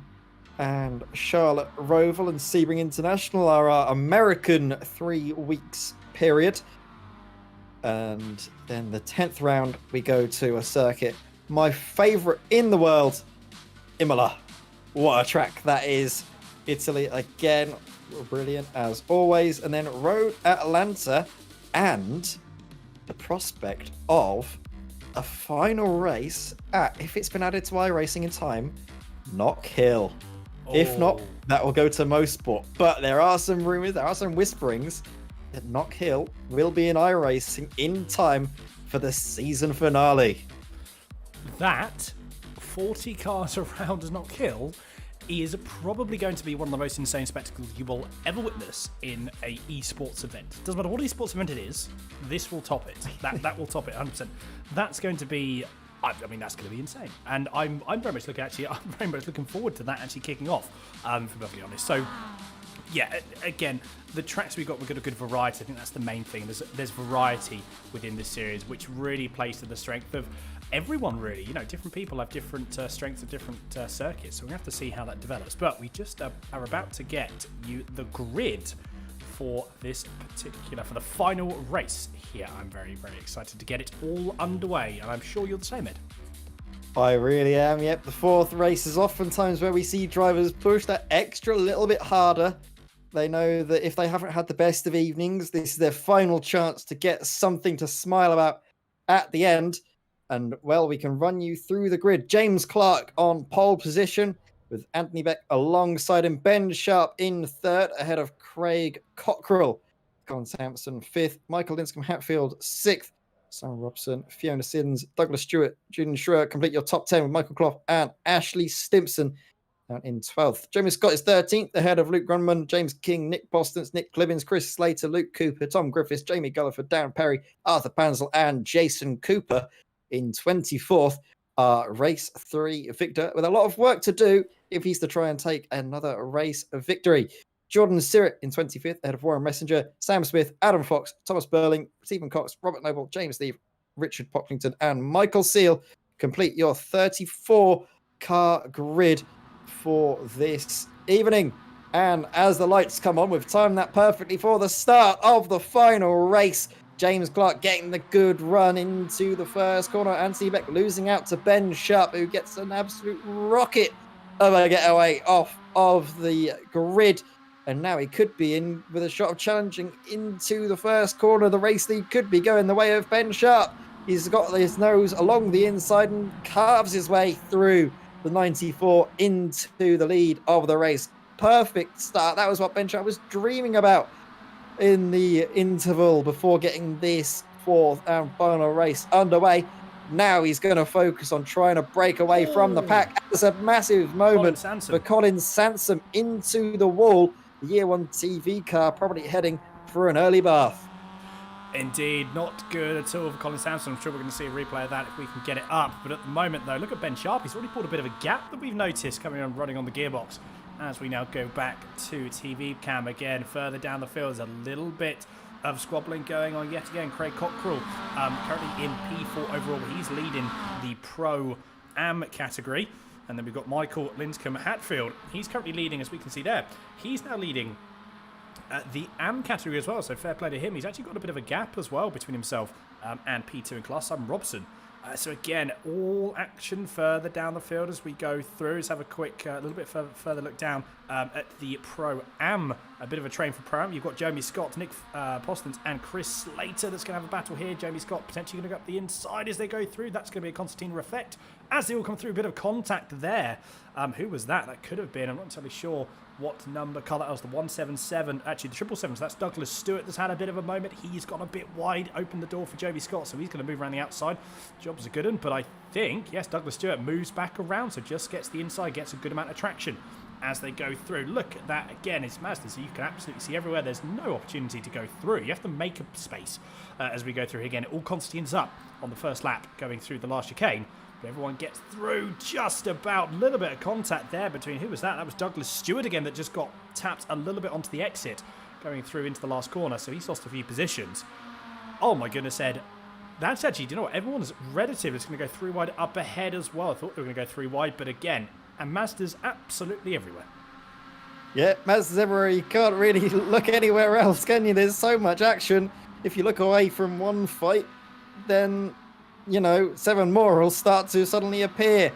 and Charlotte Roval and Sebring International are our American 3 weeks period. And then the 10th round, we go to a circuit, my favourite in the world, Imola. What a track that is. Italy again, brilliant as always. And then Road Atlanta and the prospect of a final race at, if it's been added to iRacing in time, Knock Hill. If not, that will go to Mosport. But there are some rumours, there are some whisperings that Knock Hill will be in iRacing in time for the season finale. That 40 cars around Knock Hill is probably going to be one of the most insane spectacles you will ever witness in a esports event. Doesn't matter what esports event it is, this will top it. That will top it 100%. That's going to be, I mean, that's going to be insane. And I'm very much looking forward to that actually kicking off, for being perfectly honest. So yeah, again, the tracks we've got a good variety. I think that's the main thing. There's variety within this series, which really plays to the strength of everyone, really. You know, different people have different strengths of different circuits, so we have to see how that develops. But we just are about to get you the grid for this particular, for the final race here. I'm very excited to get it all underway, and I'm sure you're the same, Ed. I really am, yep. The fourth race is oftentimes where we see drivers push that extra little bit harder. They know that if they haven't had the best of evenings, this is their final chance to get something to smile about at the end. And, well, we can run you through the grid. James Clark on pole position with Anthony Beck alongside him. Ben Sharp in third ahead of Craig Cockrell. Colin Sampson fifth. Michael Linscombe Hatfield sixth. Sam Robson, Fiona Siddons, Douglas Stewart, Julian Schreier complete your top 10 with Michael Clough and Ashley Stimpson down in 12th. Jamie Scott is 13th ahead of Luke Grunman, James King, Nick Bostons, Nick Clibbins, Chris Slater, Luke Cooper, Tom Griffiths, Jamie Gulliford, Darren Perry, Arthur Pansel and Jason Cooper. In 24th, race 3 Victor, with a lot of work to do if he's to try and take another race victory. Jordan Sirrett in 25th, ahead of Warren Messenger, Sam Smith, Adam Fox, Thomas Burling, Stephen Cox, Robert Noble, James Steve, Richard Pocklington, and Michael Seal. Complete your 34-car grid for this evening. And as the lights come on, we've timed that perfectly for the start of the final race. James Clark getting the good run into the first corner. Anthony Beck losing out to Ben Sharp, who gets an absolute rocket of a getaway off of the grid. And now he could be in with a shot of challenging into the first corner. The race lead could be going the way of Ben Sharp. He's got his nose along the inside and carves his way through the 94 into the lead of the race. Perfect start. That was what Ben Sharp was dreaming about in the interval before getting this fourth and final race underway. Now he's going to focus on trying to break away from the pack. It's a massive moment for Colin Sansom into the wall. The Year 1 TV car probably heading for an early bath. Indeed, not good at all for Colin Sansom. I'm sure we're going to see a replay of that if we can get it up. But at the moment, though, look at Ben Sharp. He's already pulled a bit of a gap that we've noticed coming on running on the gearbox. As we now go back to TV cam again, further down the field, there's a little bit of squabbling going on yet again. Craig Cockrell, currently in P4 overall. He's leading the Pro-Am category. And then we've got Michael Linscombe Hatfield. He's currently leading, as we can see there. He's now leading the AM category as well, so fair play to him. He's actually got a bit of a gap as well between himself and P2 in class. I'm Robson. So again, all action further down the field as we go through. Let's have a quick, little bit further look down at the Pro-Am. A bit of a train for Pro-Am. You've got Jeremy Scott, Nick Postons, and Chris Slater that's going to have a battle here. Jeremy Scott potentially going to go up the inside as they go through. That's going to be a Constantine effect as they all come through. A bit of contact there. Who was that? That could have been, I'm not entirely sure what number car that was, the 177, actually the 777, so that's Douglas Stewart that's had a bit of a moment. He's gone a bit wide, opened the door for Joby Scott, so he's going to move around the outside. Job's a good one, but I think, yes, Douglas Stewart moves back around, so just gets the inside, gets a good amount of traction as they go through. Look at that again, it's Mazda, so you can absolutely see everywhere. There's no opportunity to go through. You have to make a space as we go through again. All Constantine's up on the first lap going through the last chicane. But everyone gets through just about. A little bit of contact there between, who was that? That was Douglas Stewart again that just got tapped a little bit onto the exit going through into the last corner. So he's lost a few positions. Oh my goodness, Ed. That's actually, do you know what? Everyone's relative is going to go 3 wide up ahead as well. I thought they were going to go 3 wide, but again, and Mazda's absolutely everywhere. Yeah, Mazda's everywhere. You can't really look anywhere else, can you? There's so much action. If you look away from one fight, then, you know, 7 more will start to suddenly appear.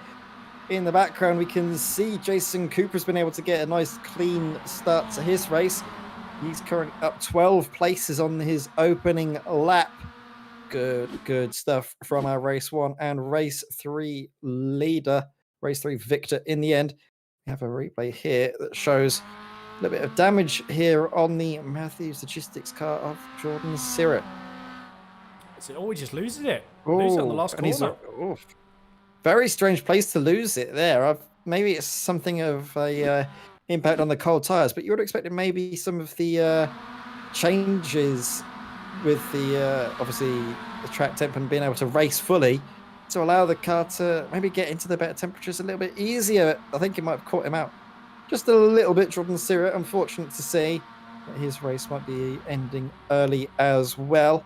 In the background, we can see Jason Cooper's been able to get a nice clean start to his race. He's currently up 12 places on his opening lap. Good stuff from our race 1 and race 3 leader, race 3 victor in the end. We have a replay here that shows a little bit of damage here on the Matthews Logistics car of Jordan Sirrett. Oh, he just loses it. Loses it on the last corner. Very strange place to lose it there. Maybe it's something of a impact on the cold tyres, but you would have expected maybe some of the changes with the obviously the track temp and being able to race fully to allow the car to maybe get into the better temperatures a little bit easier. I think it might have caught him out just a little bit. Jordan Sirrett, unfortunate to see that his race might be ending early as well.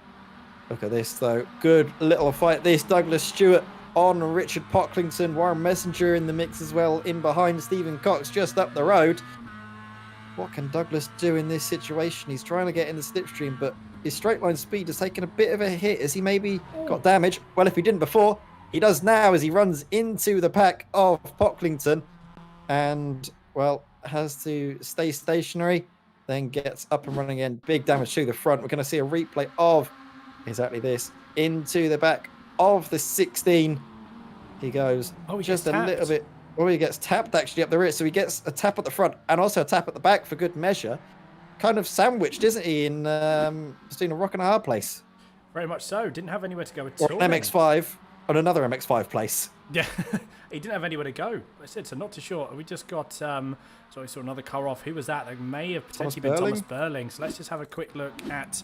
Look at this though, good little fight this. Douglas Stewart on Richard Pocklington, Warren Messenger in the mix as well, in behind Stephen Cox just up the road. What can Douglas do in this situation? He's trying to get in the slipstream, but his straight line speed has taken a bit of a hit. Has he maybe got damage? Well, if he didn't before, he does now as he runs into the pack of Pocklington and, well, has to stay stationary, then gets up and running again. Big damage to the front. We're going to see a replay of exactly this. Into the back of the 16 he goes. Just a little bit. He gets tapped actually up the rear, so he gets a tap at the front and also a tap at the back for good measure. Kind of sandwiched, isn't he, in between a rock and a hard place? Very much so. Didn't have anywhere to go at all. Or an MX5 on another MX5 place. Yeah, he didn't have anywhere to go. I said, so not too sure. We just got, so we saw another car off. Who was that? That may have potentially been Thomas Burling. So let's just have a quick look at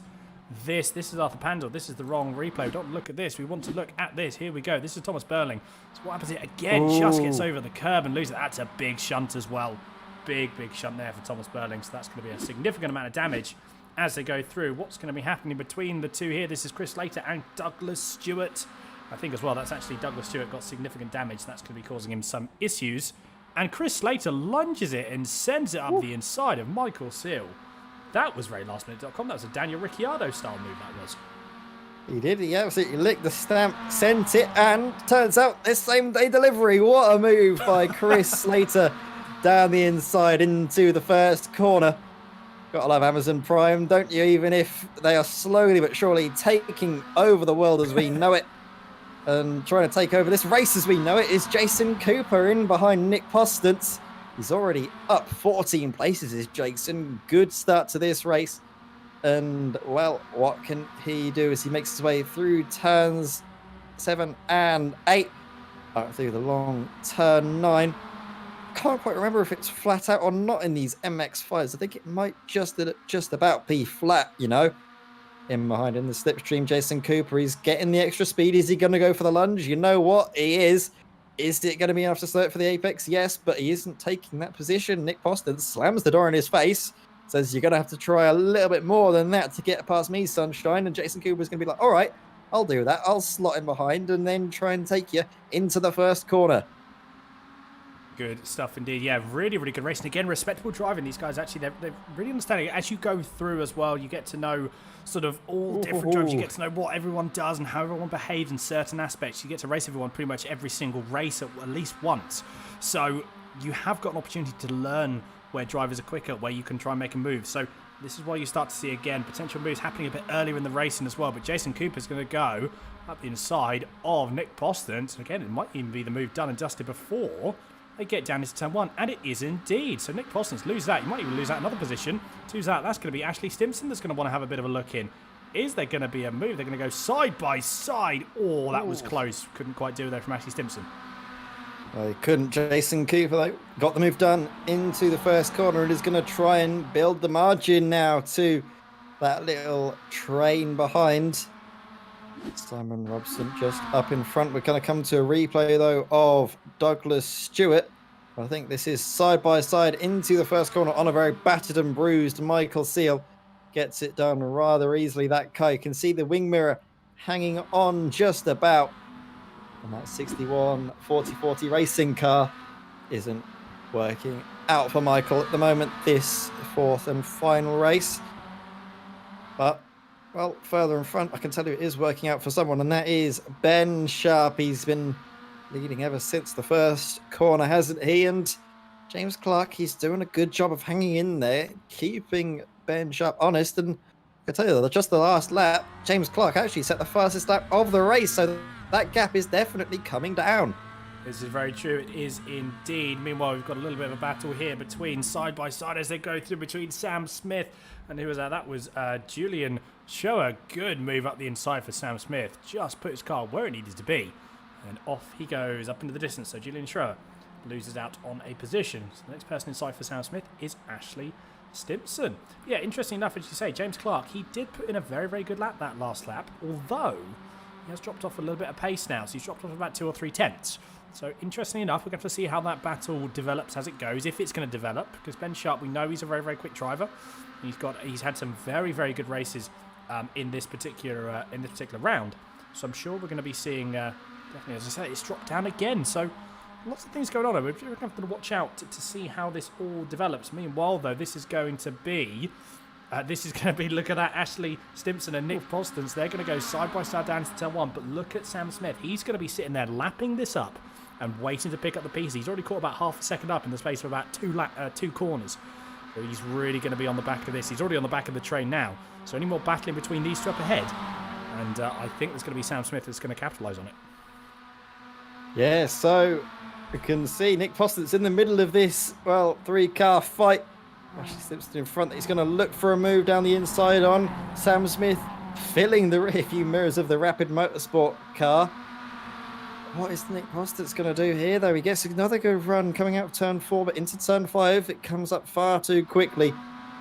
this. This is Arthur Pandel. This is the wrong replay. We don't look at this. We want to look at this. Here we go. This is Thomas Burling. So what happens here? Again, just gets over the curb and loses. That's a big shunt as well. Big shunt there for Thomas Burling. So that's going to be a significant amount of damage as they go through. What's going to be happening between the two here? This is Chris Slater and Douglas Stewart. I think as well, that's actually Douglas Stewart got significant damage. That's going to be causing him some issues. And Chris Slater lunges it and sends it up the inside of Michael Seal. That was very lastminute.com. That was a Daniel Ricciardo style move, that was. He did. He absolutely licked the stamp, sent it, and turns out this same day delivery. What a move by Chris Slater down the inside into the first corner. Gotta love Amazon Prime, don't you? Even if they are slowly but surely taking over the world as we know it. And trying to take over this race as we know it is Jason Cooper in behind Nick Postance. He's already up 14 places, is Jason. Good start to this race. And, well, what can he do as he makes his way through turns 7, and 8. Out through the long turn 9. Can't quite remember if it's flat out or not in these MX5s. I think it might just about be flat, you know. In behind in the slipstream, Jason Cooper, he's getting the extra speed. Is he going to go for the lunge? You know what? He is. Is it going to be enough to slow it for the apex? Yes, but he isn't taking that position. Nick Poston slams the door in his face, says you're going to have to try a little bit more than that to get past me, Sunshine. And Jason Cooper's going to be like, all right, I'll do that. I'll slot in behind and then try and take you into the first corner. Good stuff indeed. Yeah, really, really good racing. Again, respectable driving. These guys actually, they're really understanding it. As you go through as well, you get to know sort of all different drivers. You get to know what everyone does and how everyone behaves in certain aspects. You get to race everyone pretty much every single race at least once. So you have got an opportunity to learn where drivers are quicker, where you can try and make a move. So this is why you start to see, again, potential moves happening a bit earlier in the racing as well. But Jason Cooper's going to go up the inside of Nick Poston. So again, it might even be the move done and dusted before they get down into turn 1, and it is indeed. So Nick Poston's lose that. You might even lose that another position. Who's that? That's going to be Ashley Stimson that's going to want to have a bit of a look in. Is there going to be a move? They're going to go side by side. Oh, that was close. Couldn't quite do there from Ashley Stimson. They couldn't. Jason Cooper got the move done into the first corner and is going to try and build the margin now to that little train behind. Simon Robson just up in front. We're going to come to a replay, though, of Douglas Stewart. I think this is side by side into the first corner on a very battered and bruised Michael Seal. Gets it done rather easily, that guy. You can see the wing mirror hanging on just about. And that 61 40-40 racing car isn't working out for Michael at the moment, this fourth and final race. But well, further in front, I can tell you it is working out for someone, and that is Ben Sharp. He's been leading ever since the first corner, hasn't he? And James Clark, he's doing a good job of hanging in there, keeping Ben Sharp honest. And I can tell you that just the last lap, James Clark actually set the fastest lap of the race, so that gap is definitely coming down. This is very true. It is indeed. Meanwhile, we've got a little bit of a battle here between side by side as they go through between Sam Smith and who was that? That was Julian Shoa. Good move up the inside for Sam Smith. Just put his car where it needed to be. And off he goes up into the distance. So Julian Shoa loses out on a position. So the next person inside for Sam Smith is Ashley Stimson. Yeah, interesting enough, as you say, James Clark, he did put in a very, very good lap that last lap, although he has dropped off a little bit of pace now. So he's dropped off about 2 or 3 tenths. So interestingly enough, we're going to have to see how that battle develops as it goes, if it's going to develop, because Ben Sharp, we know he's a very, very quick driver. He's had some very, very good races in this particular round. So I'm sure we're going to be seeing, definitely, as I say, it's dropped down again. So lots of things going on. We're going to have to watch out to see how this all develops. Meanwhile, though, this is going to be, look at that, Ashley Stimson and Nick Poston. So they're going to go side by side down to turn 1. But look at Sam Smith. He's going to be sitting there lapping this up and waiting to pick up the pieces. He's already caught about half a second up in the space of about 2 corners. So he's really going to be on the back of this. He's already on the back of the train now. So any more battling between these two up ahead. And I think there's going to be Sam Smith that's going to capitalise on it. Yeah, so we can see Nick Poston's in the middle of this, 3-car fight. Ashley Stimson in front. He's going to look for a move down the inside on Sam Smith, filling the rear view mirrors of the Rapid Motorsport car. What is Nick Poston's going to do here, though? He gets another good run coming out of turn 4, but into turn 5, it comes up far too quickly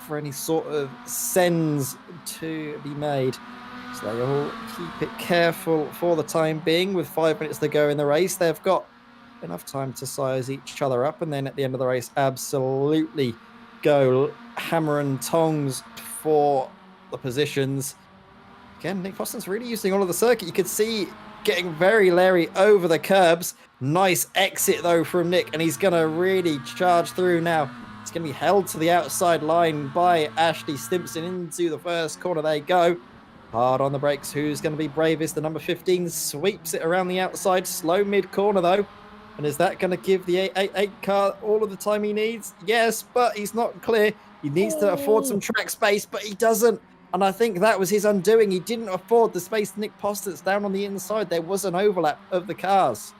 for any sort of sends to be made. So they all keep it careful for the time being. With 5 minutes to go in the race, they've got enough time to size each other up, and then at the end of the race, absolutely go hammer and tongs for the positions. Again, Nick Poston's really using all of the circuit. You could see getting very leery over the curbs. Nice exit, though, from Nick, and he's going to really charge through now. It's going to be held to the outside line by Ashley Stimson into the first corner. They go. Hard on the brakes. Who's going to be bravest? The number 15 sweeps it around the outside. Slow mid-corner, though. And is that going to give the 888 car all of the time he needs? Yes, but he's not clear. He needs to afford some track space, but he doesn't. And I think that was his undoing. He didn't afford the space Nick Poston's down on the inside. There was an overlap of the cars.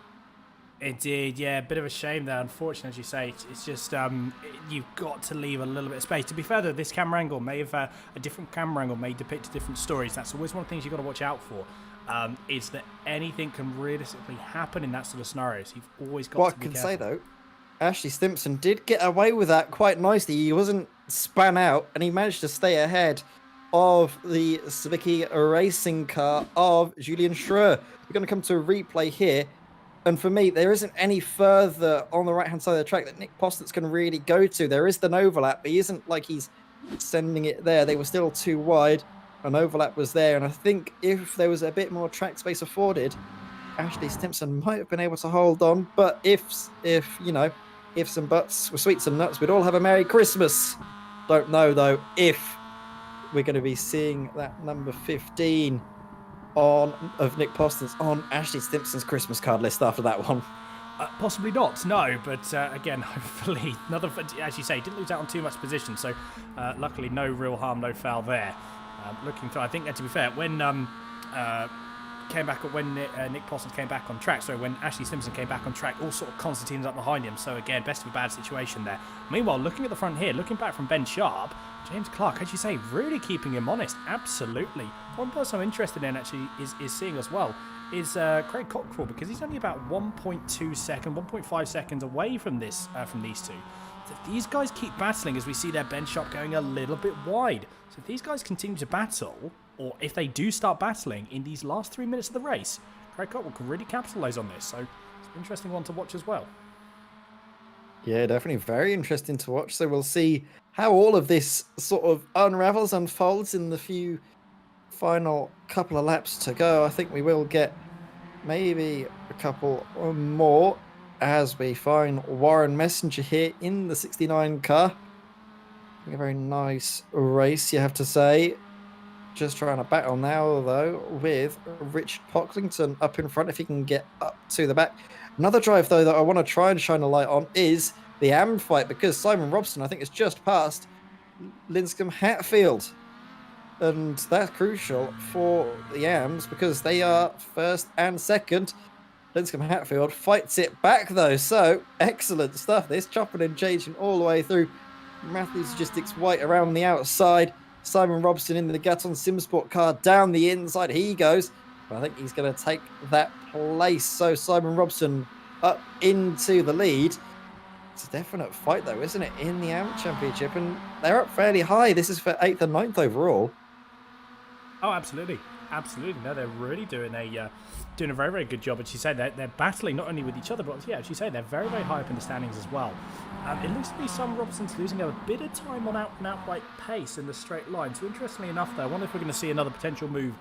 It did, yeah. A bit of a shame there. Unfortunately, as you say, it's just you've got to leave a little bit of space. To be fair, though, this camera angle may have a different camera angle may depict different stories. That's always one of the things you've got to watch out for. Is that anything can realistically happen in that sort of scenario? So you've always got What to I be can careful. say though, Ashley Simpson did get away with that quite nicely. He wasn't span out, and he managed to stay ahead of the Svicky racing car of Julian Schreur. We're going to come to a replay here. And for me, there isn't any further on the right-hand side of the track that Nick Postlett's can really go to. There is an overlap, but he isn't like he's sending it there. They were still too wide. An overlap was there. And I think if there was a bit more track space afforded, Ashley Simpson might have been able to hold on. But if you know, ifs and buts were sweets and nuts, we'd all have a Merry Christmas. Don't know, though, if we're going to be seeing that number 15 of Nick Postlett's on Ashley Simpson's Christmas card list after that one. Possibly not, no. But again, hopefully, as you say, didn't lose out on too much position. So luckily, no real harm, no foul there. Looking through, I think, to be fair, when Nick Postlett came back on track, so when Ashley Simpson came back on track, all sort of Constantine's up behind him. So again, best of a bad situation there. Meanwhile, looking at the front here, looking back from Ben Sharp, James Clark, as you say, really keeping him honest. Absolutely. One person I'm interested in actually is seeing as well is Craig Cockrell, because he's only about 1.5 seconds away from this from these two. So if these guys keep battling, as we see their Ben Sharp going a little bit wide, so if these guys continue to battle, or if they do start battling in these last 3 minutes of the race, Craig Cockrell can really capitalise on this. So it's an interesting one to watch as well. Yeah, definitely very interesting to watch. So we'll see how all of this sort of unravels, unfolds in the few final couple of laps to go. I think we will get maybe a couple more as we find Warren Messenger here in the 69 car. A very nice race, you have to say. Just trying to battle now, though, with Richard Pocklington up in front, if he can get up to the back. Another drive, though, that I want to try and shine a light on is the AM fight, because Simon Robson, I think, has just passed Linscombe Hatfield. And that's crucial for the AMs, because they are first and second. Linscombe Hatfield fights it back, though. So, excellent stuff. This chopping and changing all the way through. Matthews Logistics White around the outside. Simon Robson in the Gatton Simsport car down the inside. He goes. I think he's going to take that place. So Simon Robson up into the lead. It's a definite fight, though, isn't it, in the AM Championship? And they're up fairly high. This is for 8th and 9th overall. Oh, absolutely. Absolutely. No, they're really doing a very, very good job. As you say, they're battling not only with each other, but yeah, as you say, they're very, very high up in the standings as well. It looks to be Simon Robson's losing a bit of time on outright pace in the straight line. So interestingly enough, though, I wonder if we're going to see another potential move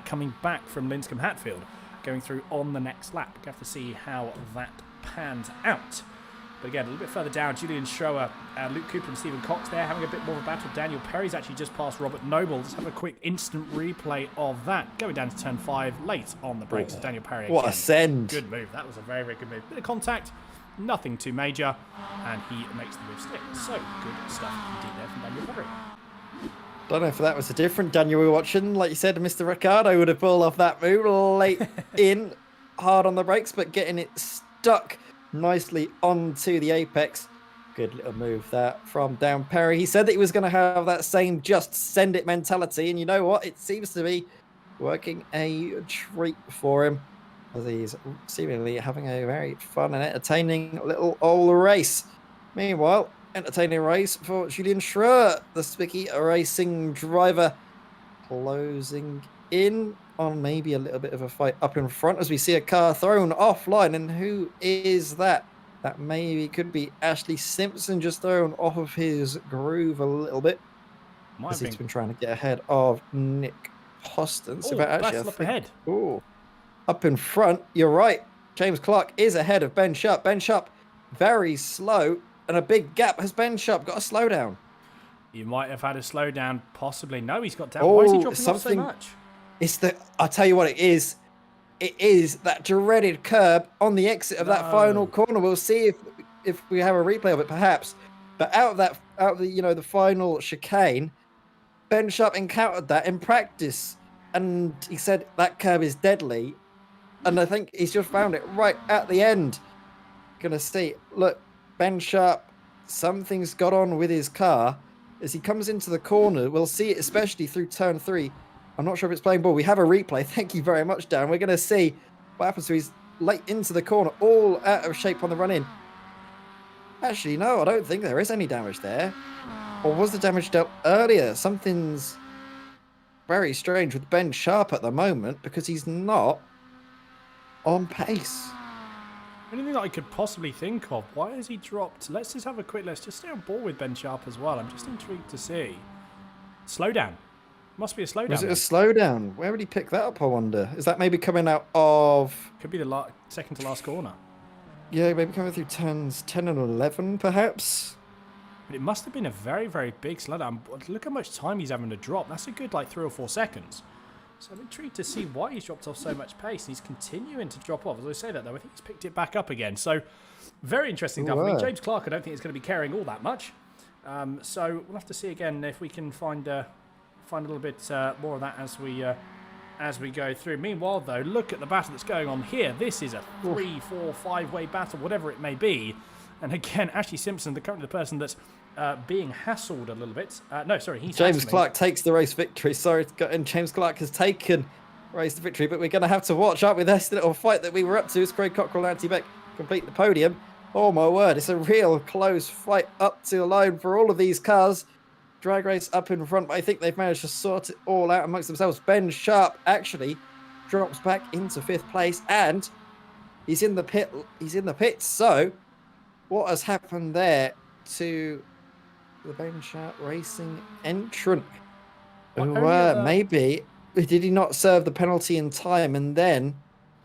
coming back from Linscombe Hatfield going through on the next lap. We have to see how that pans out. But again, a little bit further down, Julian Schroer, Luke Cooper and Stephen Cox there having a bit more of a battle. Daniel Perry's actually just passed Robert Noble. Let's have a quick instant replay of that. Going down to turn 5 late on the brakes. Daniel Perry again. What a send. Good move. That was a very, very good move. Bit of contact, nothing too major, and he makes the move stick. So, good stuff indeed there from Daniel Perry. Don't know if that was a different Daniel we were watching. Like you said, Mr. Ricciardo would have pulled off that move late in, hard on the brakes, but getting it stuck nicely onto the apex. Good little move that from Dan Perry. He said that he was going to have that same just send it mentality, and you know what? It seems to be working a treat for him, as he's seemingly having a very fun and entertaining little old race. Meanwhile, entertaining race for Julian Schreur, the Spicky Racing driver, closing in on maybe a little bit of a fight up in front as we see a car thrown offline. And who is that? That maybe could be Ashley Simpson, just thrown off of his groove a little bit. As he's been trying to get ahead of Nick Hoston. So up ahead. Oh, up in front, you're right. James Clark is ahead of Ben Sharp. Ben Sharp very slow, and a big gap. Has Ben Sharp got a slowdown? You might have had a slowdown, possibly. No, he's got down. Why is he dropping off so much? It's I'll tell you what it is. It is that dreaded curb on the exit of that final corner. We'll see if we have a replay of it, perhaps. But out of the final chicane, Ben Sharp encountered that in practice, and he said that curb is deadly. and I think he's just found it right at the end. Gonna see, look, Ben Sharp, something's got on with his car. As he comes into the corner, we'll see it especially through turn 3. I'm not sure if it's playing ball. We have a replay. Thank you very much, Dan. We're going to see what happens to his late into the corner, all out of shape on the run in. Actually, no, I don't think there is any damage there. Or was the damage dealt earlier? Something's very strange with Ben Sharp at the moment because he's not on pace. Anything that I could possibly think of. Why has he dropped? Let's just have a quick, let's just stay on board with Ben Sharp as well. I'm just intrigued to see. Slowdown. Must be a slowdown. Was it a slowdown? Where would he pick that up, I wonder? Is that maybe coming out of... Could be the second to last corner. Yeah, maybe coming through turns 10 and 11, perhaps? But it must have been a very, very big slowdown. Look how much time he's having to drop. That's a good, 3 or 4 seconds. So I'm intrigued to see why he's dropped off so much pace. And he's continuing to drop off. As I say that, though, I think he's picked it back up again. So very interesting stuff. I mean, James Clark, I don't think is going to be carrying all that much. So we'll have to see again if we can find a little bit more of that as we go through. Meanwhile, though, look at the battle that's going on here. This is a 3, 4, 5-way battle, whatever it may be. And again, Ashley Simpson, currently the person that's being hassled a little bit. No, sorry, he's James hassling. Clark takes the race victory. Sorry, and James Clark has taken race victory, but we're going to have to watch out with this little fight that we were up to. As Craig Cockrell and Anthony Beck complete the podium. Oh my word, it's a real close fight up to the line for all of these cars. Drag race up in front, but I think they've managed to sort it all out amongst themselves. Ben Sharp actually drops back into 5th place, and he's in the pit. He's in the pits. So, what has happened there to the Ben Sharp Racing entrant? Maybe did he not serve the penalty in time and then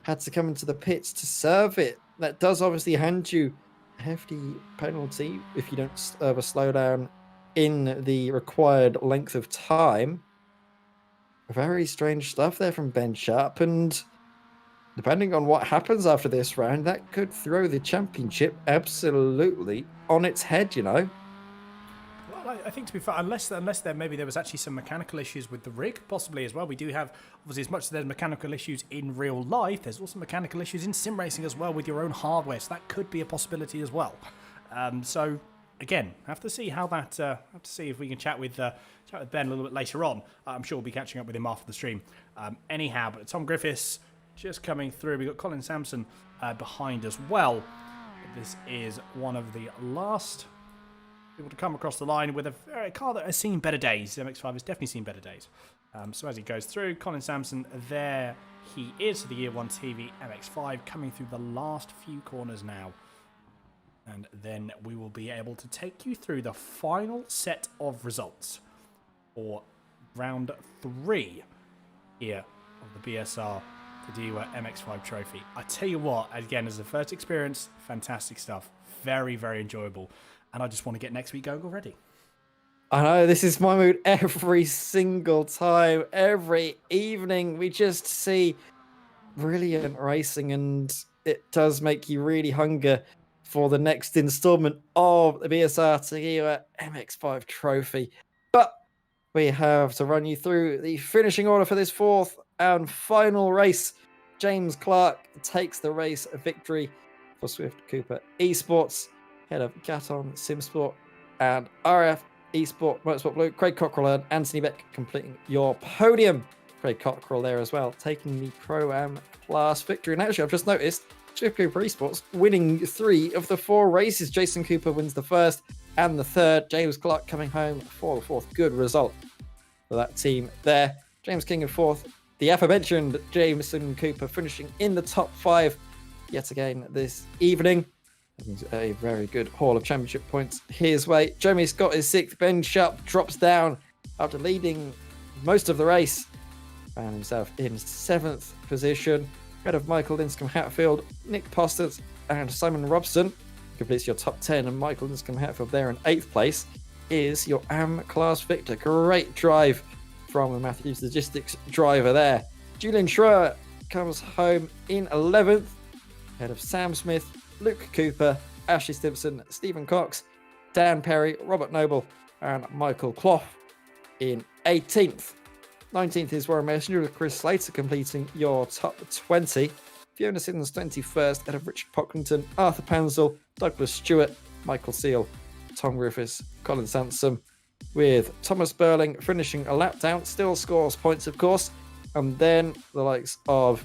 had to come into the pits to serve it? That does obviously hand you a hefty penalty if you don't serve a slowdown in the required length of time. Very strange stuff there from Ben Sharp, and depending on what happens after this round, that could throw the championship absolutely on its head, you know. Well, I think to be fair, unless there was actually some mechanical issues with the rig, possibly as well. We do have, obviously, as much as there's mechanical issues in real life, there's also mechanical issues in sim racing as well with your own hardware, so that could be a possibility as well. So again, have to see how that. Have to see if we can chat with Ben a little bit later on. I'm sure we'll be catching up with him after the stream. Anyhow, but Tom Griffiths just coming through. We've got Colin Sampson behind as well. This is one of the last people to come across the line with a car that has seen better days. The MX5 has definitely seen better days. So as he goes through, Colin Sampson, there he is, the Year 1 TV MX5, coming through the last few corners now. And then we will be able to take you through the final set of results for round 3 here of the BSR Tegiwa MX5 trophy. I tell you what, again, as a first experience, fantastic stuff. Very, very enjoyable. And I just want to get next week going already. I know, this is my mood every single time, every evening. We just see brilliant racing, and it does make you really hunger for the next installment of the BSR Tegiwa MX5 trophy. But we have to run you through the finishing order for this 4th and final race. James Clark takes the race victory for Swift Cooper Esports, head of Gaton Simsport and RF Esport Motorsport Blue. Craig Cockrell and Anthony Beck completing your podium. Craig Cockrell there as well, taking the Pro-Am class victory. And actually, I've just noticed Swift Cooper Esports winning 3 of the 4 races. Jason Cooper wins the 1st and the 3rd. James Clark coming home for the 4th. Good result for that team there. James King in 4th. The aforementioned Jameson Cooper finishing in the top 5 yet again this evening. A very good haul of championship points his way. Jeremy Scott is 6th. Ben Sharp drops down after leading most of the race. Found himself in 7th position. Ahead of Michael Linscombe Hatfield, Nick Posters, and Simon Robson completes your top 10. And Michael Linscombe Hatfield there in 8th place is your AM class victor. Great drive from the Matthews Logistics driver there. Julian Schroer comes home in 11th, ahead of Sam Smith, Luke Cooper, Ashley Stimpson, Stephen Cox, Dan Perry, Robert Noble, and Michael Clough in 18th. 19th is Warren Messenger with Chris Slater completing your top 20. Fiona Siddons 21st, ahead of Richard Pocklington, Arthur Pansel, Douglas Stewart, Michael Seal, Tom Griffiths, Colin Sansom, with Thomas Burling finishing a lap down, still scores points, of course. And then the likes of,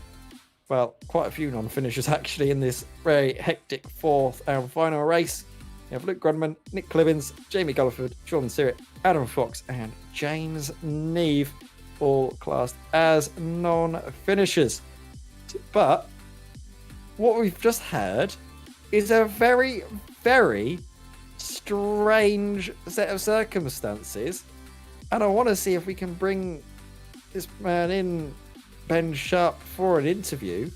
well, quite a few non-finishers actually in this very hectic fourth and final race. You have Luke Grunman, Nick Clibbins, Jamie Gulliford, Sean Sirrett, Adam Fox, and James Neve, all classed as non-finishers. But what we've just heard is a very, very strange set of circumstances, and I want to see if we can bring this man in, Ben Sharp, for an interview,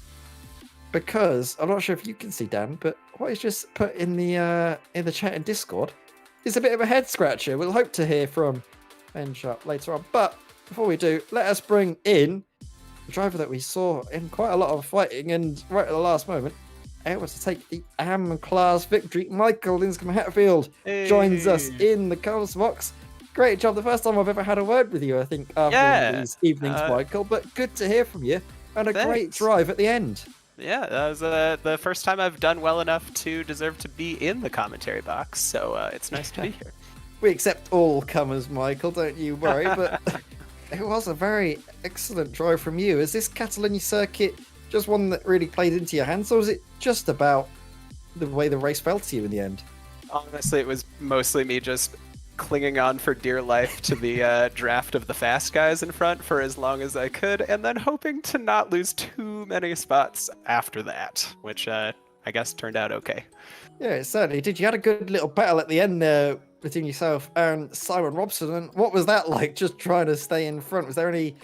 because I'm not sure if you can see, Dan, but what he's just put in the chat in Discord is a bit of a head scratcher. We'll hope to hear from Ben Sharp later on, but before we do, let us bring in the driver that we saw in quite a lot of fighting and right at the last moment able to take the AM class victory. Michael Linscombe Hatfield joins us in the comms box. Great job. The first time I've ever had a word with you, I think, after these evenings, Michael. But good to hear from you. And a great drive at the end. Yeah, that was the first time I've done well enough to deserve to be in the commentary box. So it's nice to be here. We accept all comers, Michael. Don't you worry. But it was a very excellent drive from you. Is this Catalonia circuit just one that really played into your hands, or was it just about the way the race felt to you in the end? Honestly, it was mostly me just clinging on for dear life to the draft of the fast guys in front for as long as I could, and then hoping to not lose too many spots after that, which I guess turned out okay. Yeah, it certainly did. You had a good little battle at the end there between yourself and Simon Robson, and what was that like, just trying to stay in front? Was there any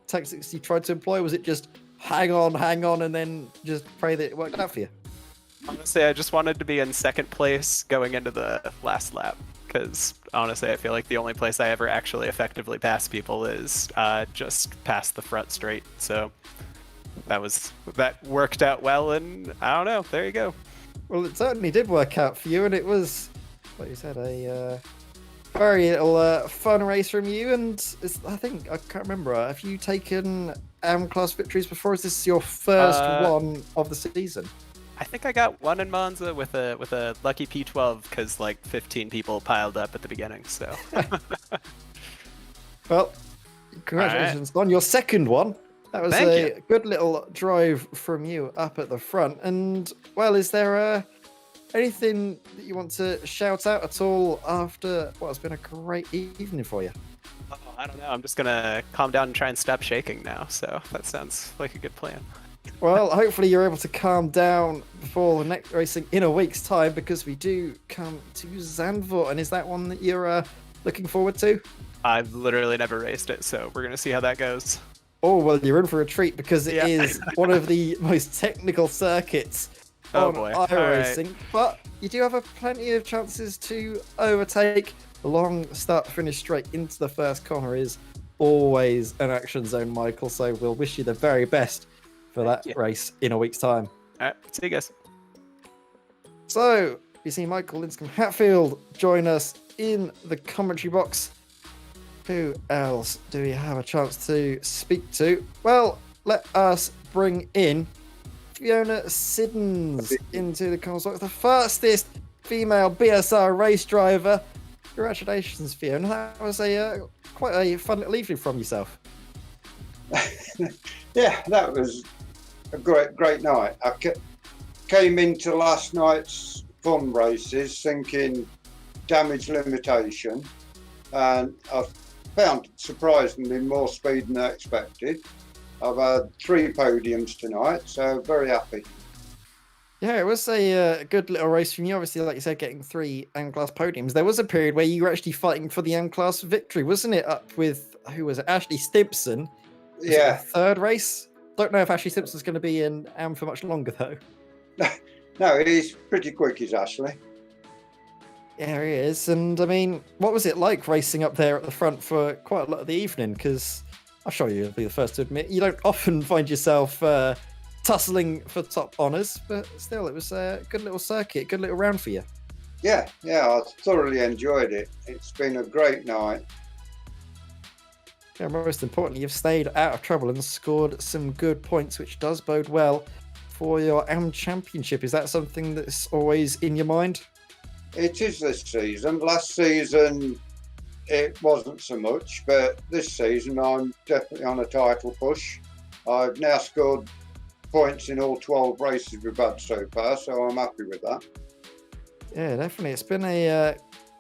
tactics you tried to employ? Was it just hang on, and then just pray that it worked out for you? Honestly, I just wanted to be in second place going into the last lap, because honestly, I feel like the only place I ever actually effectively pass people is just past the front straight. So that worked out well, and I don't know. There you go. Well, it certainly did work out for you, and it was, like you said, a very little fun race from you. And I think, I can't remember, have you taken class victories before? Is this your first one of the season? I think I got one in Monza with a lucky P12 because like 15 people piled up at the beginning. So, well, congratulations on your second one. That was good little drive from you up at the front. And well, is there anything that you want to shout out at all after what has been a great evening for you? Oh, I don't know. I'm just gonna calm down and try and stop shaking now. So that sounds like a good plan. Well, hopefully you're able to calm down before the next racing in a week's time, because we do come to Zandvoort. And is that one that you're looking forward to? I've literally never raced it, so we're gonna see how that goes. Oh, well, you're in for a treat, because it is one of the most technical circuits on iRacing. Right. But you do have plenty of chances to overtake. The long start-finish straight into the first corner is always an action zone, Michael. So we'll wish you the very best for that race in a week's time. All right, see you guys. So, you see Michael Linscombe Hatfield join us in the commentary box. Who else do we have a chance to speak to? Well, let us bring in Fiona Siddons into the comms box, the fastest female BSR race driver. Congratulations, Fiona. That was quite a fun little evening from yourself. Yeah, that was a great night. I came into last night's fun races thinking damage limitation, and I found surprisingly more speed than I expected. I've had 3 podiums tonight, so very happy. Yeah, it was a good little race from you. Obviously, like you said, getting 3 M-Class podiums. There was a period where you were actually fighting for the M-Class victory, wasn't it? Up with, who was it? Ashley Stimpson. Yeah. Third race? Don't know if Ashley Simpson's going to be in AM for much longer, though. No, he's pretty quick, he's Ashley. Yeah, he is. And, I mean, what was it like racing up there at the front for quite a lot of the evening? Because I'm sure you'll be the first to admit, you don't often find yourself tussling for top honours, but still, it was a good little circuit, good little round for you. Yeah, I thoroughly enjoyed it. It's been a great night. Yeah, most importantly, you've stayed out of trouble and scored some good points, which does bode well for your Championship? Is that something that's always in your mind? It is this season. Last season, it wasn't so much, but this season, I'm definitely on a title push. I've now scored points in all 12 races we've had so far, so I'm happy with that. Yeah, definitely. It's been a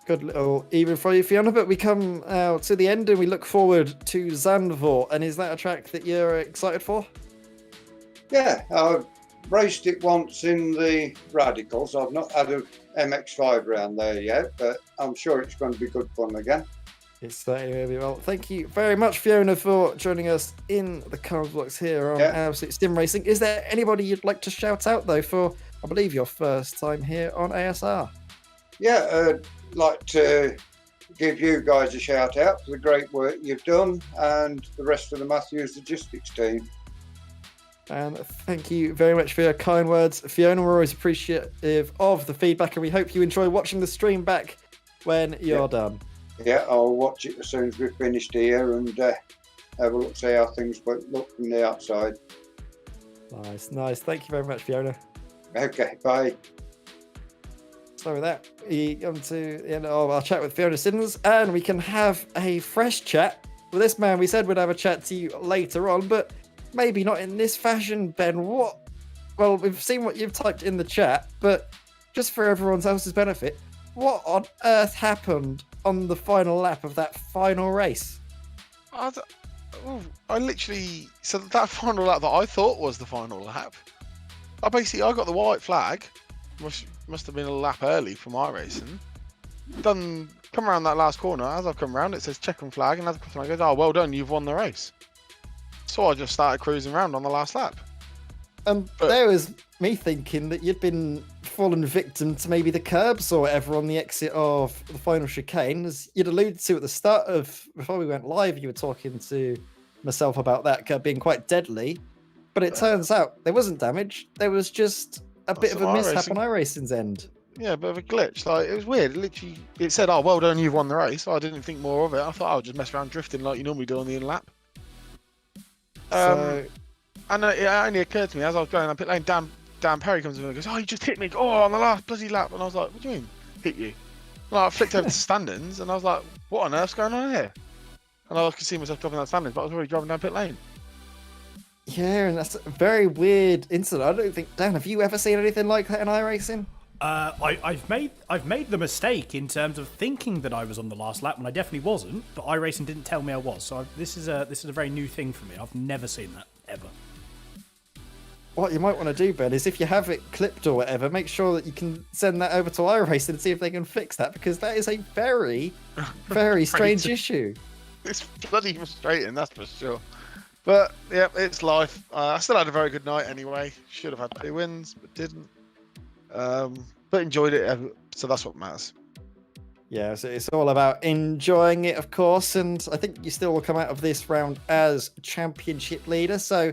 good little evening for you, Fiona, but we come to the end and we look forward to Zandvoort. And is that a track that you're excited for? Yeah, I've raced it once in the Radicals. I've not had a MX5 round there yet, but I'm sure it's going to be good fun again. It's certainly will be. Well, thank you very much, Fiona, for joining us in the Cars Box here on Absolute Sim Racing. Is there anybody you'd like to shout out, though, for, I believe, your first time here on ASR? Yeah, I'd like to give you guys a shout out for the great work you've done and the rest of the Matthews Logistics team. And thank you very much for your kind words, Fiona. We're always appreciative of the feedback, and we hope you enjoy watching the stream back when you're done. Yeah, I'll watch it as soon as we've finished here and have a look, see how things look from the outside. Nice. Thank you very much, Fiona. Okay, bye. So with that, we come to the end of our chat with Fiona Siddons, and we can have a fresh chat with this man. We said we'd have a chat to you later on, but maybe not in this fashion, Ben. Well, we've seen what you've typed in the chat, but just for everyone else's benefit, what on earth happened on the final lap of that final race? I literally, so that final lap that I thought was the final lap, I got the white flag, must have been a lap early for my racing. Come around that last corner, as I've come around, it says check and flag, and as the customer goes, oh, well done, you've won the race. So I just started cruising around on the last lap. There was me thinking that you'd been fallen victim to maybe the curbs or whatever on the exit of the final chicane. As you'd alluded to at the start of, before we went live, you were talking to myself about that curb being quite deadly. But it turns out there wasn't damage. There was just a bit of a mishap on iRacing's end. Yeah, a bit of a glitch. Like, it was weird. Literally, it said, oh, well done, you've won the race. I didn't think more of it. I thought I'll just mess around drifting like you normally do on the in lap. And it only occurred to me as I was going down pit lane, Dan Perry comes in and goes, oh, you just hit me. Oh, on the last bloody lap. And I was like, what do you mean, hit you? And I flicked over to standings and I was like, what on earth's going on here? And I could see myself dropping that standings, but I was already driving down pit lane. Yeah, and that's a very weird incident. I don't think, Dan, have you ever seen anything like that in iRacing? I've made the mistake in terms of thinking that I was on the last lap when I definitely wasn't, but iRacing didn't tell me I was. So this is a very new thing for me. I've never seen that ever. What you might want to do, Ben, is if you have it clipped or whatever, make sure that you can send that over to iRacing and see if they can fix that, because that is a very, very strange issue. It's bloody frustrating, that's for sure. But yeah, it's life. I still had a very good night anyway. Should have had 2 wins, but didn't. But enjoyed it, so that's what matters. Yeah, so it's all about enjoying it, of course, and I think you still will come out of this round as championship leader, so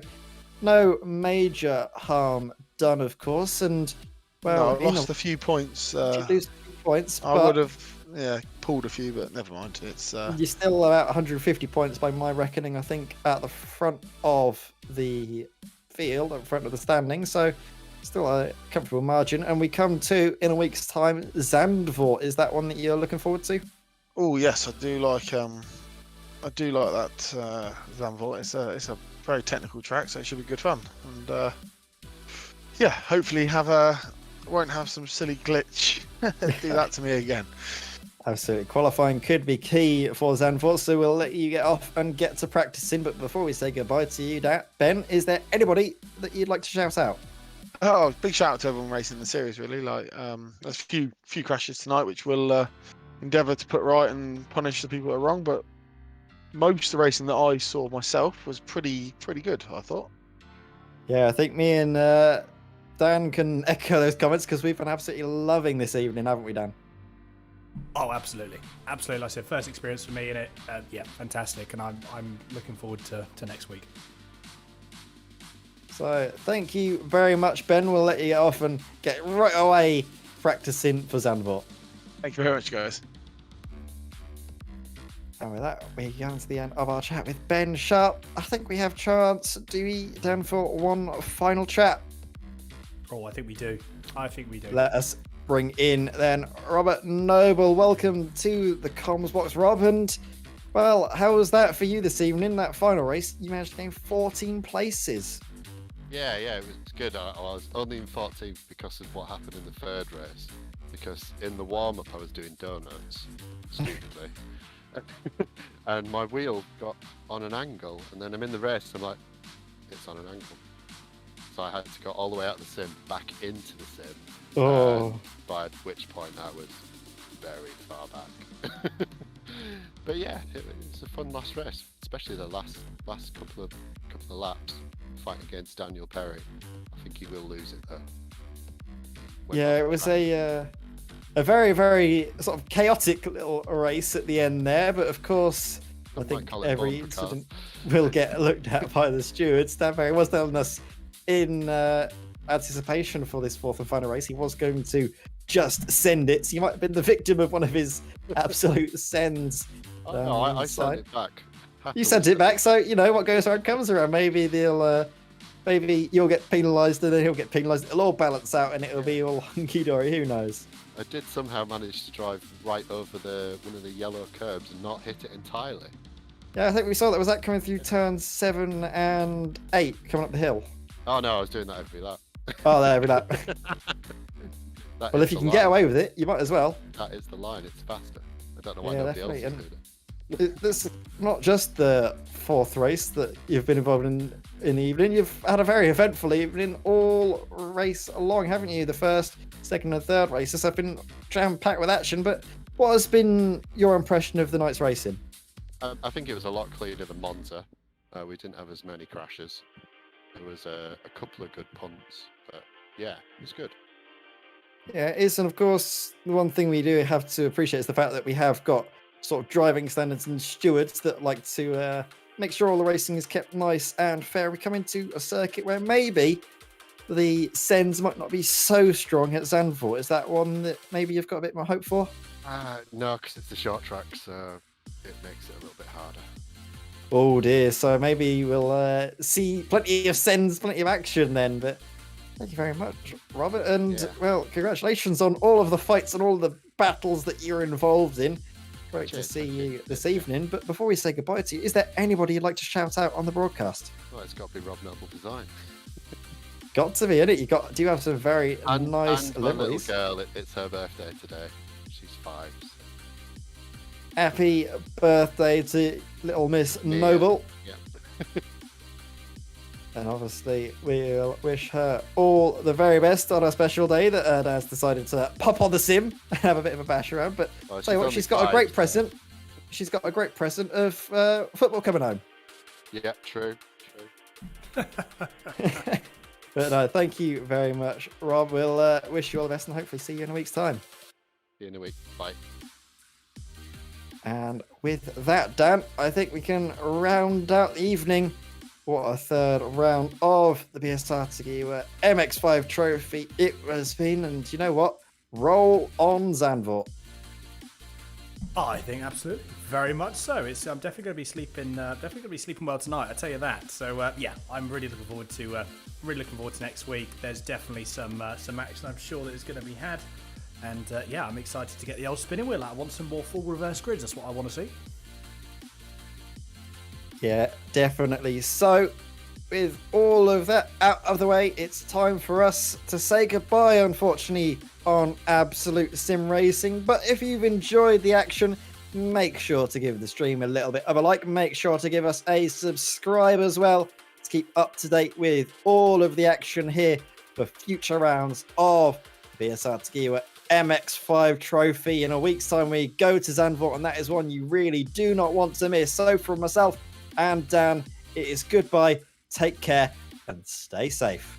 no major harm done, of course, and well, no, I lost a few points. You lose a few points, I would have, pulled a few, but never mind. It's you're still about 150 points by my reckoning, I think, at the front of the field, at the front of the standings, so still a comfortable margin. And we come to, in a week's time, Zandvoort. Is that one that you're looking forward to? Oh yes, I do like that Zandvoort. It's a very technical track, so it should be good fun. And hopefully won't have some silly glitch do that to me again. Absolutely. Qualifying could be key for Zandvoort, so we'll let you get off and get to practicing. But before we say goodbye to you, Ben, is there anybody that you'd like to shout out? Oh, big shout out to everyone racing the series, really. Like, there's a few crashes tonight, which we'll endeavour to put right and punish the people that are wrong. But most of the racing that I saw myself was pretty good, I thought. Yeah, I think me and Dan can echo those comments, because we've been absolutely loving this evening, haven't we, Dan? Oh, absolutely. Like I said, first experience for me in it. Fantastic, and I'm looking forward to next week. So thank you very much, Ben. We'll let you get off and get right away practicing for Zandvoort. Thank you very much, guys. And with that, we come to the end of our chat with Ben Sharp. I think we have chance, do we, Dan, for one final chat? Oh, I think we do. I think we do. Let us bring in then Robert Noble. Welcome to the comms box, Rob. And well, how was that for you this evening? That final race, you managed to gain 14 places. Yeah, it was good. I was only in 14th because of what happened in the third race. Because in the warm-up I was doing donuts, stupidly. And my wheel got on an angle, and then I'm in the race, I'm like, it's on an angle. So I had to go all the way out of the sim, back into the sim. Oh. By which point I was very far back. But yeah, it was a fun last race, especially the last couple of laps, fighting against Daniel Perry. I think he will lose it though. Yeah, it was a very, very sort of chaotic little race at the end there, but of course, I think every incident will get looked at by the stewards. Dan Perry was telling us in anticipation for this fourth and final race, he was going to just send it. So you might have been the victim of one of his absolute sends. No, I sent it back. You sent it back, so you know what goes around comes around. Maybe maybe you'll get penalised and then he'll get penalised. It'll all balance out and it'll be all hunky dory. Who knows? I did somehow manage to drive right over one of the yellow curbs and not hit it entirely. Yeah, I think we saw that. Was that coming through turns 7 and 8 coming up the hill? Oh no, I was doing that every lap. Oh, there, every lap. Well, if you can get away with it, you might as well. That is the line. It's faster. I don't know why Yeah, nobody else is definitely. doing it. This is not just the fourth race that you've been involved in the evening. You've had a very eventful evening all race along, haven't you? The first, second, and third races have been jam-packed with action. But what has been your impression of the night's racing? I think it was a lot cleaner than Monza. We didn't have as many crashes. There was a couple of good punts, but yeah, it was good. Yeah, it is. And of course, the one thing we do have to appreciate is the fact that we have got sort of driving standards and stewards that like to make sure all the racing is kept nice and fair. We come into a circuit where maybe the sends might not be so strong at Zandvoort. Is that one that maybe you've got a bit more hope for? No, because it's a short track, so it makes it a little bit harder. Oh dear, so maybe we'll see plenty of sends, plenty of action then, but thank you very much, Robert, and well, congratulations on all of the fights and all the battles that you're involved in. Great to see you this evening, but before we say goodbye to you, is there anybody you'd like to shout out on the broadcast? Well, it's got to be Rob Noble Design. Got to be, innit? Do you have some very nice and my little liveries? girl, it's her birthday today. She's 5. So. Happy birthday to little Miss Noble. Yeah. And obviously, we'll wish her all the very best on her special day that Erda's decided to pop on the sim and have a bit of a bash around. But tell you what, she's got a great present. She's got a great present of football coming home. Yeah, true. But no, thank you very much, Rob. We'll wish you all the best and hopefully see you in a week's time. See you in a week. Bye. And with that, Dan, I think we can round out the evening. What a third round of the BSR Tegiwa MX5 trophy it has been. And you know what? Roll on Zandvoort. I think absolutely, very much so. I'm definitely going to be sleeping. Definitely going to be sleeping well tonight. I tell you that. So yeah, I'm really looking forward to next week. There's definitely some action. I'm sure that is going to be had. And yeah, I'm excited to get the old spinning wheel out. I want some more full reverse grids. That's what I want to see. Yeah, definitely. So, with all of that out of the way, it's time for us to say goodbye, unfortunately, on Absolute Sim Racing. But if you've enjoyed the action, make sure to give the stream a little bit of a like. Make sure to give us a subscribe as well to keep up to date with all of the action here for future rounds of BSR Tegiwa MX5 trophy. In a week's time, we go to Zandvoort, and that is one you really do not want to miss. So, from myself and Dan, it is goodbye, take care, and stay safe.